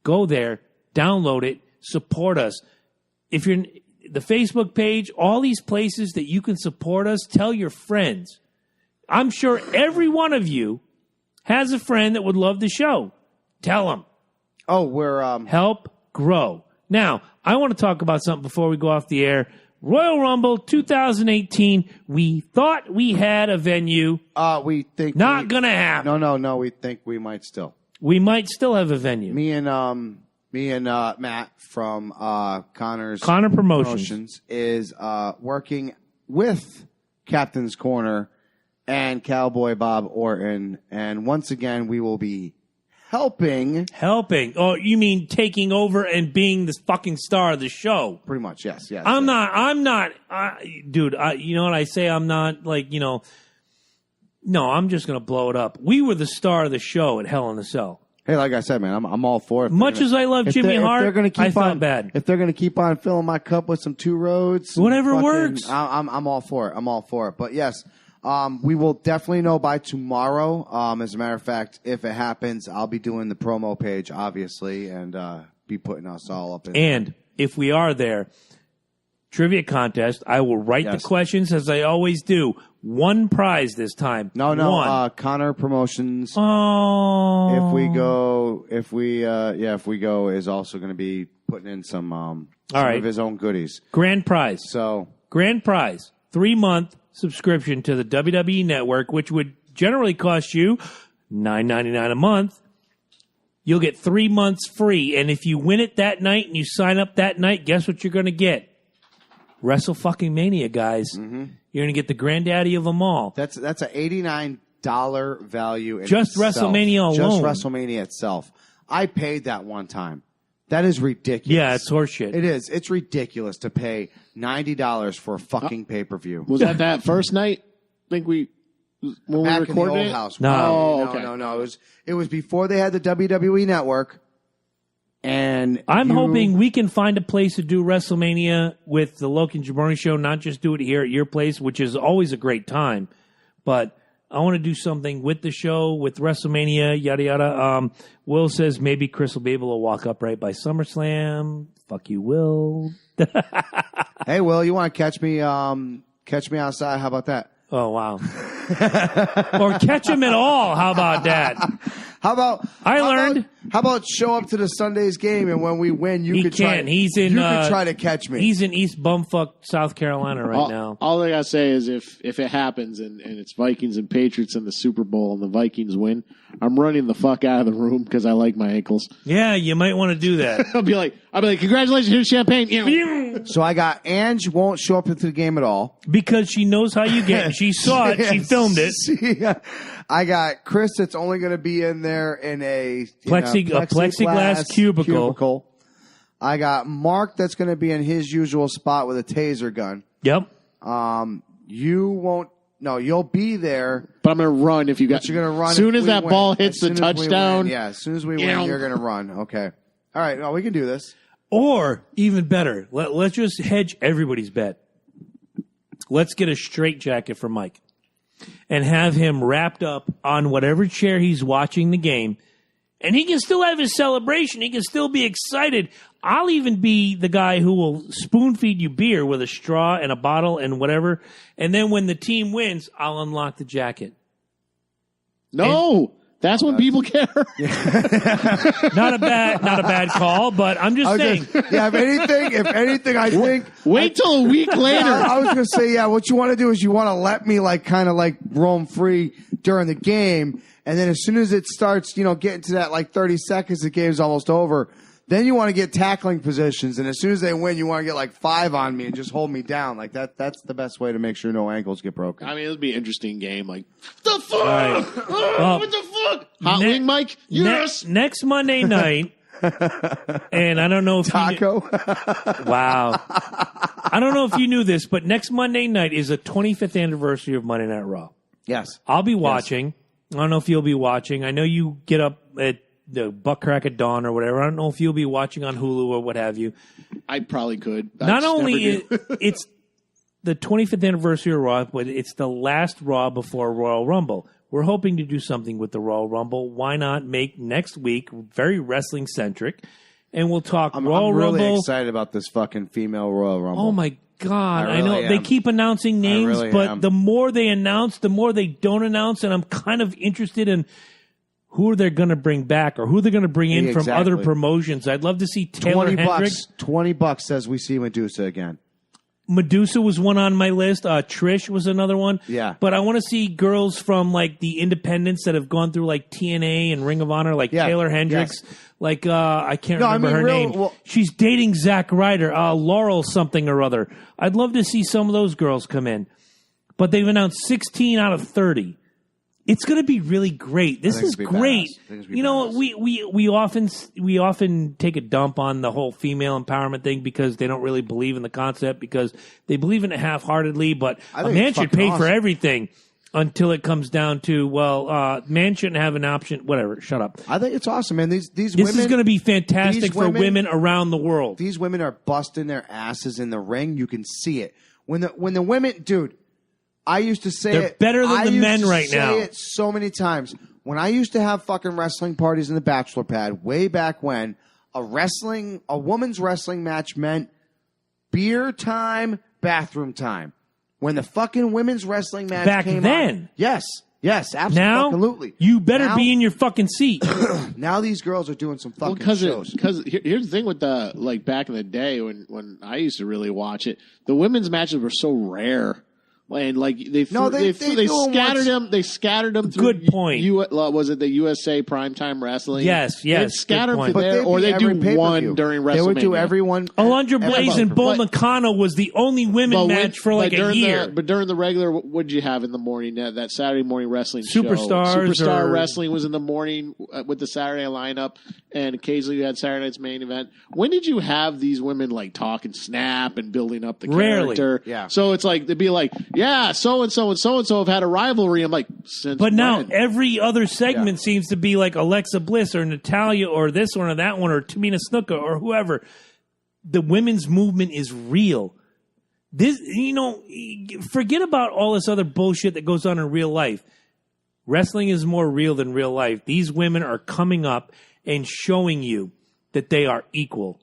Go there, download it, support us. If you're the Facebook page, all these places that you can support us, tell your friends. I'm sure every one of you has a friend that would love the show. Tell them. Oh, we're help grow. Now, I want to talk about something before we go off the air. Royal Rumble 2018. We thought we had a venue. We think not gonna happen. No. We think we might still. We might still have a venue. Me and Matt from Connor Promotions is working with Captain's Corner and Cowboy Bob Orton, and once again we will be helping. Oh, you mean taking over and being the fucking star of the show? Pretty much, yes. I'm not, dude. You know what I say? I'm not like, no, I'm just going to blow it up. We were the star of the show at Hell in a Cell. Hey, like I said, man, I'm all for it. Much as I love Jimmy Hart, I felt bad. If they're going to keep on filling my cup with some Two Roads, whatever works. I'm all for it. But yes, we will definitely know by tomorrow. As a matter of fact, if it happens, I'll be doing the promo page, obviously, and be putting us all up in. And if we are there, trivia contest, I will write the questions as I always do. One prize this time. No. One. Connor Promotions. Oh. If we go, is also going to be putting in some of his own goodies. Grand prize. So grand prize. 3-month subscription to the WWE Network, which would generally cost you $9.99 a month. You'll get 3 months free, and if you win it that night and you sign up that night, guess what you're going to get? WrestleFucking-Mania, guys. Mm-hmm. You're going to get the granddaddy of them all. That's an $89 value in just itself. WrestleMania alone. Just WrestleMania itself. I paid that one time. That is ridiculous. Yeah, it's horseshit. It is. It's ridiculous to pay $90 for a fucking pay-per-view. Was that first night? I think when we Back recorded in the old it? house. No. Okay. No. It was before they had the WWE Network. And I'm hoping we can find a place to do WrestleMania with the Logan Jabroni Show, not just do it here at your place, which is always a great time. But I want to do something with the show, with WrestleMania, yada, yada. Will says maybe Chris will be able to walk upright by SummerSlam. Fuck you, Will. Hey, Will, you want to catch me outside? How about that? Oh, wow. Or catch him at all. How about that? How about How about show up to the Sunday's game, and when we win, you could try to catch me. He's in East Bumfuck, South Carolina now. All I gotta say is if it happens and it's Vikings and Patriots in the Super Bowl and the Vikings win, I'm running the fuck out of the room because I like my ankles. Yeah, you might want to do that. I'll be like, congratulations, here's champagne. So I got Ange won't show up to the game at all because she knows how you get. She saw it. She filmed it. I got Chris that's only going to be in there in a plexiglass cubicle. I got Mark that's going to be in his usual spot with a taser gun. Yep. You won't. No, you'll be there. But I'm going to run if you got. You're going to run as soon as that ball hits the touchdown. Yeah, as soon as we win, you're going to run. Okay. All right. No, we can do this. Or even better, let's just hedge everybody's bet. Let's get a straitjacket for Mike and have him wrapped up on whatever chair he's watching the game. And he can still have his celebration. He can still be excited. I'll even be the guy who will spoon feed you beer with a straw and a bottle and whatever. And then when the team wins, I'll unlock the jacket. No, that's when people care. Not a bad call, but I'm just saying. If anything, I think. Wait till a week later. I was going to say, what you want to do is you want to let me kind of roam free during the game. And then as soon as it starts, getting to that 30 seconds, the game's almost over. Then you want to get tackling positions. And as soon as they win, you want to get 5 on me and just hold me down. That's the best way to make sure no ankles get broken. I mean, it'll be an interesting game. The fuck? Right. What the fuck? Hot wing, Mike? Yes. Next Monday night. And I don't know if Taco. Wow. I don't know if you knew this, but next Monday night is the 25th anniversary of Monday Night Raw. Yes. I'll be watching. Yes. I don't know if you'll be watching. I know you get up at the butt crack of dawn or whatever. I don't know if you'll be watching on Hulu or what have you. I probably could. Not only it's the 25th anniversary of Raw, but it's the last Raw before Royal Rumble. We're hoping to do something with the Royal Rumble. Why not make next week very wrestling centric? And we'll talk Royal Rumble. I'm really excited about this fucking female Royal Rumble. Oh my God, I know. They keep announcing names, but the more they announce, the more they don't announce, and I'm kind of interested in who they're going to bring back or who they're going to bring in from other promotions. I'd love to see Taylor Hendricks. $20 says we see Medusa again. Medusa was one on my list. Trish was another one. Yeah. But I want to see girls from the independents that have gone through TNA and Ring of Honor, Taylor Hendricks. Yes. I can't remember her name. Well, she's dating Zack Ryder, Laurel something or other. I'd love to see some of those girls come in. But they've announced 16 out of 30. It's going to be really great. This is great. We often take a dump on the whole female empowerment thing because they don't really believe in the concept because they believe in it half-heartedly. But a man should pay for everything until it comes down to man shouldn't have an option. Whatever. Shut up. I think it's awesome, man. This women, is going to be fantastic for women around the world. These women are busting their asses in the ring. You can see it when the women, dude. I used to say they're better than the men right now. I used to say it so many times. When I used to have fucking wrestling parties in the bachelor pad way back when, a woman's wrestling match meant beer time, bathroom time. When the fucking women's wrestling match came on. Yes, absolutely. Now, you better be in your fucking seat. Now these girls are doing some fucking shows. Because here's the thing with back in the day when I used to really watch it, the women's matches were so rare. And they scattered them. They scattered them through. Good point. Was it the USA Primetime Wrestling? Yes. They'd scatter them there, or they do one during WrestleMania. They would do everyone. Alundra Blaze and Bull Nakano was the only women match for a year. But during the regular, what did you have in the morning? That Saturday morning wrestling Superstar Wrestling was in the morning with the Saturday lineup, and occasionally you had Saturday night's main event. When did you have these women talk and snap and building up the character? Yeah. So it's they'd be yeah, so-and-so and so-and-so have had a rivalry. I'm since But now when? every other segment seems to be Alexa Bliss or Natalia or this one or that one or Tamina Snuka or whoever. The women's movement is real. This, forget about all this other bullshit that goes on in real life. Wrestling is more real than real life. These women are coming up and showing you that they are equal.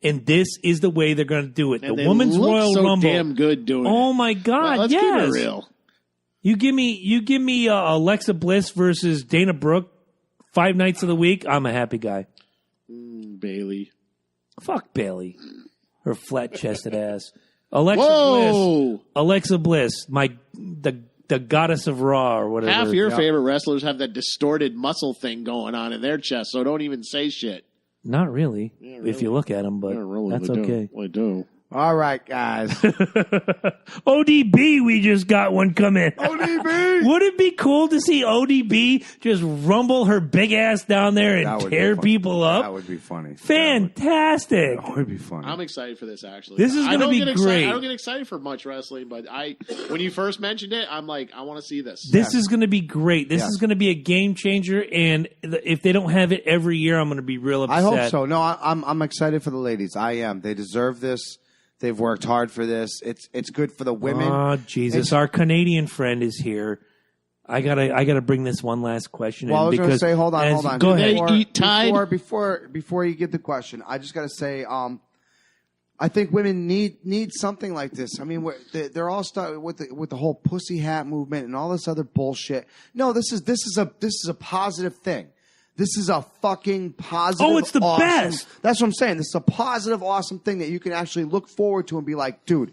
and this is the way they're going to do it. And the Women's Royal so Rumble. Damn good doing it. Oh my God! Let's yes. keep it real. You give me Alexa Bliss versus Dana Brooke 5 nights of the week. I'm a happy guy. Bailey. Fuck Bailey. Her flat-chested ass. Alexa Bliss, the goddess of Raw or whatever. Half your favorite wrestlers have that distorted muscle thing going on in their chest, so don't even say shit. Not really, if you look at them, but that's okay. I do. All right, guys. ODB, we just got one coming. ODB! Would it be cool to see ODB just rumble her big ass down there and tear people up? That would be funny. Fantastic. That would be funny. I'm excited for this, actually. This is going to be great. I don't get excited for much wrestling, but when you first mentioned it, I'm like, I want to see this. This is going to be great. This is going to be a game changer, and if they don't have it every year, I'm going to be real upset. I hope so. No, I'm excited for the ladies. I am. They deserve this. They've worked hard for this. It's good for the women. Oh, Jesus. Our Canadian friend is here. I gotta bring this one last question in. I was going to say, hold on. Go ahead. They eat Tide? Before you get the question, I just got to say, I think women need something like this. I mean, they're all starting with the whole pussy hat movement and all this other bullshit. No, this is a positive thing. This is a fucking positive. Oh, it's the awesome, best. That's what I'm saying. This is a positive, awesome thing that you can actually look forward to and be like, dude,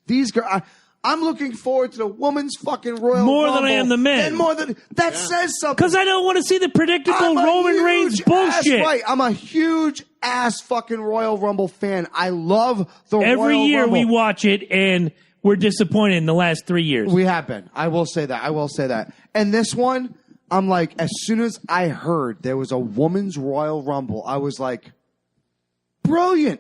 these girls. I'm looking forward to the women's fucking Royal more Rumble. Than I am the men. And more than that says something. Because I don't want to see the predictable Roman Reigns bullshit. Right, I'm a huge ass fucking Royal Rumble fan. I love the Royal Rumble. Every year we watch it and we're disappointed in the last 3 years. We have been. I will say that. And this one, I'm like, as soon as I heard there was a women's Royal Rumble, I was like, brilliant.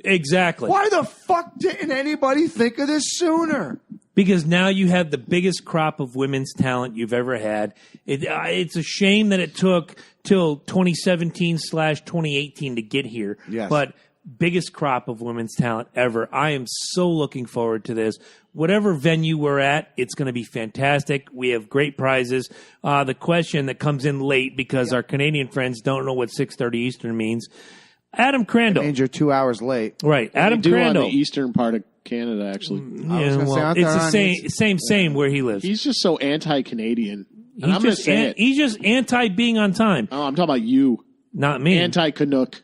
Exactly. Why the fuck didn't anybody think of this sooner? Because now you have the biggest crop of women's talent you've ever had. It's a shame that it took till 2017/2018 to get here. Yes. But biggest crop of women's talent ever. I am so looking forward to this. Whatever venue we're at, it's going to be fantastic. We have great prizes. The question that comes in late because our Canadian friends don't know what 6:30 Eastern means. Adam Crandall. Means you're 2 hours late. Right. Adam do Crandall. On the eastern part of Canada, actually. Yeah, well, it's the same where he lives. He's just so anti-Canadian. And I'm going to say it. He's just anti being on time. Oh, I'm talking about you. Not me. Anti-Canuck.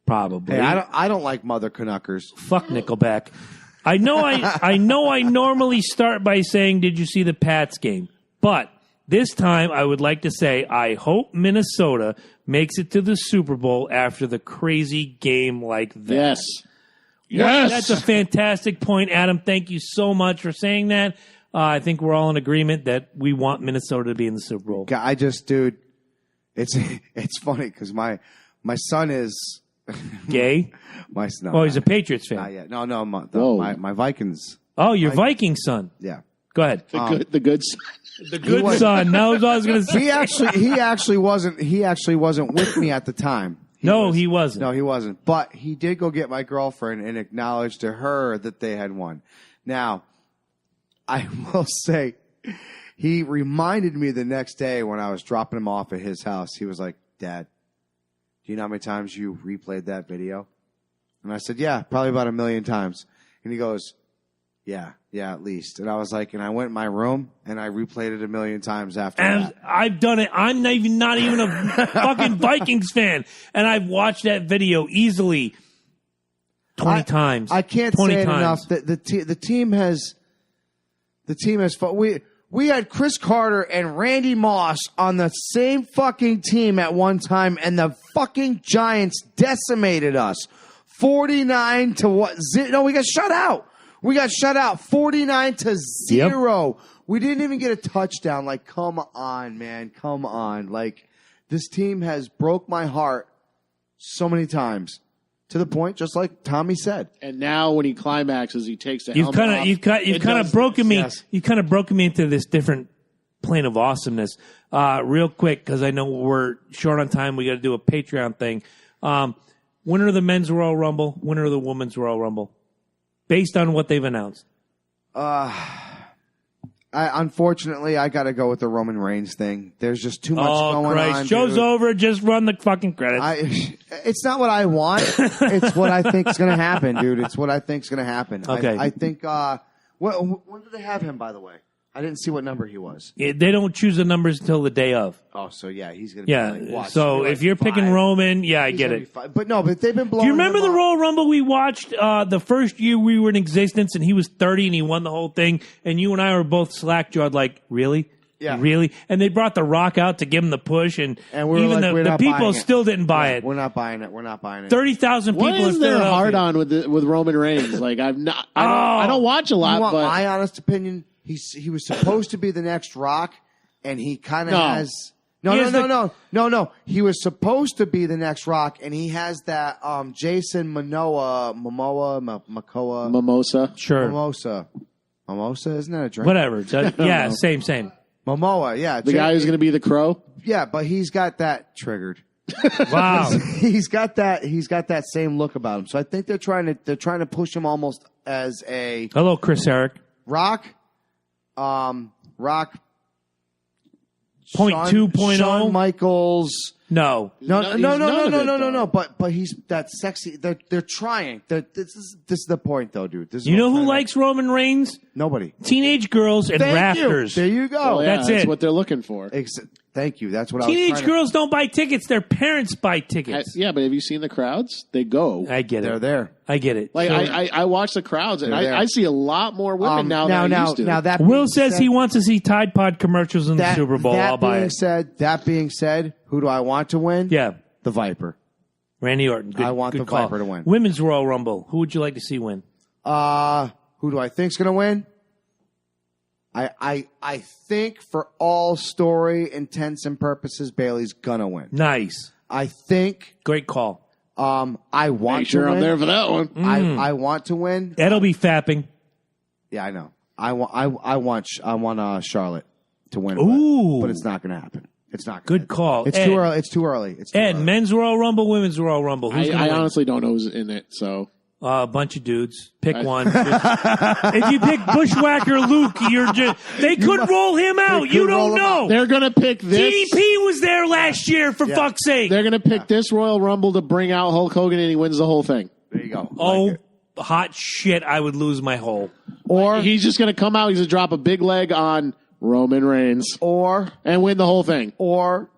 Probably. Hey, I don't like Mother Canuckers. Fuck Nickelback. I know I normally start by saying, did you see the Pats game? But this time I would like to say I hope Minnesota makes it to the Super Bowl after the crazy game like that. Yes. Yes. That's a fantastic point, Adam. Thank you so much for saying that. I think we're all in agreement that we want Minnesota to be in the Super Bowl. Dude, it's funny because my son is gay. He's a Patriots fan. Yeah, no, my Vikings. Oh, your Viking son. Yeah, go ahead. The good son. The good son. That was what I was going to say. He actually wasn't with me at the time. He wasn't. No, he wasn't. But he did go get my girlfriend and acknowledge to her that they had won. Now, I will say, he reminded me the next day when I was dropping him off at his house. He was like, "Dad, do you know how many times you replayed that video?" And I said, "Yeah, probably about 1 million times." And he goes, Yeah, at least. And I was like, and I went in my room and I replayed it 1 million times after that. I've done it. I'm not even a fucking Vikings fan. And I've watched that video easily 20 times. I can't say it enough that the team has we had Chris Carter and Randy Moss on the same fucking team at one time, and the fucking Giants decimated us. 49 to what? No, we got shut out. 49-0. Yep. We didn't even get a touchdown. Like, come on, man. Come on. Like, this team has broke my heart so many times. To the point, just like Tommy said. And now when he climaxes, he takes the helmet off. You've kind of broken me. Yes. You've kind of broken me into this different plane of awesomeness. Real quick, because I know we're short on time. We got to do a Patreon thing. Winner of the men's Royal Rumble, winner of the women's Royal Rumble, based on what they've announced. I Unfortunately, I got to go with the Roman Reigns thing. There's just too much going on. Show's over. Just run the fucking credits. It's not what I want. It's what I think is going to happen, dude. It's what I think is going to happen. Okay. I think. When did they have him? By the way, I didn't see what number he was. They don't choose the numbers until the day of. Oh, so yeah, he's going to be like, so if you're picking Roman, I get it. But they've been blowing. Do you remember the Royal Rumble we watched the first year we were in existence, and he was 30 and he won the whole thing, and you and I were both slack-jawed like, really? Yeah. Really? And they brought The Rock out to give him the push, and we're even like, the people still didn't buy it. We're not buying it. We're not buying it. 30,000 people. What is there hard on with Roman Reigns? Like I don't watch a lot. You want but my honest opinion? He was supposed to be the next Rock, and he kind of has. No. He was supposed to be the next Rock, and he has that Jason Mimosa. Sure. Mimosa, isn't that a drink? Whatever. Yeah, same. Momoa, yeah. The guy who's going to be the Crow? Yeah, but he's got that triggered. Wow. He's got that same look about him. So I think they're trying to push him almost as a Hello, Chris Eric. Rock. Point 2.0? Shawn Michaels. No. No. But he's that sexy. They're trying. This is the point, though, dude. This is You know who likes Roman Reigns? Nobody. Teenage girls and rafters. There you go. Well, yeah, That's that's it. what they're looking for. Thank you. That's what I was Teenage trying girls don't buy tickets. Their parents buy tickets. Yeah, but have you seen the crowds? They go. I get it. They're there. I get it. Like So, I watch the crowds, and They're there. I see a lot more women now than I used to. Now that Will being says said, he wants to see Tide Pod commercials in the Super Bowl. I'll buy it. That being said, who do I want to win? Yeah. The Viper. Randy Orton. Good, I want good the call. Viper to win. Women's Royal Rumble. Who would you like to see win? Who do I think's going to win? I think for all story intents and purposes, Bayley's going to win. Nice. I think. Great call. I want Make sure to win. I'm there for that one. I want to win. That'll be fapping. Yeah, I know. I want Charlotte to win. Ooh. But it's not going to happen. It's not. Good call. It's Ed, too early. It's too early. Ed, men's Royal Rumble, women's Royal Rumble. Who's I win? honestly don't know who's in it, so. A bunch of dudes. Pick one. If you pick Bushwhacker Luke, they could roll him out. You don't know. They're going to pick this. DDP was there last year, for fuck's sake. They're going to pick this Royal Rumble to bring out Hulk Hogan, and he wins the whole thing. There you go. Oh, hot shit. I would lose my whole. Or he's just going to come out. He's going to drop a big leg on Roman Reigns. And win the whole thing. Or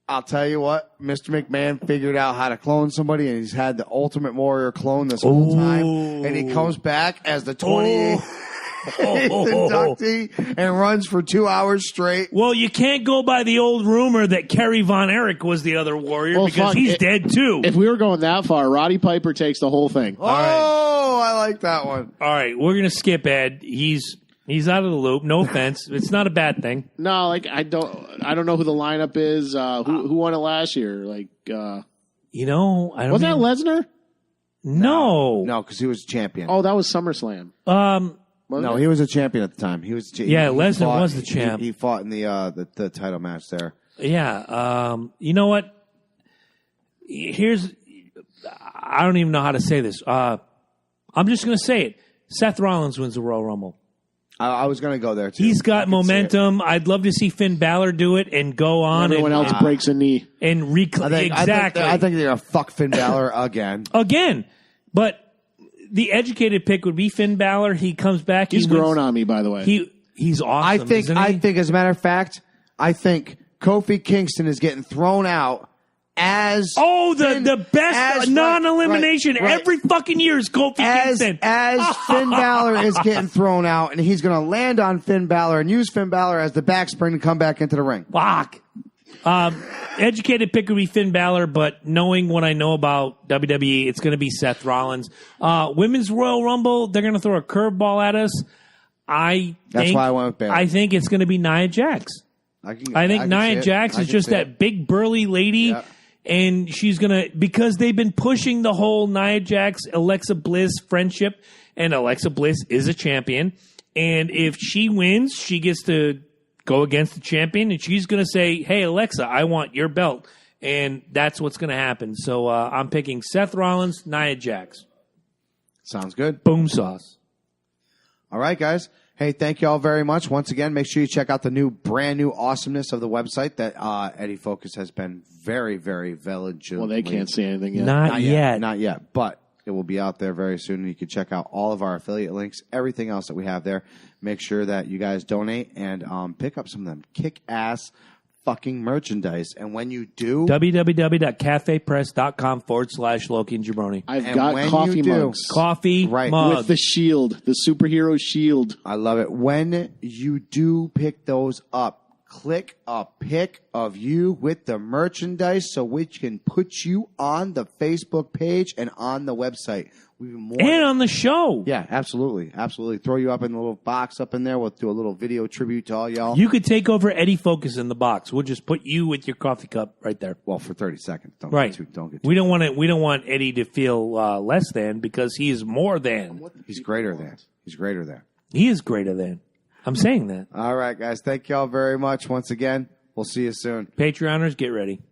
I'll tell you what, Mr. McMahon figured out how to clone somebody, and he's had the Ultimate Warrior clone this whole time, and he comes back as the 28th inductee and runs for 2 hours straight. Well, you can't go by the old rumor that Kerry Von Erich was the other Warrior because he's dead too. If we were going that far, Roddy Piper takes the whole thing. Oh, I like that one. All right, we're going to skip Ed. He's out of the loop. No offense. It's not a bad thing. No, like I don't know who the lineup is. Who won it last year? Like, I don't. Was that Lesnar? No, because he was champion. Oh, that was SummerSlam. No, he was a champion at the time. He was. Lesnar was the champ. He fought in the title match there. Yeah. You know what? I don't even know how to say this. I'm just going to say it. Seth Rollins wins the Royal Rumble. I was going to go there, too. He's got momentum. I'd love to see Finn Balor do it and go on. Everyone else breaks a knee. And exactly. I think they're going to fuck Finn Balor again. Again. But the educated pick would be Finn Balor. He comes back. He's grown on me, by the way. He's awesome, isn't he? I think, as a matter of fact, Kofi Kingston is getting thrown out as the best non-elimination every fucking year is Kofi Kingston. As Finn Balor is getting thrown out, and he's going to land on Finn Balor and use Finn Balor as the backspring to come back into the ring. Fuck. Educated pick would be Finn Balor, but knowing what I know about WWE, it's going to be Seth Rollins. Women's Royal Rumble, they're going to throw a curveball at us. That's why I went with Bayley. I think it's going to be Nia Jax. I think Nia Jax is just that big burly lady. Yeah. And she's going to, because they've been pushing the whole Nia Jax, Alexa Bliss friendship, and Alexa Bliss is a champion. And if she wins, she gets to go against the champion, and she's going to say, hey, Alexa, I want your belt. And that's what's going to happen. So I'm picking Seth Rollins, Nia Jax. Sounds good. Boom sauce. All right, guys. Hey, thank you all very much. Once again, make sure you check out the brand new awesomeness of the website that Eddie Focus has been very, very vigilant. Well, they can't see anything yet. Not yet. Not yet, but it will be out there very soon. And you can check out all of our affiliate links, everything else that we have there. Make sure that you guys donate and pick up some of them kick-ass fucking merchandise. And when you do, www.cafepress.com/Loki and Jabroni. I've got coffee mugs. Coffee mug. With the shield, the superhero shield. I love it. When you do pick those up, click a pic of you with the merchandise so we can put you on the Facebook page and on the website. And on the show. Yeah, absolutely. Absolutely. Throw you up in the little box up in there. We'll do a little video tribute to all y'all. You could take over Eddie Focus in the box. We'll just put you with your coffee cup right there. Well, for 30 seconds. Don't get too we don't want Eddie to feel less than, because he is more than. He's greater than. He's greater than. He is greater than. I'm saying that. All right, guys. Thank y'all very much once again. We'll see you soon. Patreoners, get ready.